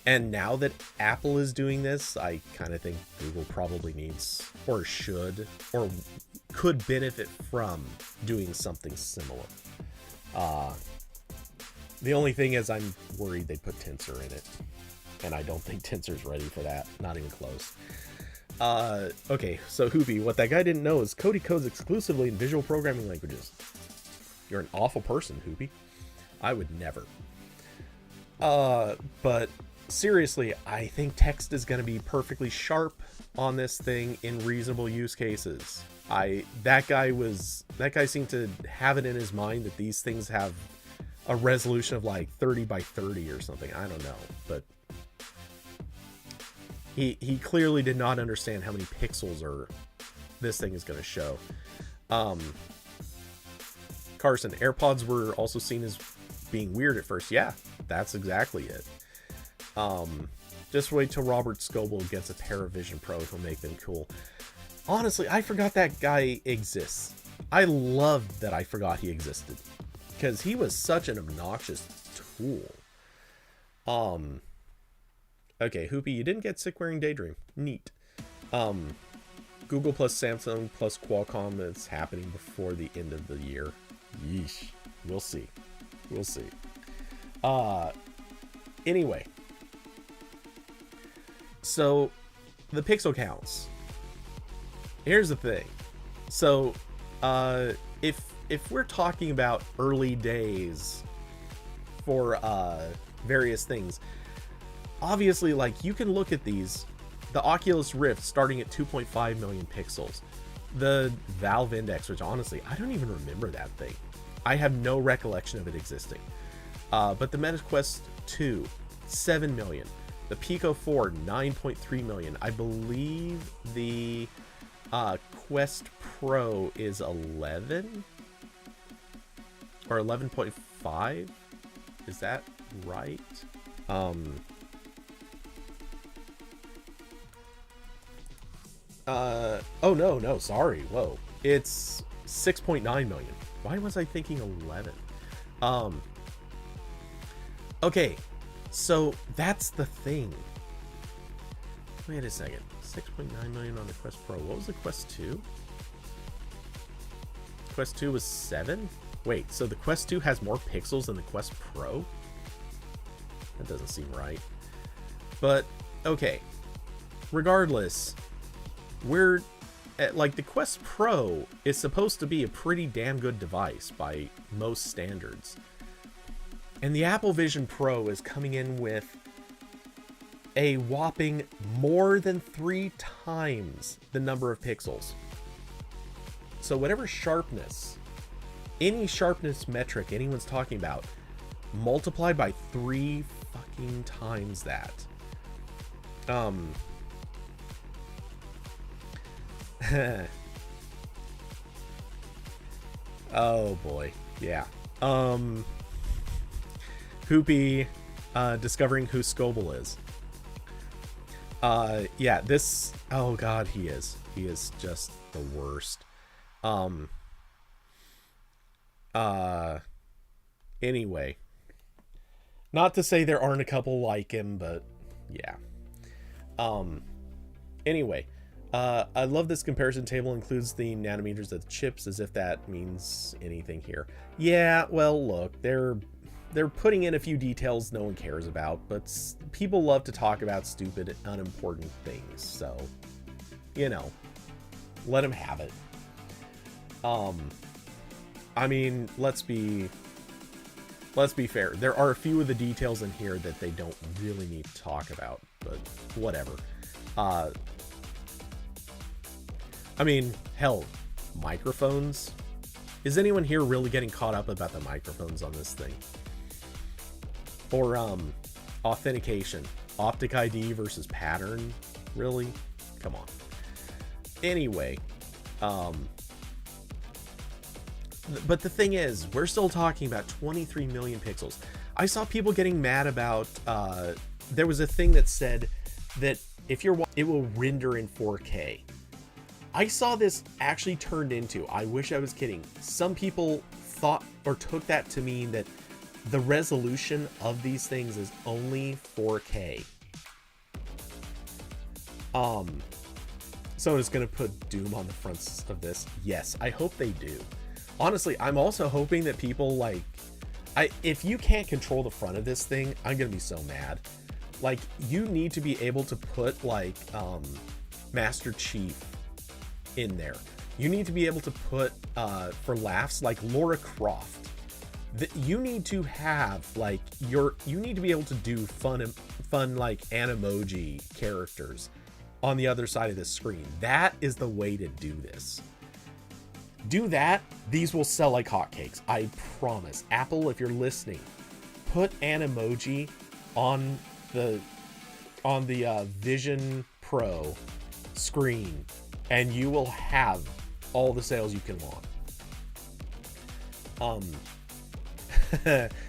And now that Apple is doing this, I kind of think Google probably needs, or should, or could benefit from doing something similar. The only thing is I'm worried they put Tensor in it, and I don't think Tensor's ready for that. Not even close. Okay, so Hoopy, what that guy didn't know is Cody codes exclusively in visual programming languages. You're an awful person, Hoopy. I would never. But seriously, I think text is going to be perfectly sharp on this thing in reasonable use cases. That guy seemed to have it in his mind that these things have a resolution of like 30 by 30 or something. I don't know, but he clearly did not understand how many pixels this thing is going to show. Carson, AirPods were also seen as being weird at first. Yeah, that's exactly it. Just wait till Robert Scoble gets a pair of Vision Pro. He'll make them cool. Honestly, I forgot that guy exists. I love that I forgot he existed, because he was such an obnoxious tool. Okay, Hoopy, you didn't get sick wearing Daydream. Neat. Google plus Samsung plus Qualcomm is happening before the end of the year. Yeesh. We'll see. We'll see. Anyway. So, the pixel counts. Here's the thing. So, if if we're talking about early days for various things, obviously, like, you can look at these. The Oculus Rift starting at 2.5 million pixels. The Valve Index, which honestly, I don't even remember that thing. I have no recollection of it existing. But the Meta Quest 2, 7 million. The Pico 4, 9.3 million. I believe the Quest Pro is 11 or 11.5. Is that right? Oh no, sorry. Whoa. It's 6.9 million. Why was I thinking 11? Okay. So that's the thing. Wait a second. 6.9 million on the Quest Pro. What was the Quest 2? Quest 2 was 7? Wait, so the Quest 2 has more pixels than the Quest Pro? That doesn't seem right. But, okay. Regardless, we're at, like, the Quest Pro is supposed to be a pretty damn good device by most standards. And the Apple Vision Pro is coming in with a whopping more than 3 times the number of pixels. So whatever sharpness, any sharpness metric anyone's talking about, multiplied by 3 fucking times that. Oh boy, yeah. Hoopy discovering who Scoble is. Yeah, this, oh god, he is just the worst. Anyway, not to say there aren't a couple like him, but yeah. Anyway, I love this comparison table includes the nanometers of the chips, as if that means anything here. Yeah, well, look, they're putting in a few details no one cares about, but people love to talk about stupid, unimportant things, so, you know, let them have it. I mean, let's be fair. There are a few of the details in here that they don't really need to talk about, but whatever. I mean, hell, microphones. Is anyone here really getting caught up about the microphones on this thing? Or authentication, optic ID versus pattern, really? Come on. Anyway, but the thing is, we're still talking about 23 million pixels. I saw people getting mad about, there was a thing that said that if you're, it will render in 4K. I saw this actually turned into, I wish I was kidding, some people thought or took that to mean that the resolution of these things is only 4K. So it's gonna put Doom on the front of this. Yes, I hope they do. Honestly, I'm also hoping that people like, if you can't control the front of this thing, I'm gonna be so mad. Like, you need to be able to put like Master Chief in there. You need to be able to put for laughs like Lara Croft. You need to have like you need to be able to do fun like Animoji characters on the other side of the screen. That is the way to do this. Do that, these will sell like hotcakes. I promise. Apple, if you're listening, put Animoji on the Vision Pro screen, and you will have all the sales you can want.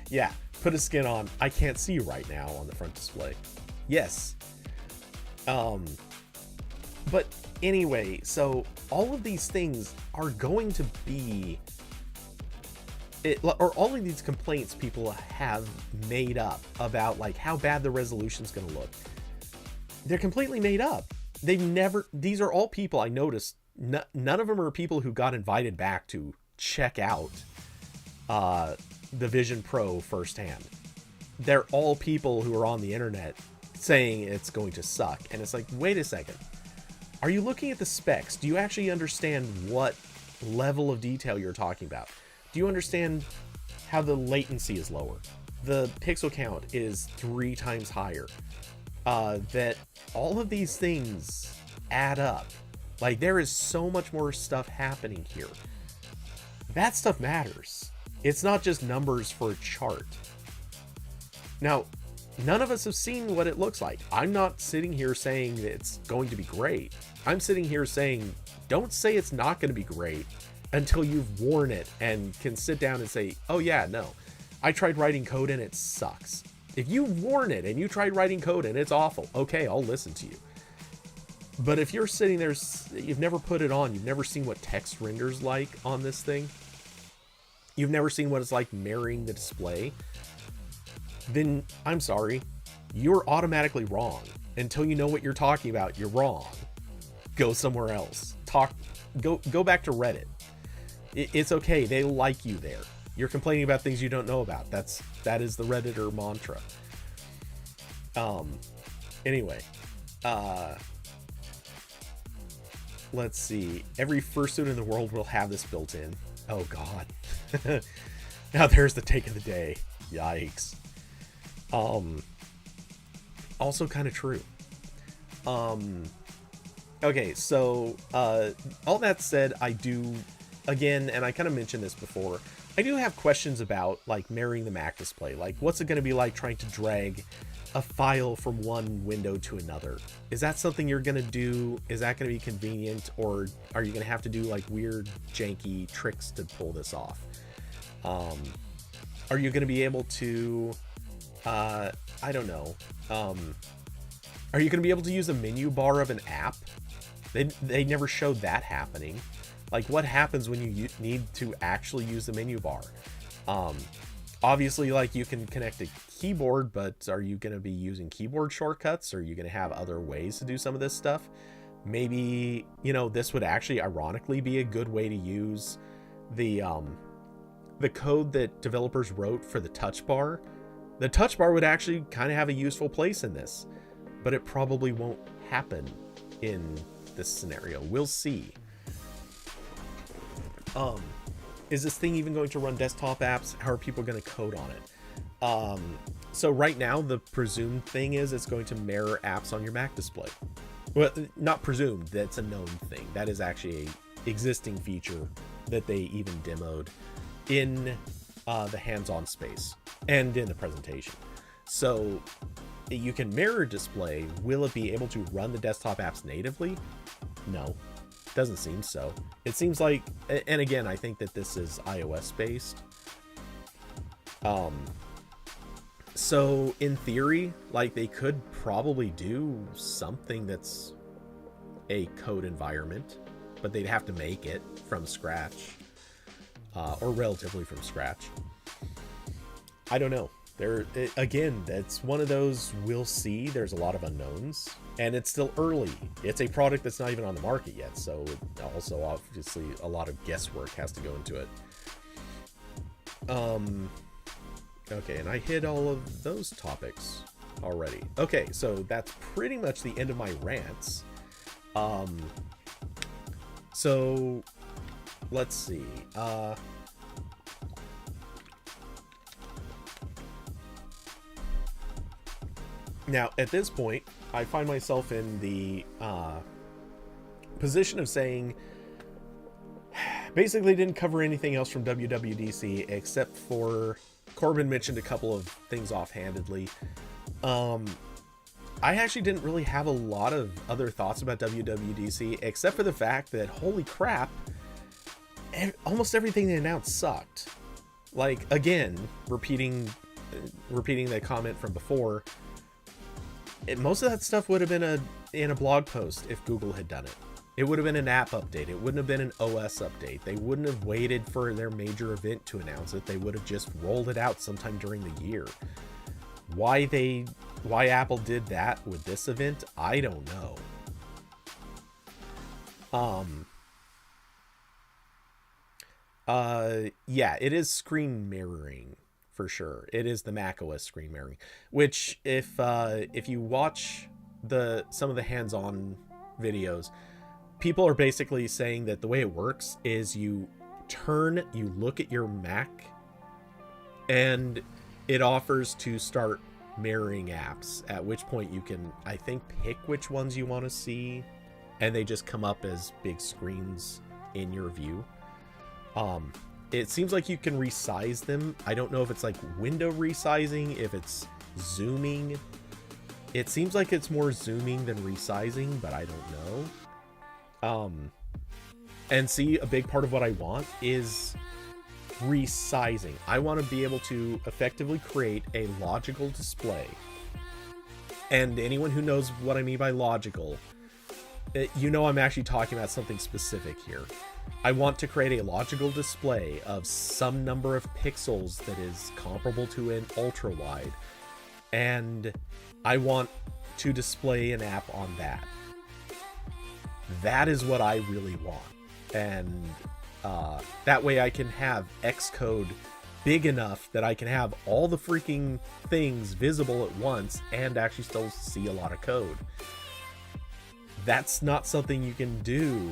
Yeah, put a skin on. I can't see you right now on the front display. Yes. But anyway, so all of these things are going to be, or all of these complaints people have made up about like how bad the resolution's going to look. They're completely made up. These are all people I noticed. None of them are people who got invited back to check out the Vision Pro firsthand. They're all people who are on the internet saying it's going to suck. And it's like, wait a second. Are you looking at the specs? Do you actually understand what level of detail you're talking about? Do you understand how the latency is lower? The pixel count is 3 times higher. That all of these things add up. Like, there is so much more stuff happening here. That stuff matters. It's not just numbers for a chart. Now, none of us have seen what it looks like. I'm not sitting here saying that it's going to be great. I'm sitting here saying, don't say it's not going to be great until you've worn it and can sit down and say, oh yeah, no, I tried writing code and it sucks. If you've worn it and you tried writing code and it's awful, okay, I'll listen to you. But if you're sitting there, you've never put it on, you've never seen what text renders like on this thing, you've never seen what it's like mirroring the display, then I'm sorry, you're automatically wrong. Until you know what you're talking about, you're wrong. Go somewhere else. Go back to Reddit. It's okay, they like you there. You're complaining about things you don't know about. That is the Redditor mantra. Anyway, let's see. Every fursuit in the world will have this built in. Oh god. Now there's the take of the day. Yikes. Also kind of true. Okay, so all that said, I do, again, and I kind of mentioned this before, I do have questions about like mirroring the Mac display. Like, what's it going to be like trying to drag a file from one window to another? Is that something you're going to do? Is that going to be convenient, or are you going to have to do like weird janky tricks to pull this off? Are you going to be able to I don't know, are you going to be able to use the menu bar of an app? They never showed that happening. Like, what happens when you need to actually use the menu bar? Obviously, like, you can connect a keyboard, but are you going to be using keyboard shortcuts? Or are you going to have other ways to do some of this stuff? Maybe, you know, this would actually ironically be a good way to use the code that developers wrote for the touch bar. The touch bar would actually kind of have a useful place in this, but it probably won't happen in this scenario. We'll see. Is this thing even going to run desktop apps? How are people going to code on it? So right now, the presumed thing is it's going to mirror apps on your Mac display. Well, not presumed, that's a known thing. That is actually a existing feature that they even demoed in the hands-on space and in the presentation. So you can mirror display. Will it be able to run the desktop apps natively? No, doesn't seem so. It seems like, and again, I think that this is iOS based. So in theory, like, they could probably do something that's a code environment, but they'd have to make it from scratch, or relatively from scratch. I don't know. Again, that's one of those we'll see. There's a lot of unknowns, and it's still early. It's a product that's not even on the market yet, so also obviously a lot of guesswork has to go into it. Okay, and I hit all of those topics already. Okay, so that's pretty much the end of my rants. So let's see. Now, at this point, I find myself in the position of saying, basically didn't cover anything else from WWDC except for Corbin mentioned a couple of things offhandedly. I actually didn't really have a lot of other thoughts about WWDC except for the fact that, holy crap, almost everything they announced sucked. Like, again, repeating the comment from before, most of that stuff would have been in a blog post if Google had done it. It would have been an app update. It wouldn't have been an OS update. They wouldn't have waited for their major event to announce it. They would have just rolled it out sometime during the year. Why Apple did that with this event, I don't know. Yeah, it is screen mirroring. For sure. It is the macOS screen mirroring, which if you watch some of the hands-on videos, people are basically saying that the way it works is you you look at your Mac, and it offers to start mirroring apps, at which point you can, I think, pick which ones you want to see, and they just come up as big screens in your view. It seems like you can resize them. I don't know if it's like window resizing, if it's zooming. It seems like it's more zooming than resizing, but I don't know. And see, a big part of what I want is resizing. I want to be able to effectively create a logical display. And anyone who knows what I mean by logical, you know I'm actually talking about something specific here. I want to create a logical display of some number of pixels that is comparable to an ultra wide, and I want to display an app on that. That is what I really want. And that way I can have Xcode big enough that I can have all the freaking things visible at once and actually still see a lot of code. That's not something you can do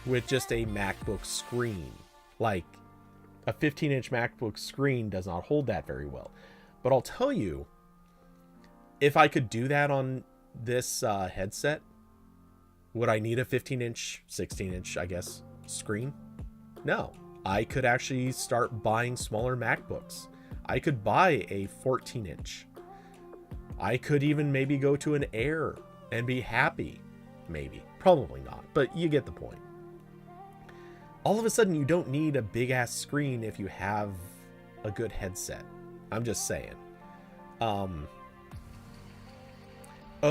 with just a MacBook screen. Like, a 15-inch MacBook screen does not hold that very well. But I'll tell you, if I could do that on this headset, would I need a 15-inch, 16-inch, I guess, screen? No. I could actually start buying smaller MacBooks. I could buy a 14-inch. I could even maybe go to an Air and be happy. Maybe. Probably not, but you get the point. All of a sudden, you don't need a big-ass screen if you have a good headset. I'm just saying. Oh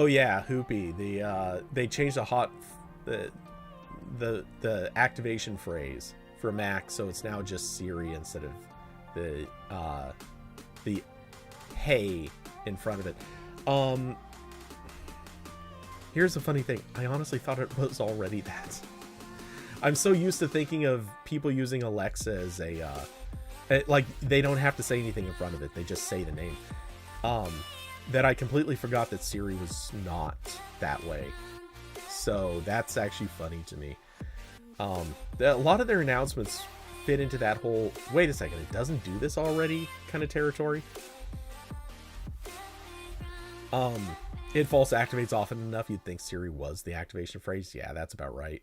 yeah, Hoopy. They changed the activation phrase for Mac, so it's now just Siri instead of the hey in front of it. Here's the funny thing. I honestly thought it was already that. I'm so used to thinking of people using Alexa as like they don't have to say anything in front of it. They just say the name. That I completely forgot that Siri was not that way. So that's actually funny to me. A lot of their announcements fit into that whole, wait a second, it doesn't do this already kind of territory. It false activates often enough, you'd think Siri was the activation phrase. Yeah, that's about right.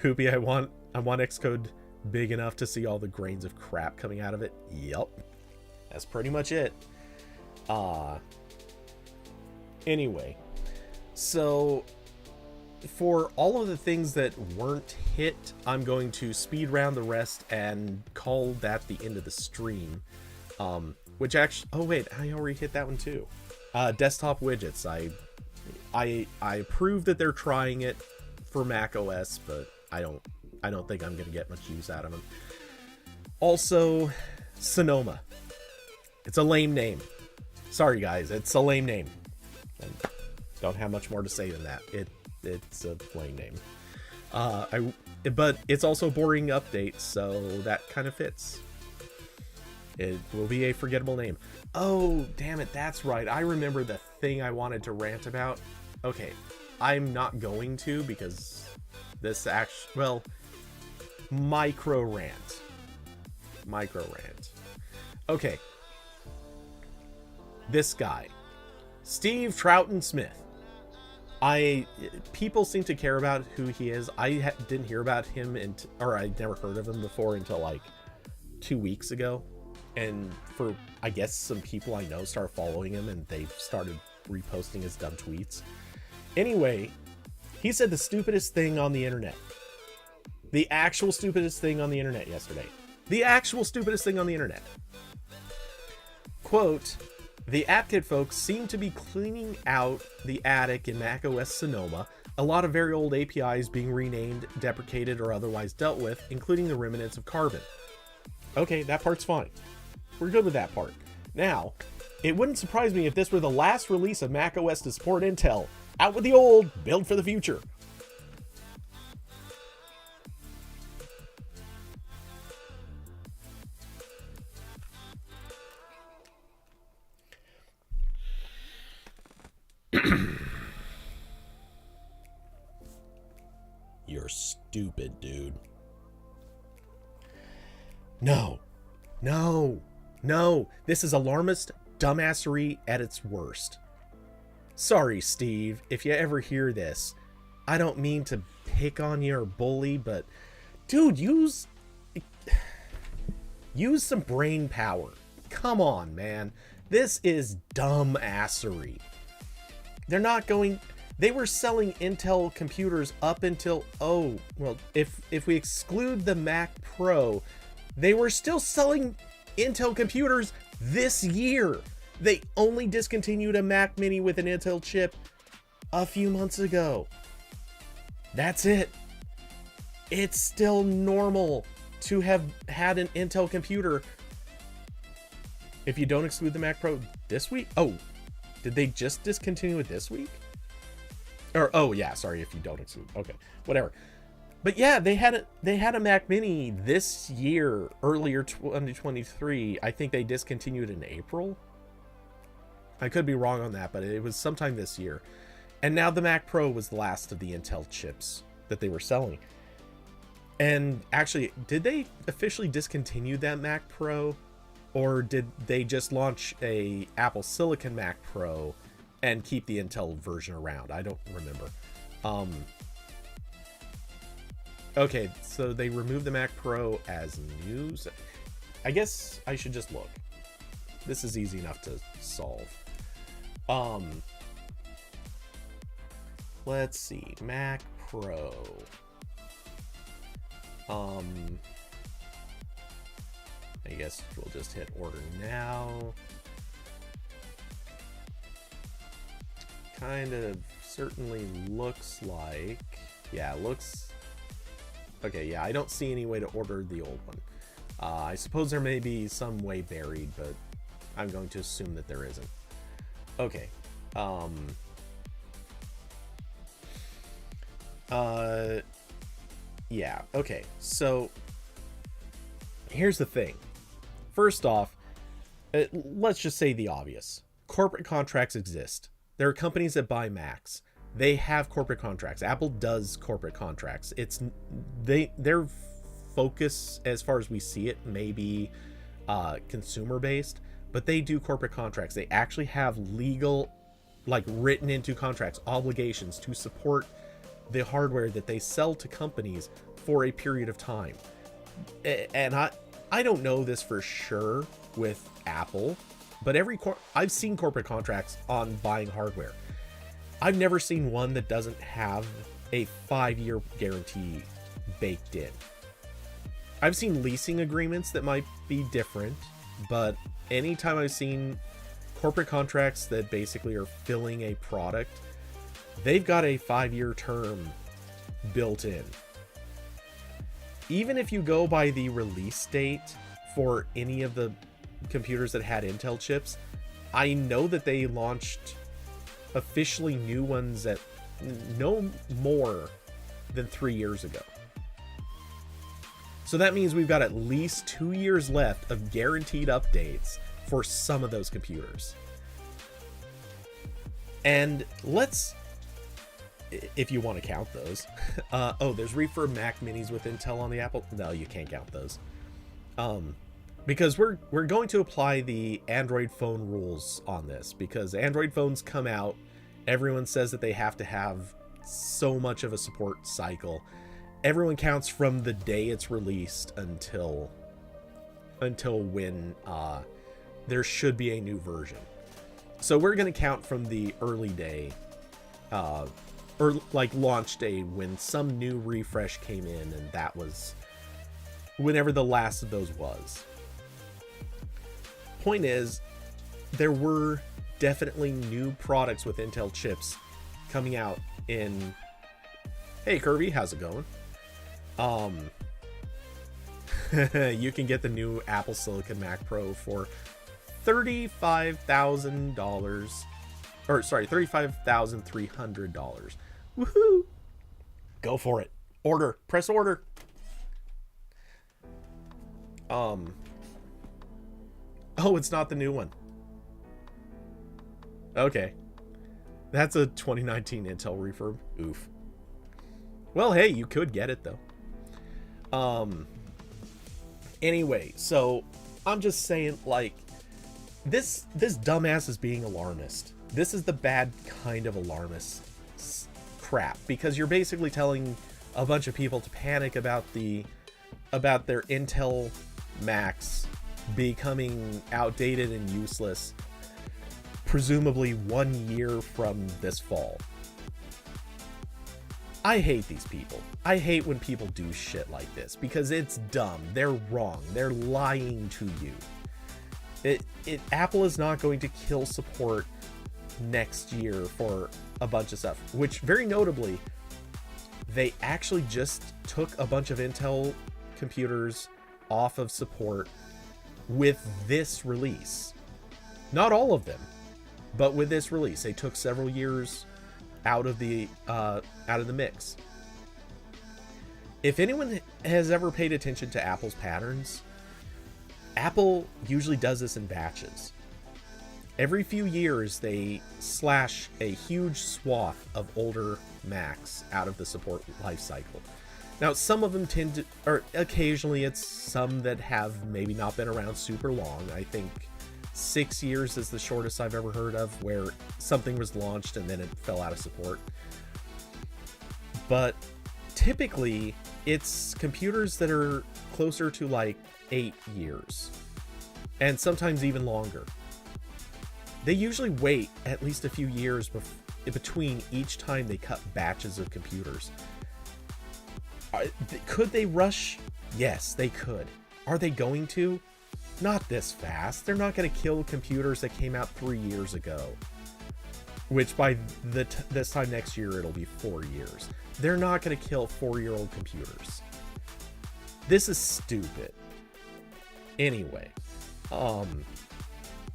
Hoopy, I want Xcode big enough to see all the grains of crap coming out of it. Yup. That's pretty much it. Anyway, so for all of the things that weren't hit, I'm going to speed round the rest and call that the end of the stream. Which actually, oh wait, I already hit that one too. Desktop widgets. I approve that they're trying it for Mac OS, but I don't think I'm gonna get much use out of them. Also, Sonoma. It's a lame name. Sorry guys, it's a lame name. And don't have much more to say than that. It's a lame name. But it's also a boring update, so that kind of fits. It will be a forgettable name. Oh, damn it, that's right. I remember the thing I wanted to rant about. Okay, I'm not going to because this actually, well, micro rant. Okay. This guy, Steve Troughton Smith. People seem to care about who he is. I didn't hear about him or I'd never heard of him before until like 2 weeks ago. And for, I guess, some people I know started following him and they've started reposting his dumb tweets. Anyway, he said the stupidest thing on the internet. The actual stupidest thing on the internet yesterday. The actual stupidest thing on the internet. Quote, the AppKit folks seem to be cleaning out the attic in macOS Sonoma. A lot of very old APIs being renamed, deprecated, or otherwise dealt with, including the remnants of Carbon. Okay, that part's fine. We're good with that part. Now, it wouldn't surprise me if this were the last release of macOS to support Intel. Out with the old, build for the future. You're stupid, dude. No. No. No. This is alarmist dumbassery at its worst. Sorry, Steve, if you ever hear this. I don't mean to pick on you or bully, but dude, use some brain power. Come on, man. This is dumbassery. They were selling Intel computers up until, if we exclude the Mac Pro, they were still selling Intel computers this year. They only discontinued a Mac Mini with an Intel chip a few months ago. That's it. It's still normal to have had an Intel computer. If you don't exclude the Mac Pro this week. Oh, did they just discontinue it this week? Or, oh yeah, sorry, if you don't exclude. Okay, whatever. But yeah, they had a Mac Mini this year, earlier 2023. I think they discontinued in April. I could be wrong on that, but it was sometime this year. And now the Mac Pro was the last of the Intel chips that they were selling. And actually, did they officially discontinue that Mac Pro? Or did they just launch a Apple Silicon Mac Pro and keep the Intel version around? I don't remember. Okay, so they removed the Mac Pro as news. I guess I should just look. This is easy enough to solve. Let's see, Mac Pro. I guess we'll just hit order now. Kind of certainly looks like, yeah, looks okay. Yeah, I don't see any way to order the old one. I suppose there may be some way buried, but I'm going to assume that there isn't. Okay. Yeah, okay. So here's the thing. First off, let's just say the obvious. Corporate contracts exist. There are companies that buy Macs. They have corporate contracts. Apple does corporate contracts. Their focus, as far as we see it, may be consumer based, but they do corporate contracts. They actually have legal, like written into contracts, obligations to support the hardware that they sell to companies for a period of time. And I don't know this for sure with Apple, but I've seen corporate contracts on buying hardware. I've never seen one that doesn't have a 5-year guarantee baked in. I've seen leasing agreements that might be different, but anytime I've seen corporate contracts that basically are filling a product, they've got a 5-year term built in. Even if you go by the release date for any of the computers that had Intel chips, I know that they launched officially new ones at no more than 3 years ago. So that means we've got at least 2 years left of guaranteed updates for some of those computers. And if you want to count those. There's refurb Mac Minis with Intel on the Apple. No, you can't count those. Because we're going to apply the Android phone rules on this, because Android phones come out, everyone says that they have to have so much of a support cycle. Everyone counts from the day it's released until when there should be a new version. So we're going to count from the early day, or like launch day, when some new refresh came in, and that was whenever the last of those was. Point is, there were definitely new products with Intel chips coming out in... Hey Kirby, how's it going? You can get the new Apple Silicon Mac Pro for $35,000, or sorry, $35,300. Woohoo! Go for it. Order. Press order. Oh, it's not the new one. Okay. That's a 2019 Intel refurb. Oof. Well, hey, you could get it though. Anyway, so I'm just saying, like, this dumbass is being alarmist. This is the bad kind of alarmist crap, because you're basically telling a bunch of people to panic about their Intel Macs becoming outdated and useless, presumably 1 year from this fall. I hate these people. I hate when people do shit like this, because it's dumb. They're wrong. They're lying to you. Apple is not going to kill support next year for a bunch of stuff, which very notably, they actually just took a bunch of Intel computers off of support with this release. Not all of them, but with this release, they took several years out of the mix. If anyone has ever paid attention to Apple's patterns, Apple usually does this in batches. Every few years, they slash a huge swath of older Macs out of the support lifecycle. Now, some of them tend to, or occasionally it's some that have maybe not been around super long. I think 6 years is the shortest I've ever heard of, where something was launched and then it fell out of support. But typically, it's computers that are closer to like 8 years, and sometimes even longer. They usually wait at least a few years between each time they cut batches of computers. Could they rush? Yes, they could. Are they going to? Not this fast. They're not going to kill computers that came out 3 years ago, which by this time next year, it'll be 4 years. They're not going to kill 4-year-old computers. This is stupid. Anyway,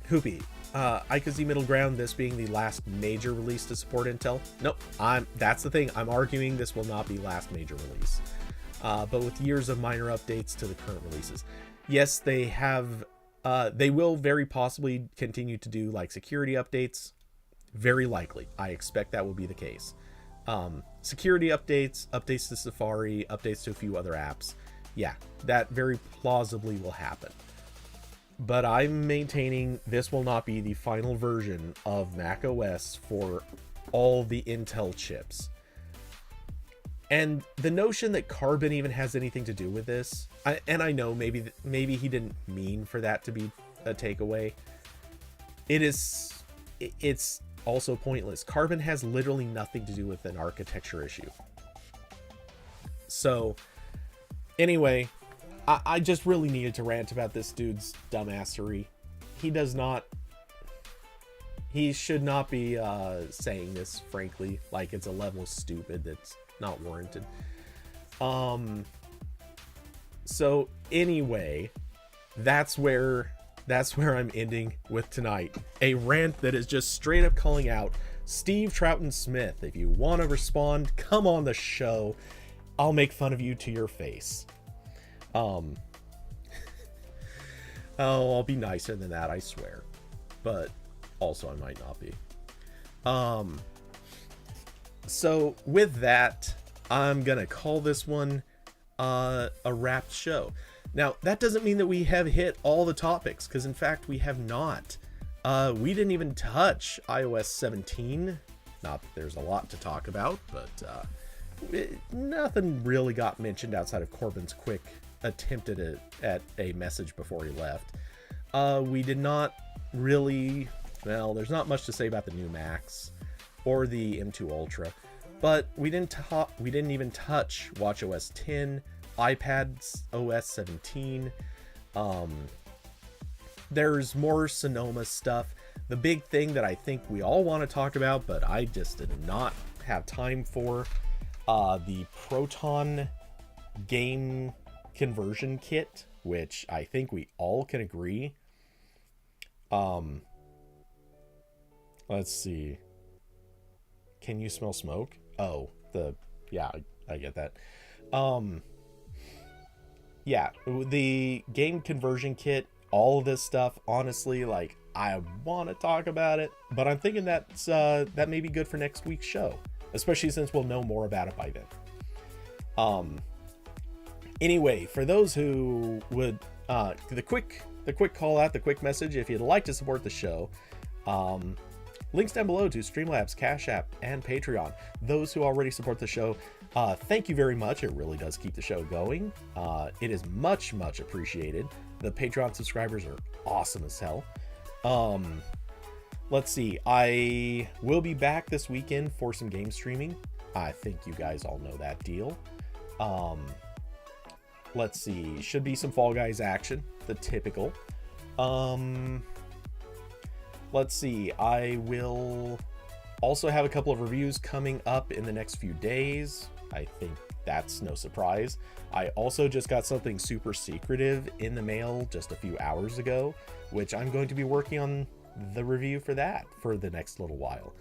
Hoopy, I could see middle ground, this being the last major release to support Intel. Nope, that's the thing. I'm arguing this will not be last major release. But with years of minor updates to the current releases. Yes, they have, they will very possibly continue to do like security updates. Very likely. I expect that will be the case. Security updates, updates to Safari, updates to a few other apps. Yeah, that very plausibly will happen. But I'm maintaining this will not be the final version of macOS for all the Intel chips. And the notion that Carbon even has anything to do with this, and I know maybe he didn't mean for that to be a takeaway. It's also pointless. Carbon has literally nothing to do with an architecture issue. So, anyway, I just really needed to rant about this dude's dumbassery. He should not be saying this, frankly. Like, it's a level of stupid that's not warranted. So anyway, that's where I'm ending with tonight. A rant that is just straight up calling out Steve Troughton Smith. If you want to respond, come on the show. I'll make fun of you to your face. I'll be nicer than that, I swear. But also I might not be. So with that, I'm gonna call this one a wrapped show. Now, that doesn't mean that we have hit all the topics, because in fact we have not. We didn't even touch iOS 17. Not that there's a lot to talk about, but nothing really got mentioned outside of Corbin's quick attempt at a message before he left. We did not really, well, there's not much to say about the new Macs or the M2 Ultra, but we didn't even touch watchOS 10, iPad's OS 17. There's more Sonoma stuff. The big thing that I think we all want to talk about, but I just did not have time for, the Proton game conversion kit, which I think we all can agree. Let's see. Can you smell smoke? Oh, yeah, I get that. Yeah, the game conversion kit, all of this stuff, honestly, like, I want to talk about it, but I'm thinking that may be good for next week's show, especially since we'll know more about it by then. Anyway, for those who would, the quick call out, the quick message, if you'd like to support the show, links down below to Streamlabs, Cash App, and Patreon. Those who already support the show, thank you very much. It really does keep the show going. It is much, much appreciated. The Patreon subscribers are awesome as hell. Let's see. I will be back this weekend for some game streaming. I think you guys all know that deal. Let's see. Should be some Fall Guys action. The typical. Let's see. I will also have a couple of reviews coming up in the next few days. I think that's no surprise. I also just got something super secretive in the mail just a few hours ago, which I'm going to be working on the review for that for the next little while.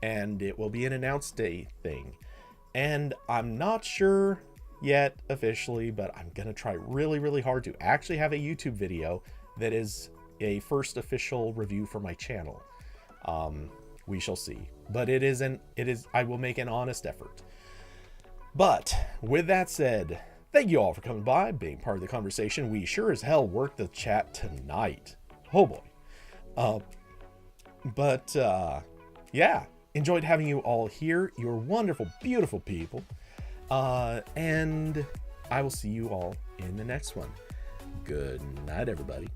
And it will be an announced day thing. And I'm not sure yet officially, but I'm going to try really, really hard to actually have a YouTube video that is a first official review for my channel. We shall see. But I will make an honest effort. But with that said, thank you all for coming by, being part of the conversation. We sure as hell worked the chat tonight. Oh boy. Yeah, enjoyed having you all here. You're wonderful, beautiful people. And I will see you all in the next one. Good night, everybody.